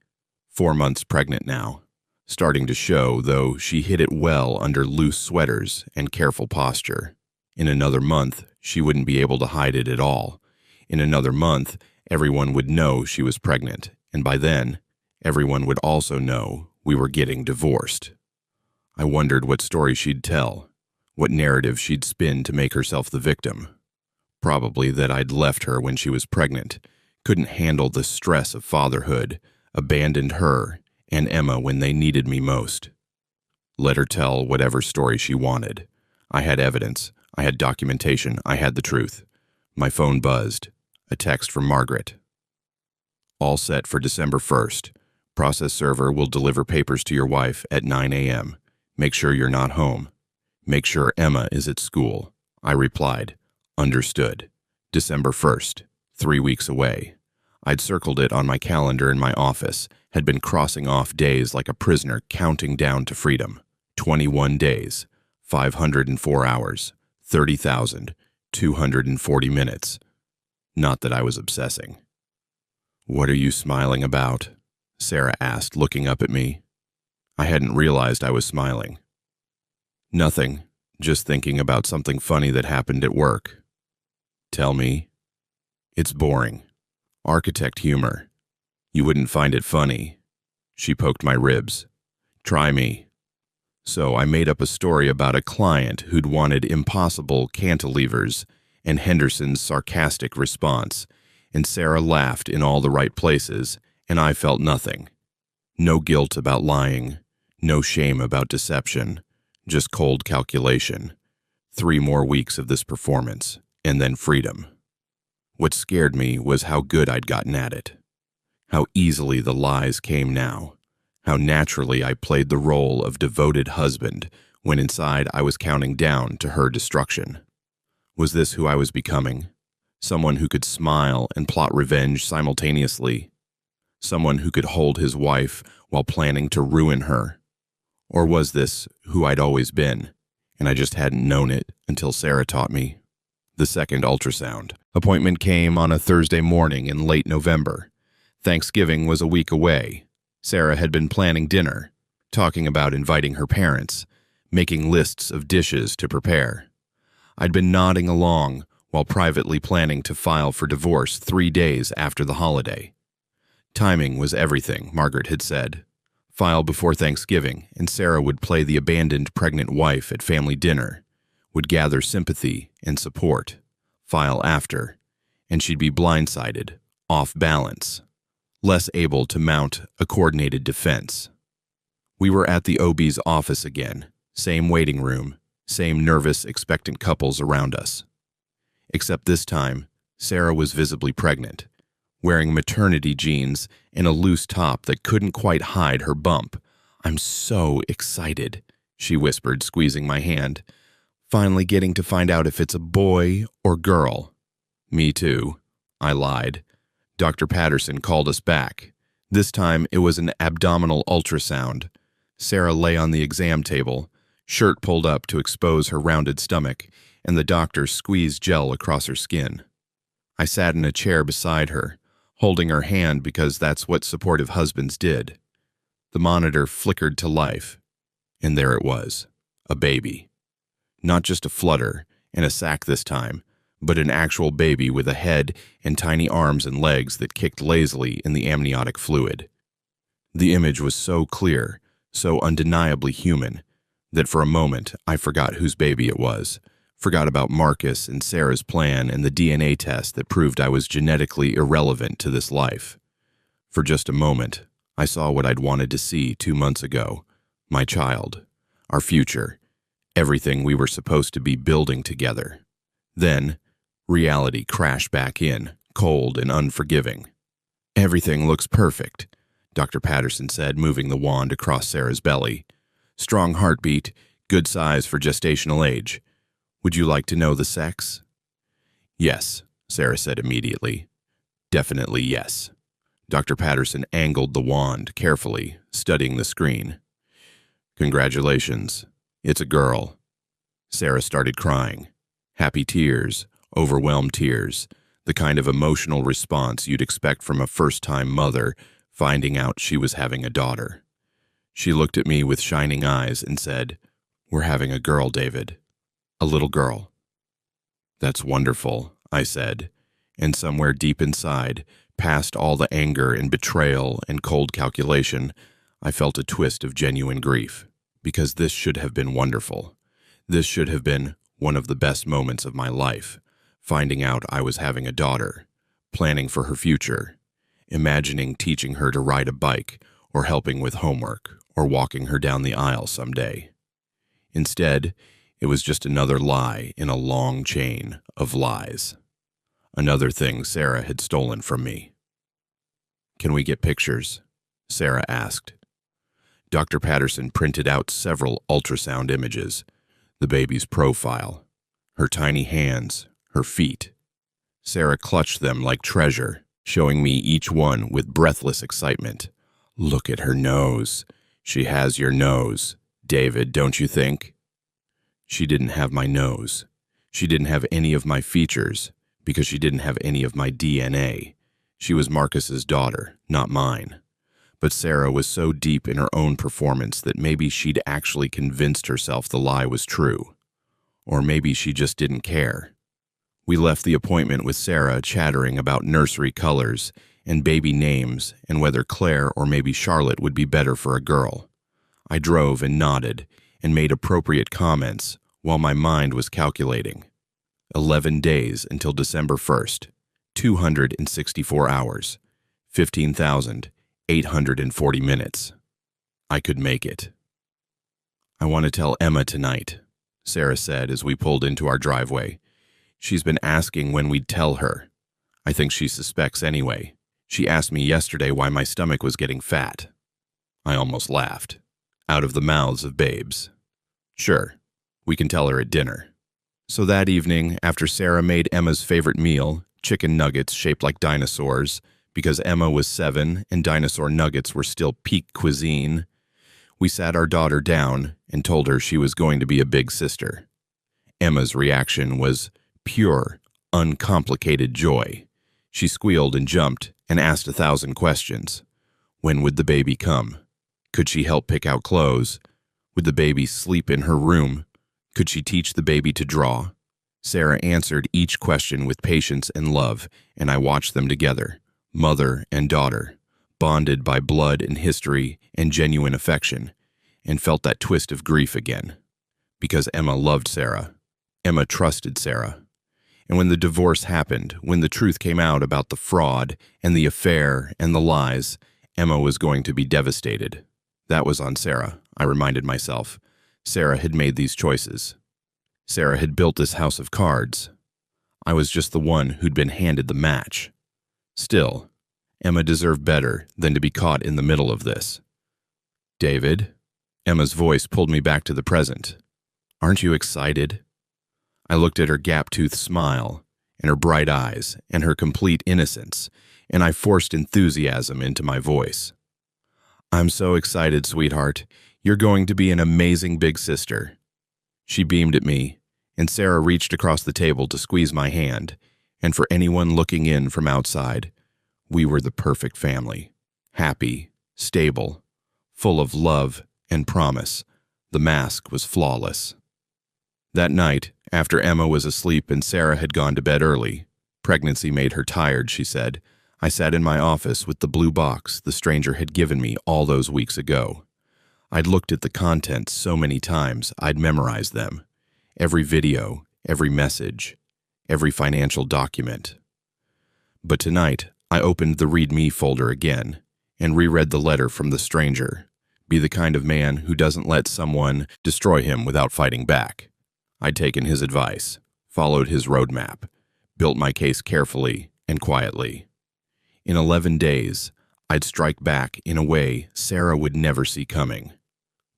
4 months pregnant now. Starting to show, though she hid it well under loose sweaters and careful posture. In another month, she wouldn't be able to hide it at all. In another month, everyone would know she was pregnant, and by then, everyone would also know we were getting divorced. I wondered what story she'd tell, what narrative she'd spin to make herself the victim. Probably that I'd left her when she was pregnant, couldn't handle the stress of fatherhood, abandoned her and Emma when they needed me most. Let her tell whatever story she wanted. I had evidence, I had documentation, I had the truth. My phone buzzed. A text from Margaret. "All set for December 1st. Process server will deliver papers to your wife at 9 a.m. Make sure you're not home. Make sure Emma is at school." I replied, "Understood. December 1st, 3 weeks away." I'd circled it on my calendar in my office, had been crossing off days like a prisoner counting down to freedom. 21 days, 504 hours, 30,240 minutes. Not that I was obsessing. "What are you smiling about?" Sarah asked, looking up at me. I hadn't realized I was smiling. "Nothing, just thinking about something funny that happened at work." "Tell me." "It's boring. Architect humor. You wouldn't find it funny." She poked my ribs. "Try me." So I made up a story about a client who'd wanted impossible cantilevers and Henderson's sarcastic response, and Sarah laughed in all the right places, and I felt nothing. No guilt about lying, no shame about deception, just cold calculation. 3 more weeks of this performance, and then freedom. What scared me was how good I'd gotten at it. How easily the lies came now. How naturally I played the role of devoted husband when inside I was counting down to her destruction. Was this who I was becoming? Someone who could smile and plot revenge simultaneously? Someone who could hold his wife while planning to ruin her? Or was this who I'd always been, and I just hadn't known it until Sarah taught me? The second ultrasound appointment came on a Thursday morning in late November. Thanksgiving was a week away. Sarah had been planning dinner, talking about inviting her parents, making lists of dishes to prepare. I'd been nodding along while privately planning to file for divorce 3 days after the holiday. Timing was everything, Margaret had said. File before Thanksgiving, and Sarah would play the abandoned pregnant wife at family dinner, would gather sympathy and support. File after, and she'd be blindsided, off balance, less able to mount a coordinated defense. We were at the OB's office again, same waiting room, same nervous, expectant couples around us. Except this time, Sarah was visibly pregnant, wearing maternity jeans and a loose top that couldn't quite hide her bump. "I'm so excited," she whispered, squeezing my hand. "Finally getting to find out if it's a boy or girl." "Me too," I lied. Dr. Patterson called us back. This time it was an abdominal ultrasound. Sarah lay on the exam table, shirt pulled up to expose her rounded stomach, and the doctor squeezed gel across her skin. I sat in a chair beside her, holding her hand because that's what supportive husbands did. The monitor flickered to life, and there it was, a baby. Not just a flutter and a sack this time, but an actual baby with a head and tiny arms and legs that kicked lazily in the amniotic fluid. The image was so clear, so undeniably human, that for a moment I forgot whose baby it was, forgot about Marcus and Sarah's plan and the DNA test that proved I was genetically irrelevant to this life. For just a moment, I saw what I'd wanted to see 2 months ago, my child, our future, everything we were supposed to be building together. Then, reality crashed back in, cold and unforgiving. "Everything looks perfect," Dr. Patterson said, moving the wand across Sarah's belly. "Strong heartbeat, good size for gestational age. Would you like to know the sex?" "Yes," Sarah said immediately. "Definitely yes." Dr. Patterson angled the wand carefully, studying the screen. "Congratulations. It's a girl." Sarah started crying. Happy tears, overwhelmed tears, the kind of emotional response you'd expect from a first-time mother finding out she was having a daughter. She looked at me with shining eyes and said, "We're having a girl, David. A little girl." "That's wonderful," I said, and somewhere deep inside, past all the anger and betrayal and cold calculation, I felt a twist of genuine grief, because this should have been wonderful. This should have been one of the best moments of my life, finding out I was having a daughter, planning for her future, imagining teaching her to ride a bike or helping with homework or walking her down the aisle someday. Instead, it was just another lie in a long chain of lies. Another thing Sarah had stolen from me. "Can we get pictures?" Sarah asked. Dr. Patterson printed out several ultrasound images, the baby's profile, her tiny hands, her feet. Sarah clutched them like treasure, showing me each one with breathless excitement. "Look at her nose. She has your nose, David, don't you think?" She didn't have my nose. She didn't have any of my features, because she didn't have any of my DNA. She was Marcus's daughter, not mine. But Sarah was so deep in her own performance that maybe she'd actually convinced herself the lie was true. Or maybe she just didn't care. We left the appointment with Sarah chattering about nursery colors and baby names and whether Claire or maybe Charlotte would be better for a girl. I drove and nodded and made appropriate comments while my mind was calculating. 11 days until December 1st, 264 hours, 15,840 minutes. I could make it. "I want to tell Emma tonight," Sarah said as we pulled into our driveway. "She's been asking when we'd tell her. I think she suspects anyway. She asked me yesterday why my stomach was getting fat." I almost laughed. Out of the mouths of babes. "Sure, we can tell her at dinner." So that evening, after Sarah made Emma's favorite meal, chicken nuggets shaped like dinosaurs, because Emma was 7 and dinosaur nuggets were still peak cuisine, we sat our daughter down and told her she was going to be a big sister. Emma's reaction was pure, uncomplicated joy. She squealed and jumped and asked 1,000 questions. When would the baby come? Could she help pick out clothes? Would the baby sleep in her room? Could she teach the baby to draw? Sarah answered each question with patience and love, and I watched them together, mother and daughter, bonded by blood and history and genuine affection, and felt that twist of grief again. Because Emma loved Sarah. Emma trusted Sarah. And when the divorce happened, when the truth came out about the fraud and the affair and the lies, Emma was going to be devastated. That was on Sarah, I reminded myself. Sarah had made these choices. Sarah had built this house of cards. I was just the one who'd been handed the match. Still, Emma deserved better than to be caught in the middle of this. David? Emma's voice pulled me back to the present. Aren't you excited? I looked at her gap-toothed smile, and her bright eyes, and her complete innocence, and I forced enthusiasm into my voice. I'm so excited, sweetheart. You're going to be an amazing big sister. She beamed at me, and Sarah reached across the table to squeeze my hand, and for anyone looking in from outside, we were the perfect family. Happy, stable, full of love and promise. The mask was flawless. That night, after Emma was asleep and Sarah had gone to bed early, pregnancy made her tired, she said, I sat in my office with the blue box the stranger had given me all those weeks ago. I'd looked at the contents so many times I'd memorized them. Every video, every message, every financial document. But tonight, I opened the Read Me folder again and reread the letter from the stranger. Be the kind of man who doesn't let someone destroy him without fighting back. I'd taken his advice, followed his roadmap, built my case carefully and quietly. In 11 days, I'd strike back in a way Sarah would never see coming.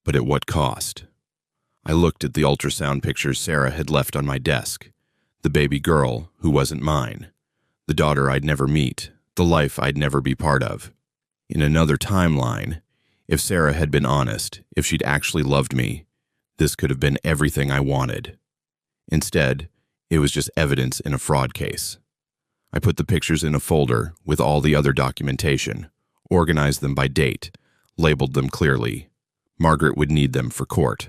But at what cost? I looked at the ultrasound pictures Sarah had left on my desk. The baby girl who wasn't mine. The daughter I'd never meet. The life I'd never be part of. In another timeline, if Sarah had been honest, if she'd actually loved me, this could have been everything I wanted. Instead, it was just evidence in a fraud case. I put the pictures in a folder with all the other documentation, organized them by date, labeled them clearly. Margaret would need them for court.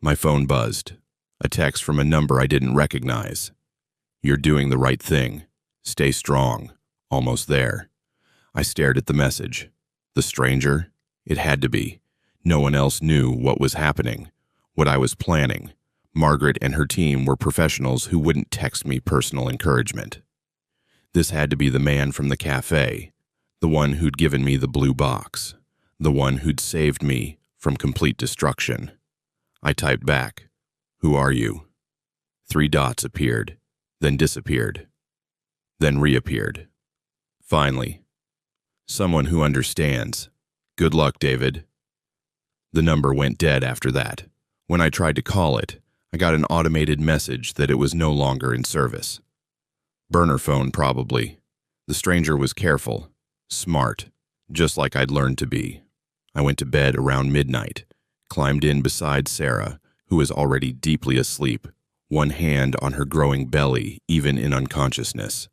My phone buzzed. A text from a number I didn't recognize. You're doing the right thing. Stay strong. Almost there. I stared at the message. The stranger? It had to be. No one else knew what was happening, what I was planning. Margaret and her team were professionals who wouldn't text me personal encouragement. This had to be the man from the cafe, the one who'd given me the blue box, the one who'd saved me from complete destruction. I typed back, "Who are you?" 3 dots appeared, then disappeared, then reappeared. Finally, someone who understands. Good luck, David. The number went dead after that. When I tried to call it, I got an automated message that it was no longer in service. Burner phone, probably. The stranger was careful, smart, just like I'd learned to be. I went to bed around midnight, climbed in beside Sarah, who was already deeply asleep, one hand on her growing belly, even in unconsciousness,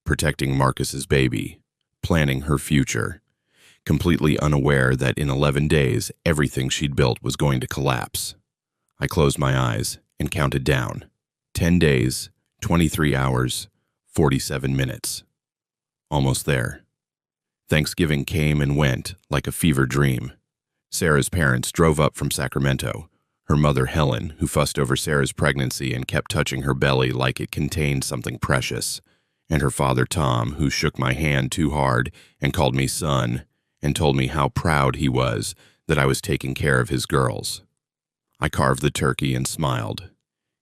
protecting Marcus's baby, planning her future, completely unaware that in 11 days, everything she'd built was going to collapse. I closed my eyes and counted down. 10 days, 23 hours, 47 minutes. Almost there. Thanksgiving came and went like a fever dream. Sarah's parents drove up from Sacramento. Her mother, Helen, who fussed over Sarah's pregnancy and kept touching her belly like it contained something precious. And her father, Tom, who shook my hand too hard and called me son and told me how proud he was that I was taking care of his girls. I carved the turkey and smiled,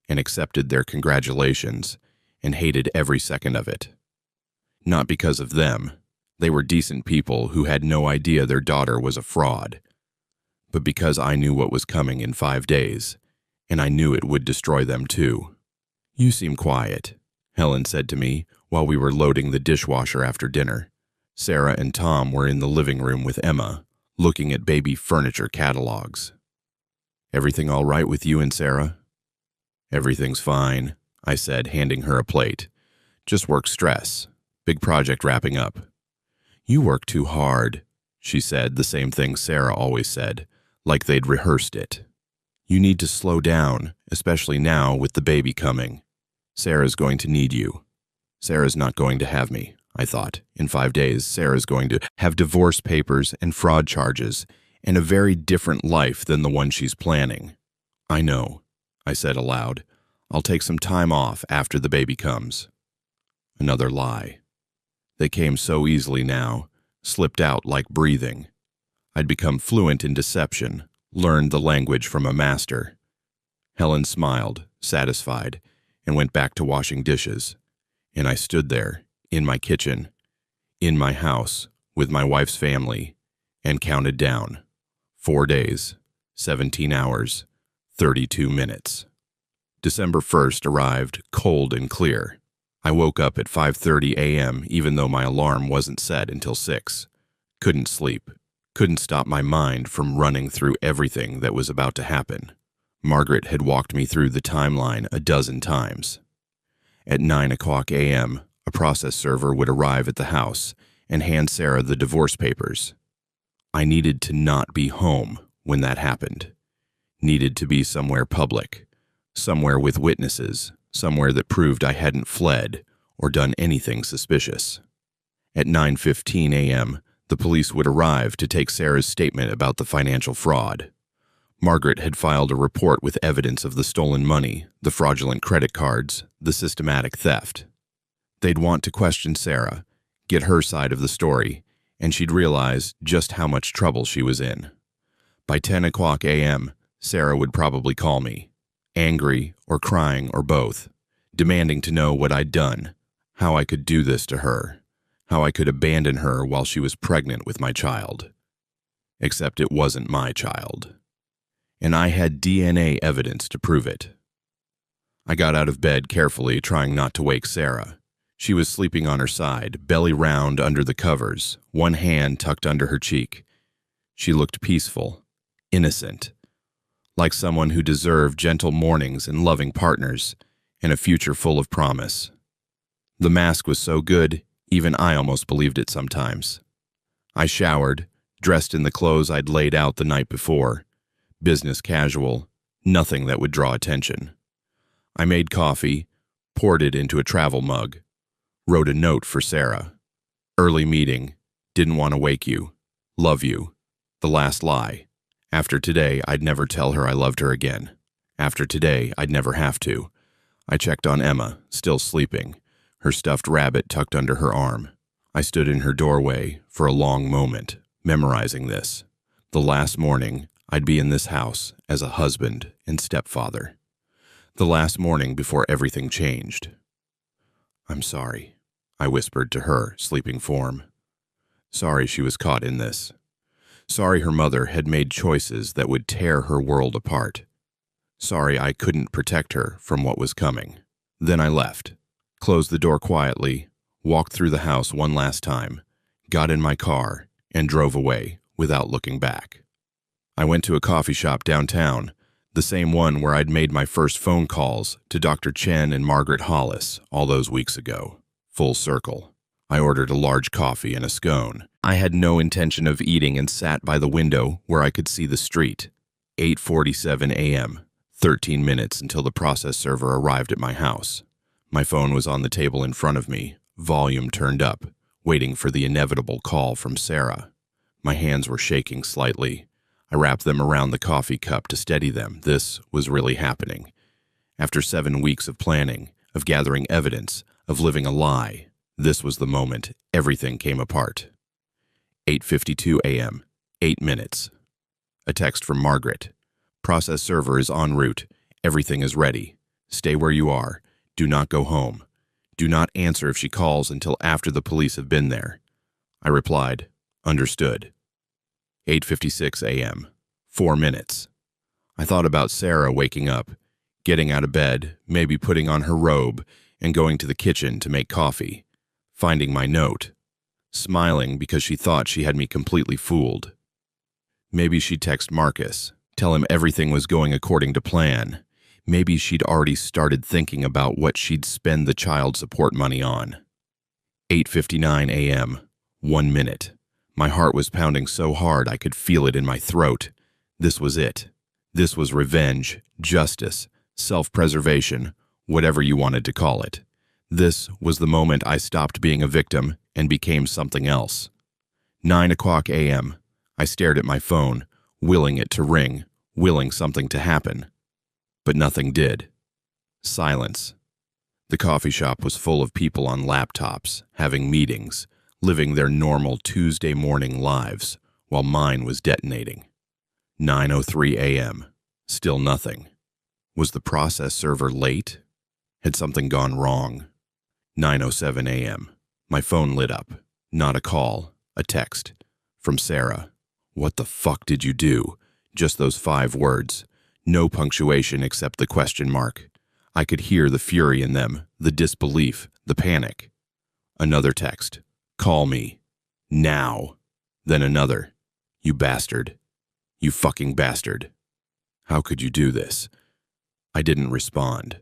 and accepted their congratulations, and hated every second of it. Not because of them. They were decent people who had no idea their daughter was a fraud. But because I knew what was coming in 5 days, and I knew it would destroy them too. You seem quiet, Helen said to me while we were loading the dishwasher after dinner. Sarah and Tom were in the living room with Emma, looking at baby furniture catalogs. Everything all right with you and Sarah? Everything's fine, I said, handing her a plate. Just work stress. Big project wrapping up. You work too hard, she said, the same thing Sarah always said, like they'd rehearsed it. You need to slow down, especially now with the baby coming. Sarah's going to need you. Sarah's not going to have me, I thought. In 5 days, Sarah's going to have divorce papers and fraud charges, and a very different life than the one she's planning. I know, I said aloud. I'll take some time off after the baby comes. Another lie. They came so easily now, slipped out like breathing. I'd become fluent in deception, learned the language from a master. Helen smiled, satisfied, and went back to washing dishes. And I stood there, in my kitchen, in my house, with my wife's family, and counted down. 4 days, 17 hours, 32 minutes. December 1st arrived cold and clear. I woke up at 5:30 a.m. even though my alarm wasn't set until 6. Couldn't sleep. Couldn't stop my mind from running through everything that was about to happen. Margaret had walked me through the timeline a dozen times. At 9 a.m., a process server would arrive at the house and hand Sarah the divorce papers. I needed to not be home when that happened. Needed to be somewhere public, somewhere with witnesses, somewhere that proved I hadn't fled or done anything suspicious. At 9:15 a.m., the police would arrive to take Sarah's statement about the financial fraud. Margaret had filed a report with evidence of the stolen money, the fraudulent credit cards, the systematic theft. They'd want to question Sarah, get her side of the story, and she'd realize just how much trouble she was in. By 10 a.m., Sarah would probably call me, angry or crying or both, demanding to know what I'd done, how I could do this to her, how I could abandon her while she was pregnant with my child. Except it wasn't my child. And I had DNA evidence to prove it. I got out of bed carefully, trying not to wake Sarah. She was sleeping on her side, belly round under the covers, one hand tucked under her cheek. She looked peaceful, innocent, like someone who deserved gentle mornings and loving partners, and a future full of promise. The mask was so good, even I almost believed it sometimes. I showered, dressed in the clothes I'd laid out the night before. Business casual, nothing that would draw attention. I made coffee, poured it into a travel mug, wrote a note for Sarah. Early meeting, didn't want to wake you, love you, the last lie. After today, I'd never tell her I loved her again. After today, I'd never have to. I checked on Emma, still sleeping, her stuffed rabbit tucked under her arm. I stood in her doorway for a long moment, memorizing this. The last morning, I'd be in this house as a husband and stepfather. The last morning before everything changed. I'm sorry, I whispered to her sleeping form. Sorry she was caught in this. Sorry her mother had made choices that would tear her world apart. Sorry I couldn't protect her from what was coming. Then I left, closed the door quietly, walked through the house one last time, got in my car, and drove away without looking back. I went to a coffee shop downtown, the same one where I'd made my first phone calls to Dr. Chen and Margaret Hollis all those weeks ago. Full circle. I ordered a large coffee and a scone. I had no intention of eating and sat by the window where I could see the street. 8:47 a.m., 13 minutes until the process server arrived at my house. My phone was on the table in front of me, volume turned up, waiting for the inevitable call from Sarah. My hands were shaking slightly. I wrapped them around the coffee cup to steady them. This was really happening. After 7 weeks of planning, of gathering evidence, of living a lie, this was the moment everything came apart. 8:52 a.m., 8 minutes. A text from Margaret. Process server is en route. Everything is ready. Stay where you are. Do not go home. Do not answer if she calls until after the police have been there. I replied, understood. 8:56 a.m., 4 minutes. I thought about Sarah waking up, getting out of bed, maybe putting on her robe, and going to the kitchen to make coffee, finding my note, smiling because she thought she had me completely fooled. Maybe she'd text Marcus, tell him everything was going according to plan. Maybe she'd already started thinking about what she'd spend the child support money on. 8:59 a.m., 1 minute. My heart was pounding so hard I could feel it in my throat. This was it. This was revenge, justice, self-preservation, whatever you wanted to call it. This was the moment I stopped being a victim and became something else. 9 a.m. I stared at my phone, willing it to ring, willing something to happen. But nothing did. Silence. The coffee shop was full of people on laptops, having meetings, living their normal Tuesday morning lives, while mine was detonating. 9:03 a.m. Still nothing. Was the process server late? Had something gone wrong? 9:07 a.m. My phone lit up. Not a call, a text. From Sarah. What the fuck did you do? Just those 5 words. No punctuation except the question mark. I could hear the fury in them, the disbelief, the panic. Another text. Call me. Now. Then another. You bastard. You fucking bastard. How could you do this? I didn't respond.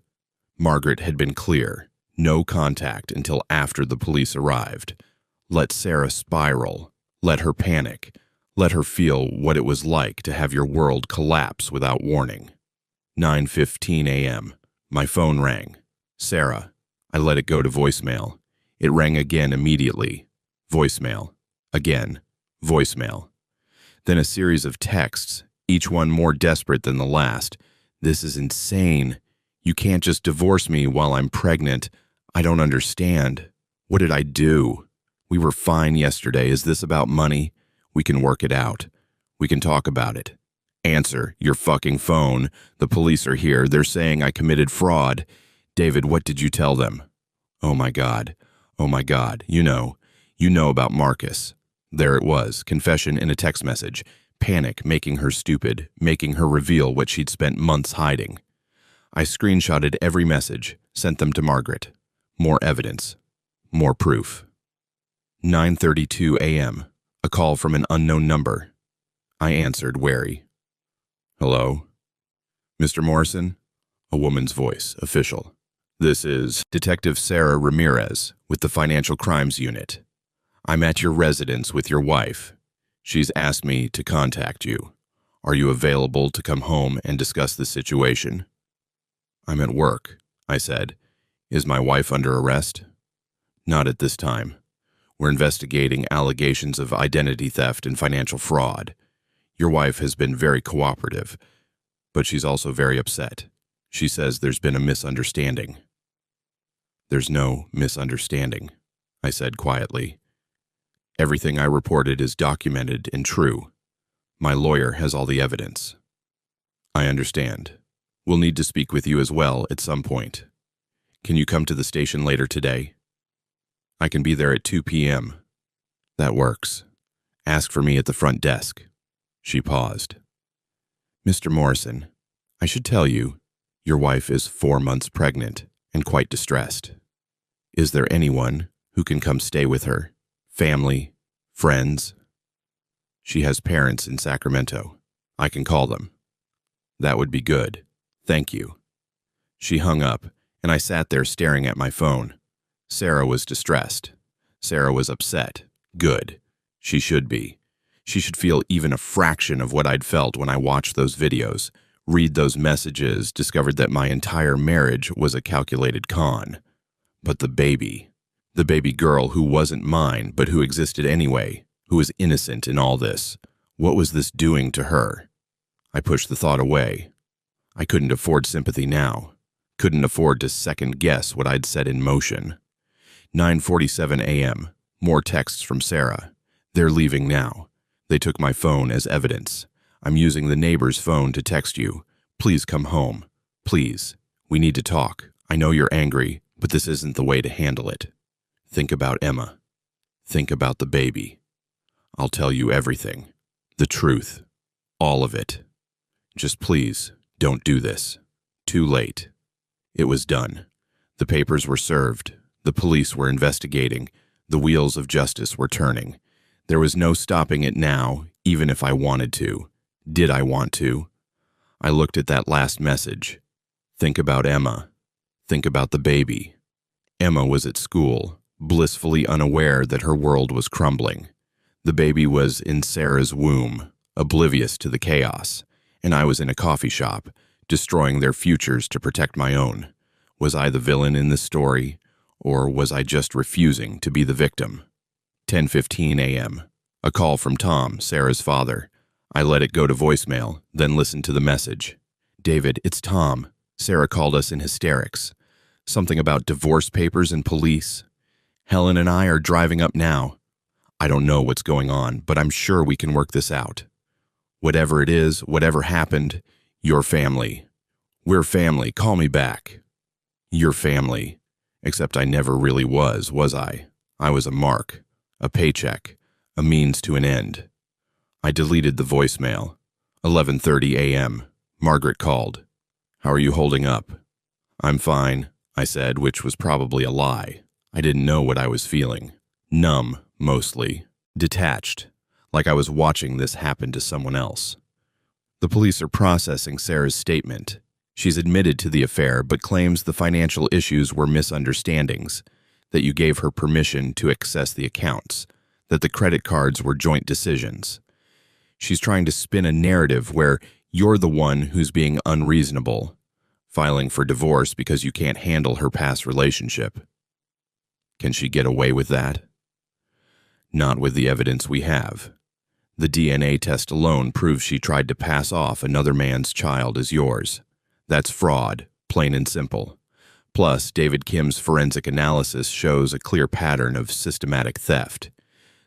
Margaret had been clear. No contact until after the police arrived. Let Sarah spiral. Let her panic. Let her feel what it was like to have your world collapse without warning. 9:15 a.m. My phone rang. Sarah. I let it go to voicemail. It rang again immediately. Voicemail. Again. Voicemail. Then a series of texts, each one more desperate than the last. This is insane. You can't just divorce me while I'm pregnant. I don't understand. What did I do? We were fine yesterday. Is this about money? We can work it out. We can talk about it. Answer your fucking phone. The police are here. They're saying I committed fraud. David, what did you tell them? Oh my God. Oh my God. You know about Marcus. There it was, confession in a text message. Panic making her stupid, making her reveal what she'd spent months hiding. I screenshotted every message, sent them to Margaret. More evidence. More proof. 9:32 a.m. A call from an unknown number. I answered, wary. Hello? Mr. Morrison? A woman's voice, official. This is Detective Sarah Ramirez with the Financial Crimes Unit. I'm at your residence with your wife. She's asked me to contact you. Are you available to come home and discuss the situation? I'm at work, I said. Is my wife under arrest? Not at this time. We're investigating allegations of identity theft and financial fraud. Your wife has been very cooperative, but she's also very upset. She says there's been a misunderstanding. There's no misunderstanding, I said quietly. Everything I reported is documented and true. My lawyer has all the evidence. I understand. We'll need to speak with you as well at some point. Can you come to the station later today? I can be there at 2 p.m. That works. Ask for me at the front desk. She paused. Mr. Morrison, I should tell you, your wife is 4 months pregnant and quite distressed. Is there anyone who can come stay with her? Family? Friends? She has parents in Sacramento. I can call them. That would be good. Thank you. She hung up, and I sat there staring at my phone. Sarah was distressed. Sarah was upset. Good. She should be. She should feel even a fraction of what I'd felt when I watched those videos, read those messages, discovered that my entire marriage was a calculated con. But the baby girl who wasn't mine, but who existed anyway, who was innocent in all this, what was this doing to her? I pushed the thought away. I couldn't afford sympathy now. Couldn't afford to second-guess what I'd set in motion. 9:47 a.m. More texts from Sarah. They're leaving now. They took my phone as evidence. I'm using the neighbor's phone to text you. Please come home. Please. We need to talk. I know you're angry, but this isn't the way to handle it. Think about Emma. Think about the baby. I'll tell you everything. The truth. All of it. Just please, don't do this. Too late. It was done. The papers were served. The police were investigating. The wheels of justice were turning. There was no stopping it now, even if I wanted to. Did I want to? I looked at that last message. Think about Emma. Think about the baby. Emma was at school, blissfully unaware that her world was crumbling. The baby was in Sarah's womb, oblivious to the chaos, and I was in a coffee shop, destroying their futures to protect my own. Was I the villain in this story, or was I just refusing to be the victim? 10:15 a.m. A call from Tom, Sarah's father. I let it go to voicemail, then listened to the message. David, it's Tom. Sarah called us in hysterics. Something about divorce papers and police. Helen and I are driving up now. I don't know what's going on, but I'm sure we can work this out. Whatever it is, whatever happened, your family. We're family, call me back. Your family. Except I never really was I? I was a mark, a paycheck, a means to an end. I deleted the voicemail. 11:30 a.m. Margaret called. How are you holding up? I'm fine, I said, which was probably a lie. I didn't know what I was feeling. Numb, mostly. Detached, like I was watching this happen to someone else. The police are processing Sarah's statement. She's admitted to the affair, but claims the financial issues were misunderstandings, that you gave her permission to access the accounts, that the credit cards were joint decisions. She's trying to spin a narrative where you're the one who's being unreasonable, filing for divorce because you can't handle her past relationship. Can she get away with that? Not with the evidence we have. The DNA test alone proves she tried to pass off another man's child as yours. That's fraud, plain and simple. Plus, David Kim's forensic analysis shows a clear pattern of systematic theft.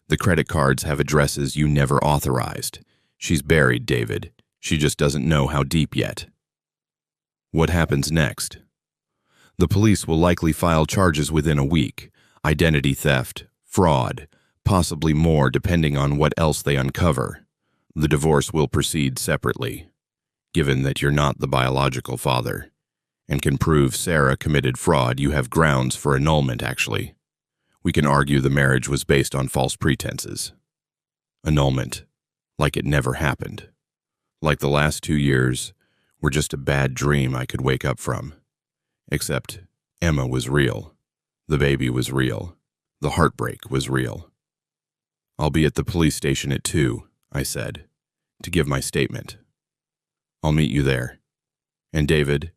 The credit cards have addresses you never authorized. She's buried, David. She just doesn't know how deep yet. What happens next? The police will likely file charges within a week. Identity theft, fraud, possibly more depending on what else they uncover. The divorce will proceed separately, given that you're not the biological father, and can prove Sarah committed fraud. You have grounds for annulment, actually. We can argue the marriage was based on false pretenses. Annulment, like it never happened. Like the last 2 years were just a bad dream I could wake up from. Except Emma was real. The baby was real. The heartbreak was real. I'll be at the police station at 2, I said, to give my statement. I'll meet you there. And David,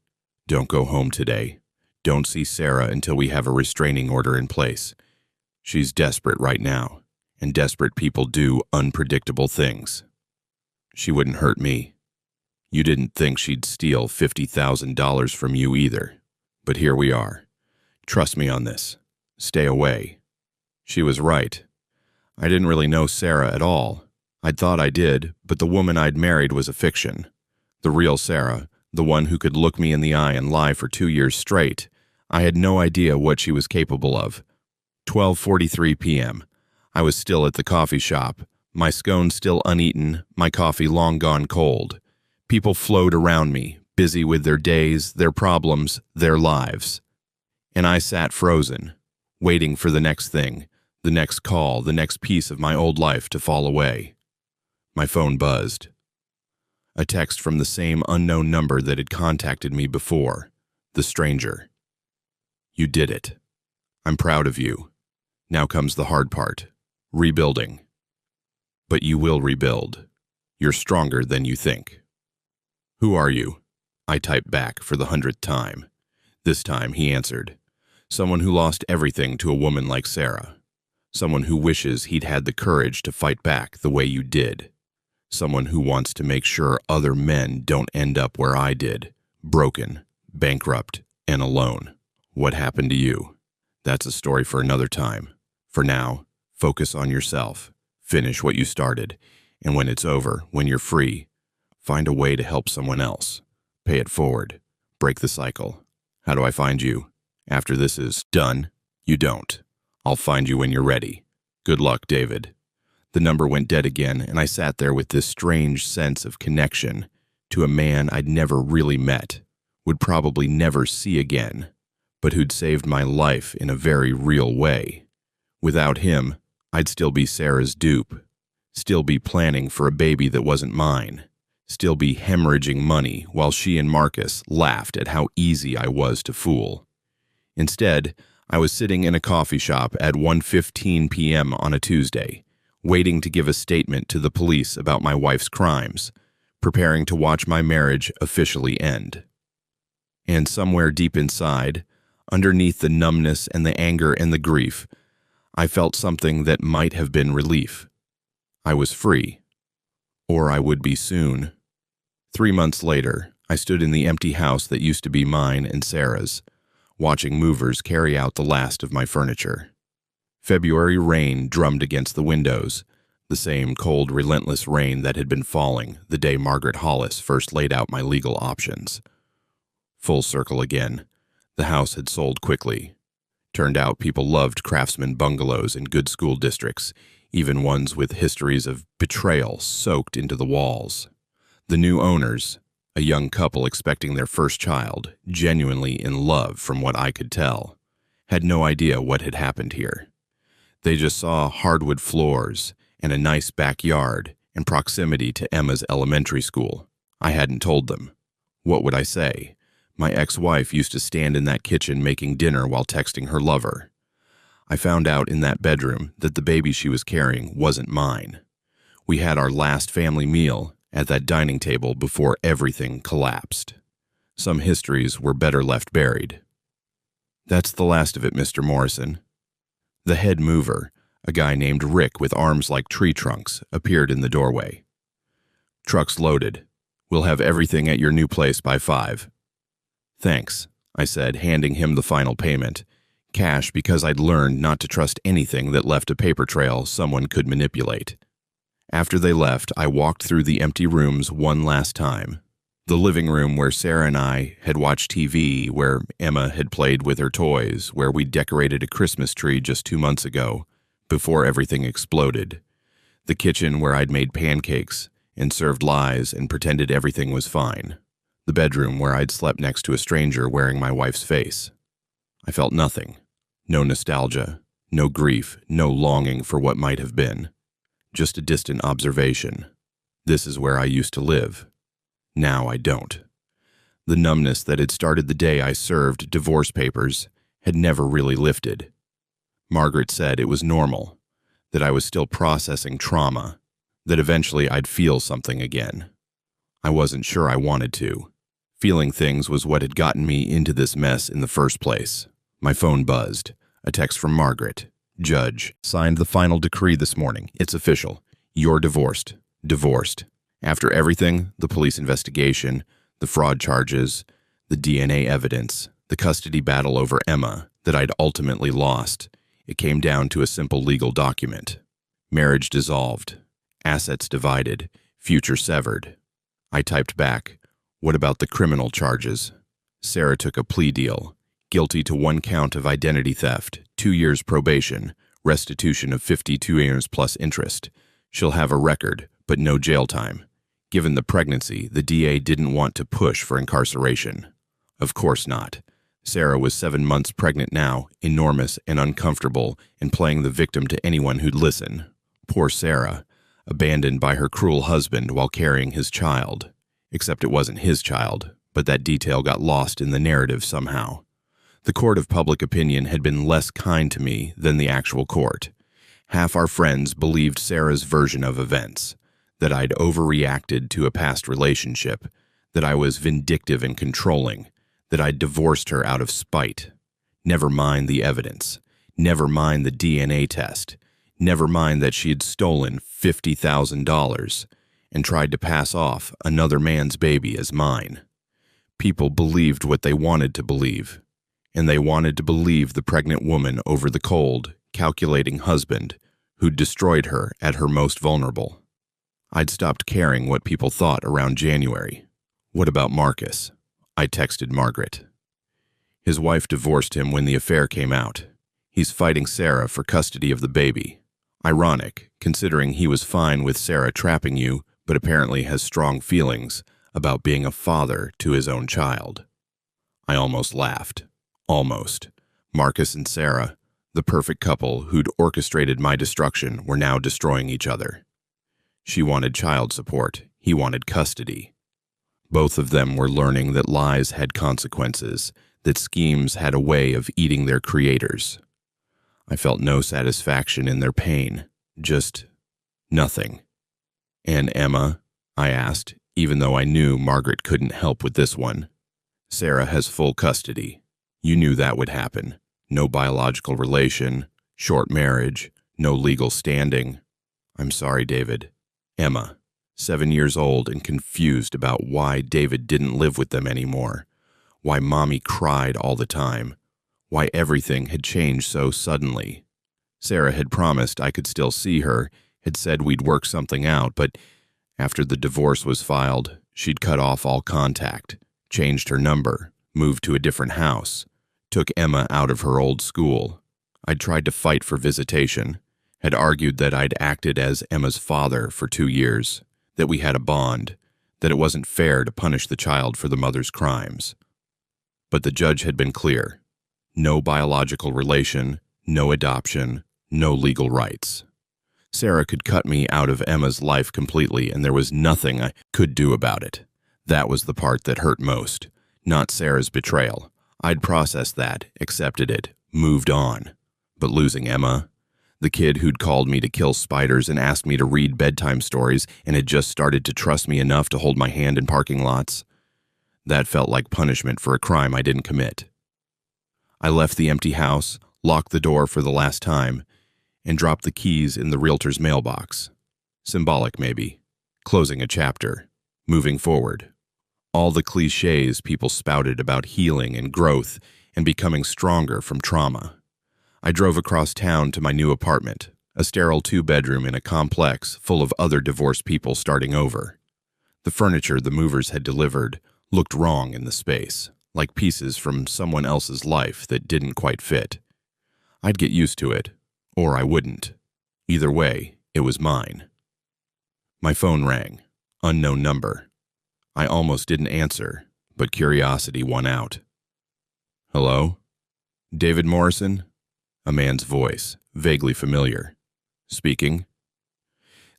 don't go home today. Don't see Sarah until we have a restraining order in place. She's desperate right now, and desperate people do unpredictable things. She wouldn't hurt me. You didn't think she'd steal $50,000 from you either. But here we are. Trust me on this. Stay away. She was right. I didn't really know Sarah at all. I'd thought I did, but the woman I'd married was a fiction. The real Sarah, the one who could look me in the eye and lie for 2 years straight, I had no idea what she was capable of. 12:43 p.m. I was still at the coffee shop, my scone still uneaten, my coffee long gone cold. People flowed around me, busy with their days, their problems, their lives. And I sat frozen, waiting for the next thing, the next call, the next piece of my old life to fall away. My phone buzzed. A text from the same unknown number that had contacted me before, the stranger. You did it. I'm proud of you. Now comes the hard part, rebuilding. But you will rebuild. You're stronger than you think. Who are you? I typed back for the 100th time. This time he answered. Someone who lost everything to a woman like Sarah. Someone who wishes he'd had the courage to fight back the way you did. Someone who wants to make sure other men don't end up where I did, broken, bankrupt, and alone. What happened to you? That's a story for another time. For now, focus on yourself. Finish what you started. And when it's over, when you're free, find a way to help someone else. Pay it forward. Break the cycle. How do I find you? After this is done, you don't. I'll find you when you're ready. Good luck, David. The number went dead again, and I sat there with this strange sense of connection to a man I'd never really met, would probably never see again, but who'd saved my life in a very real way. Without him, I'd still be Sarah's dupe, still be planning for a baby that wasn't mine, still be hemorrhaging money while she and Marcus laughed at how easy I was to fool. Instead, I was sitting in a coffee shop at 1:15 p.m. on a Tuesday, waiting to give a statement to the police about my wife's crimes, preparing to watch my marriage officially end. And somewhere deep inside, underneath the numbness and the anger and the grief, I felt something that might have been relief. I was free. Or I would be soon. 3 months later, I stood in the empty house that used to be mine and Sarah's, watching movers carry out the last of my furniture. February rain drummed against the windows, the same cold, relentless rain that had been falling the day Margaret Hollis first laid out my legal options. Full circle again. The house had sold quickly. Turned out people loved craftsman bungalows in good school districts, even ones with histories of betrayal soaked into the walls. The new owners, a young couple expecting their first child, genuinely in love from what I could tell, had no idea what had happened here. They just saw hardwood floors and a nice backyard and proximity to Emma's elementary school. I hadn't told them. What would I say? My ex-wife used to stand in that kitchen making dinner while texting her lover. I found out in that bedroom that the baby she was carrying wasn't mine. We had our last family meal at that dining table before everything collapsed. Some histories were better left buried. That's the last of it, Mr. Morrison. The head mover, a guy named Rick with arms like tree trunks, appeared in the doorway. Truck's loaded. We'll have everything at your new place by 5. Thanks, I said, handing him the final payment. Cash because I'd learned not to trust anything that left a paper trail someone could manipulate. After they left, I walked through the empty rooms one last time. The living room where Sarah and I had watched TV, where Emma had played with her toys, where we decorated a Christmas tree just 2 months ago, before everything exploded. The kitchen where I'd made pancakes and served lies and pretended everything was fine. The bedroom where I'd slept next to a stranger wearing my wife's face. I felt nothing. No nostalgia, no grief, no longing for what might have been. Just a distant observation. This is where I used to live. Now I don't. The numbness that had started the day I served divorce papers had never really lifted. Margaret said it was normal, that I was still processing trauma, that eventually I'd feel something again. I wasn't sure I wanted to. Feeling things was what had gotten me into this mess in the first place. My phone buzzed. A text from Margaret. Judge, signed the final decree this morning. It's official. You're divorced. Divorced. After everything, the police investigation, the fraud charges, the DNA evidence, the custody battle over Emma that I'd ultimately lost, it came down to a simple legal document. Marriage dissolved. Assets divided. Future severed. I typed back, what about the criminal charges? Sarah took a plea deal. Guilty to 1 count of identity theft, 2 years probation, restitution of 52 years plus interest. She'll have a record, but no jail time. Given the pregnancy, the DA didn't want to push for incarceration. Of course not. Sarah was 7 months pregnant now, enormous and uncomfortable, and playing the victim to anyone who'd listen. Poor Sarah, abandoned by her cruel husband while carrying his child. Except it wasn't his child, but that detail got lost in the narrative somehow. The court of public opinion had been less kind to me than the actual court. Half our friends believed Sarah's version of events, that I'd overreacted to a past relationship, that I was vindictive and controlling, that I'd divorced her out of spite. Never mind the evidence. Never mind the DNA test. Never mind that she had stolen $50,000 and tried to pass off another man's baby as mine. People believed what they wanted to believe. And they wanted to believe the pregnant woman over the cold, calculating husband who'd destroyed her at her most vulnerable. I'd stopped caring what people thought around January. What about Marcus? I texted Margaret. His wife divorced him when the affair came out. He's fighting Sarah for custody of the baby. Ironic, considering he was fine with Sarah trapping you, but apparently has strong feelings about being a father to his own child. I almost laughed. Almost. Marcus and Sarah, the perfect couple who'd orchestrated my destruction, were now destroying each other. She wanted child support. He wanted custody. Both of them were learning that lies had consequences, that schemes had a way of eating their creators. I felt no satisfaction in their pain, just nothing. And Emma? I asked, even though I knew Margaret couldn't help with this one. Sarah has full custody. You knew that would happen. No biological relation, short marriage, no legal standing. I'm sorry, David. Emma. 7 years old and confused about why David didn't live with them anymore, why Mommy cried all the time, why everything had changed so suddenly. Sarah had promised I could still see her, had said we'd work something out, but after the divorce was filed, she'd cut off all contact, changed her number, moved to a different house, took Emma out of her old school. I'd tried to fight for visitation, had argued that I'd acted as Emma's father for 2 years, that we had a bond, that it wasn't fair to punish the child for the mother's crimes. But the judge had been clear. No biological relation, no adoption, no legal rights. Sarah could cut me out of Emma's life completely, and there was nothing I could do about it. That was the part that hurt most, not Sarah's betrayal. I'd processed that, accepted it, moved on. But losing Emma, the kid who'd called me to kill spiders and asked me to read bedtime stories and had just started to trust me enough to hold my hand in parking lots, that felt like punishment for a crime I didn't commit. I left the empty house, locked the door for the last time, and dropped the keys in the realtor's mailbox. Symbolic, maybe. Closing a chapter. Moving forward. All the cliches people spouted about healing and growth and becoming stronger from trauma. I drove across town to my new apartment, a sterile 2-bedroom in a complex full of other divorced people starting over. The furniture the movers had delivered looked wrong in the space, like pieces from someone else's life that didn't quite fit. I'd get used to it, or I wouldn't. Either way, it was mine. My phone rang. Unknown number. I almost didn't answer, but curiosity won out. Hello? David Morrison? A man's voice, vaguely familiar. Speaking.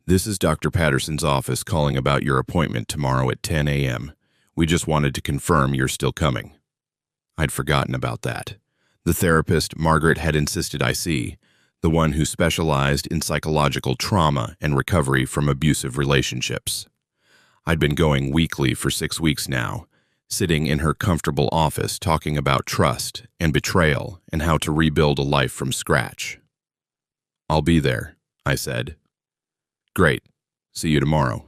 This is Dr. Patterson's office calling about your appointment tomorrow at 10 a.m. We just wanted to confirm you're still coming. I'd forgotten about that. The therapist Margaret had insisted I see, the one who specialized in psychological trauma and recovery from abusive relationships. I'd been going weekly for 6 weeks now, sitting in her comfortable office talking about trust and betrayal and how to rebuild a life from scratch. I'll be there, I said. Great. See you tomorrow.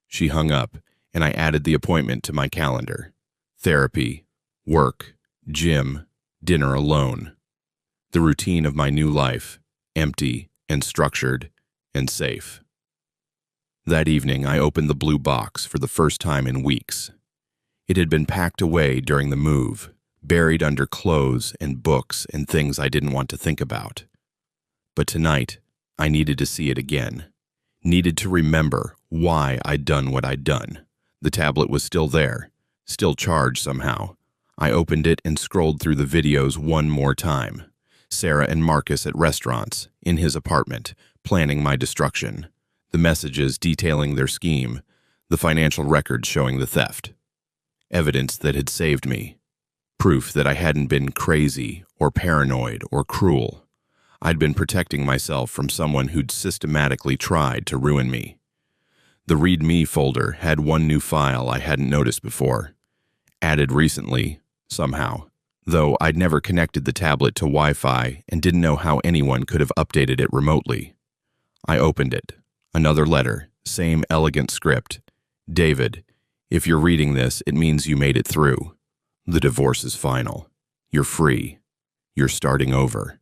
She hung up, and I added the appointment to my calendar. Therapy, work, gym, dinner alone. The routine of my new life, empty and structured and safe. That evening, I opened the blue box for the first time in weeks. It had been packed away during the move, buried under clothes and books and things I didn't want to think about. But tonight, I needed to see it again. Needed to remember why I'd done what I'd done. The tablet was still there, still charged somehow. I opened it and scrolled through the videos one more time. Sarah and Marcus at restaurants, in his apartment, planning my destruction. The messages detailing their scheme, the financial records showing the theft. Evidence that had saved me. Proof that I hadn't been crazy or paranoid or cruel. I'd been protecting myself from someone who'd systematically tried to ruin me. The README folder had one new file I hadn't noticed before. Added recently, somehow, though I'd never connected the tablet to Wi-Fi and didn't know how anyone could have updated it remotely. I opened it. Another letter, same elegant script. David, if you're reading this, it means you made it through. The divorce is final. You're free. You're starting over.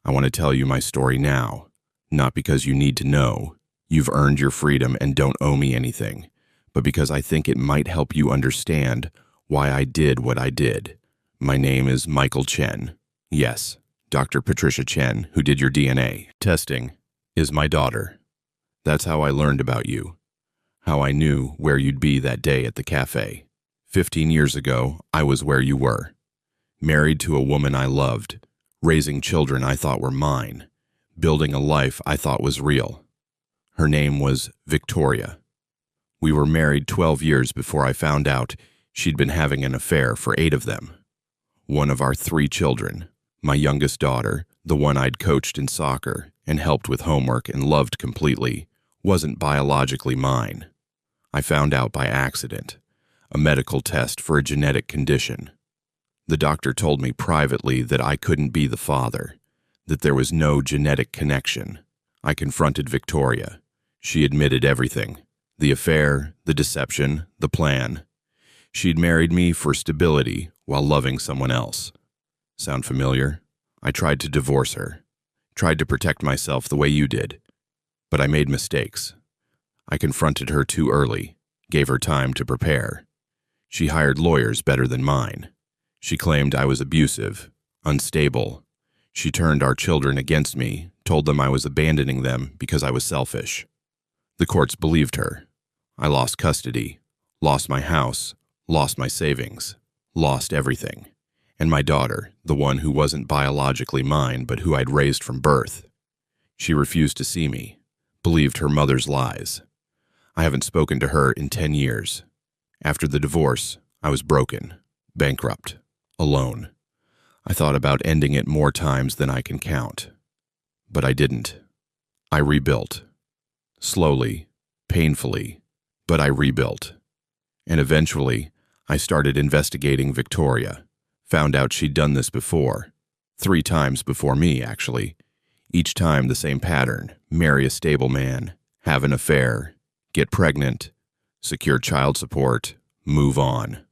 I want to tell you my story now, not because you need to know. You've earned your freedom and don't owe me anything, but because I think it might help you understand why I did what I did. My name is Michael Chen. Yes, Dr. Patricia Chen, who did your DNA testing, is my daughter. That's how I learned about you, how I knew where you'd be that day at the cafe. 15 years ago, I was where you were, married to a woman I loved, raising children I thought were mine, building a life I thought was real. Her name was Victoria. We were married 12 years before I found out she'd been having an affair for 8 of them. One of our 3 children, my youngest daughter, the one I'd coached in soccer and helped with homework and loved completely, wasn't biologically mine. I found out by accident, a medical test for a genetic condition. The doctor told me privately that I couldn't be the father, that there was no genetic connection. I confronted Victoria. She admitted everything, The affair, the deception, the plan. She'd married me for stability while loving someone else. Sound familiar? I tried to divorce her. Tried to protect myself the way you did. But I made mistakes. I confronted her too early, gave her time to prepare. She hired lawyers better than mine. She claimed I was abusive, unstable. She turned our children against me, told them I was abandoning them because I was selfish. The courts believed her. I lost custody, lost my house, lost my savings, lost everything. And my daughter, the one who wasn't biologically mine but who I'd raised from birth. She refused to see me, believed her mother's lies. I haven't spoken to her in 10 years. After the divorce, I was broken, bankrupt, alone. I thought about ending it more times than I can count. But I didn't. I rebuilt. Slowly, painfully, but I rebuilt. And eventually, I started investigating Victoria. Found out she'd done this before. 3 times before me, actually. Each time the same pattern: marry a stable man, have an affair, get pregnant, secure child support, move on.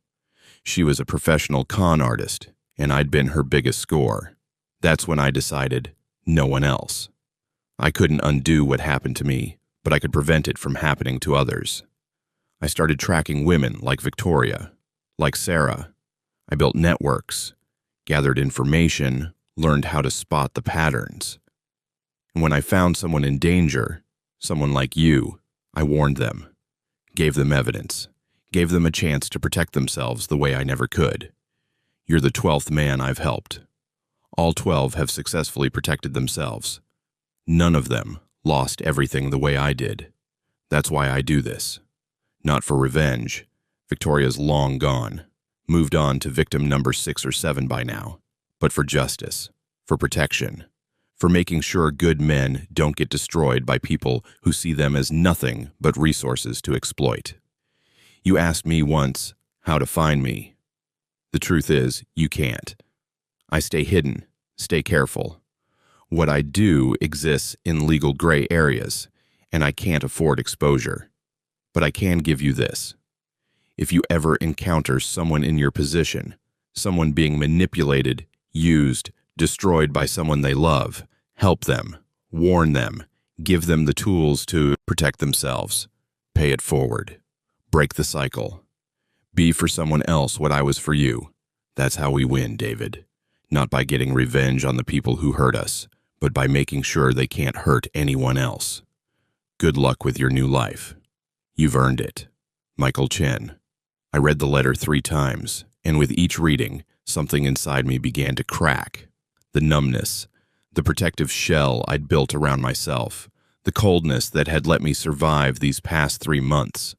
She was a professional con artist, and I'd been her biggest score. That's when I decided, no one else. I couldn't undo what happened to me, but I could prevent it from happening to others. I started tracking women like Victoria, like Sarah. I built networks, gathered information, learned how to spot the patterns. And when I found someone in danger, someone like you, I warned them, gave them evidence, gave them a chance to protect themselves the way I never could. You're the 12th man I've helped. All 12 have successfully protected themselves. None of them lost everything the way I did. That's why I do this. Not for revenge. Victoria's long gone. Moved on to victim number 6 or 7 by now. But for justice, for protection, for making sure good men don't get destroyed by people who see them as nothing but resources to exploit. You asked me once how to find me. The truth is, you can't. I stay hidden, stay careful. What I do exists in legal gray areas, and I can't afford exposure. But I can give you this. If you ever encounter someone in your position, someone being manipulated, used, destroyed by someone they love, help them, warn them, give them the tools to protect themselves. Pay it forward. Break the cycle. Be for someone else what I was for you. That's how we win, David. Not by getting revenge on the people who hurt us, but by making sure they can't hurt anyone else. Good luck with your new life. You've earned it. Michael Chen. I read the letter 3 times, and with each reading, something inside me began to crack. The numbness, the protective shell I'd built around myself, the coldness that had let me survive these past 3 months.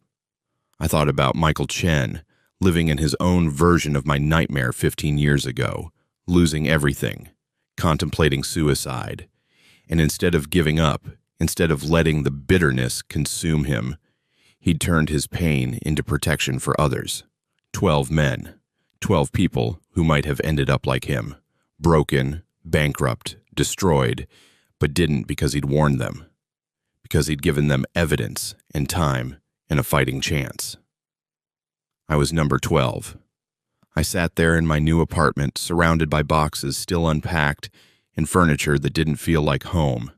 I thought about Michael Chen, living in his own version of my nightmare 15 years ago, losing everything, contemplating suicide. And instead of giving up, instead of letting the bitterness consume him, he'd turned his pain into protection for others. 12 men, 12 people who might have ended up like him, broken, bankrupt, destroyed, but didn't because he'd warned them, because he'd given them evidence and time and a fighting chance. I was number 12. I sat there in my new apartment, surrounded by boxes still unpacked and furniture that didn't feel like home,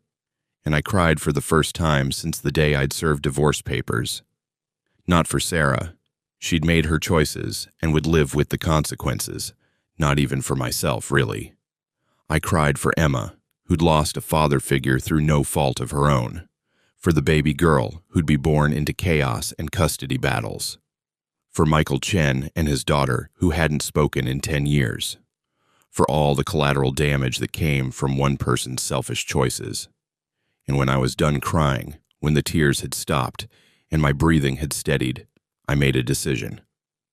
and I cried for the first time since the day I'd served divorce papers. Not for Sarah. She'd made her choices and would live with the consequences. Not even for myself, really. I cried for Emma, who'd lost a father figure through no fault of her own. For the baby girl who'd be born into chaos and custody battles. For Michael Chen and his daughter who hadn't spoken in 10 years. For all the collateral damage that came from one person's selfish choices. And when I was done crying, when the tears had stopped, and my breathing had steadied, I made a decision.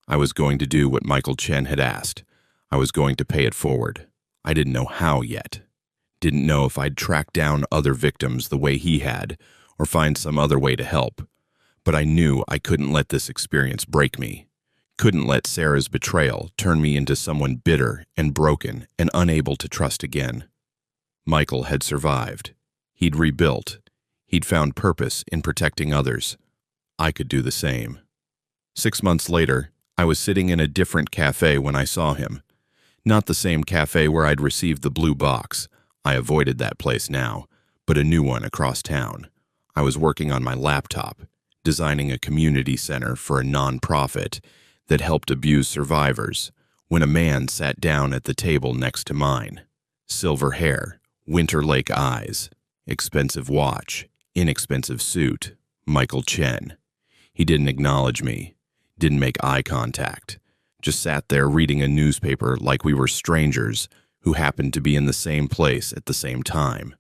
I was going to do what Michael Chen had asked. I was going to pay it forward. I didn't know how yet. Didn't know if I'd track down other victims the way he had, or find some other way to help. But I knew I couldn't let this experience break me. Couldn't let Sarah's betrayal turn me into someone bitter and broken and unable to trust again. Michael had survived. He'd rebuilt. He'd found purpose in protecting others. I could do the same. 6 months later, I was sitting in a different cafe when I saw him. Not the same cafe where I'd received the blue box. I avoided that place now, but a new one across town. I was working on my laptop, designing a community center for a nonprofit that helped abuse survivors, when a man sat down at the table next to mine. Silver hair, Winter Lake eyes, expensive watch, inexpensive suit, Michael Chen. He didn't acknowledge me, didn't make eye contact, just sat there reading a newspaper like we were strangers who happened to be in the same place at the same time.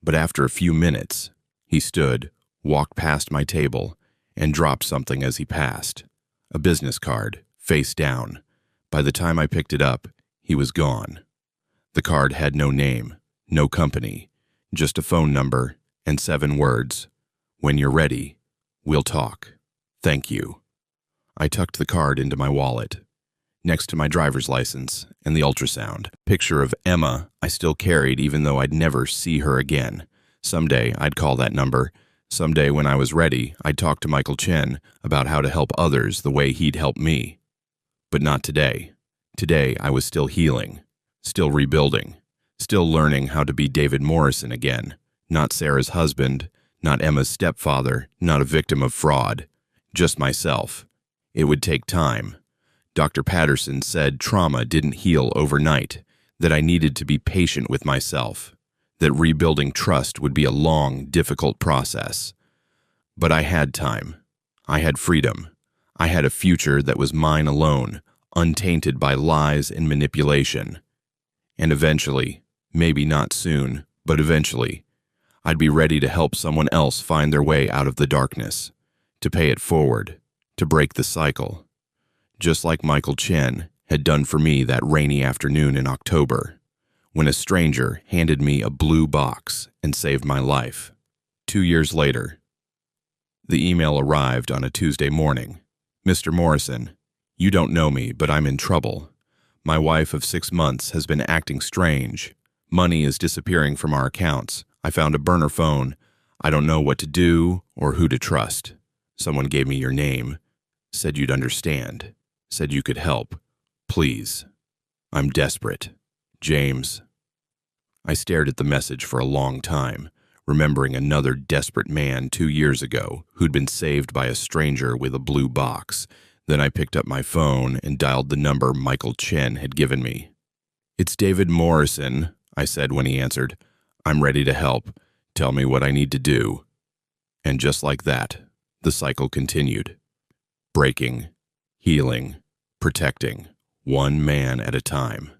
But after a few minutes, he stood, walked past my table, and dropped something as he passed. A business card, face down. By the time I picked it up, he was gone. The card had no name, no company, just a phone number and 7 words. When you're ready, we'll talk. Thank you. I tucked the card into my wallet. Next to my driver's license and the ultrasound, picture of Emma I still carried even though I'd never see her again. Someday I'd call that number. Someday when I was ready, I'd talk to Michael Chen about how to help others the way he'd helped me. But not today. Today I was still healing, still rebuilding, still learning how to be David Morrison again. Not Sarah's husband, not Emma's stepfather, not a victim of fraud. Just myself. It would take time. Dr. Patterson said trauma didn't heal overnight, that I needed to be patient with myself, that rebuilding trust would be a long, difficult process. But I had time. I had freedom. I had a future that was mine alone, untainted by lies and manipulation. And eventually, maybe not soon, but eventually, I'd be ready to help someone else find their way out of the darkness, to pay it forward, to break the cycle. Just like Michael Chen had done for me that rainy afternoon in October, when a stranger handed me a blue box and saved my life. 2 years later, the email arrived on a Tuesday morning. Mr. Morrison, you don't know me, but I'm in trouble. My wife of 6 months has been acting strange. Money is disappearing from our accounts. I found a burner phone. I don't know what to do or who to trust. Someone gave me your name, said you'd understand, said you could help. Please. I'm desperate. James. I stared at the message for a long time, remembering another desperate man 2 years ago who'd been saved by a stranger with a blue box. Then I picked up my phone and dialed the number Michael Chen had given me. It's David Morrison, I said when he answered. I'm ready to help. Tell me what I need to do. And just like that, the cycle continued. Breaking, healing, protecting, one man at a time.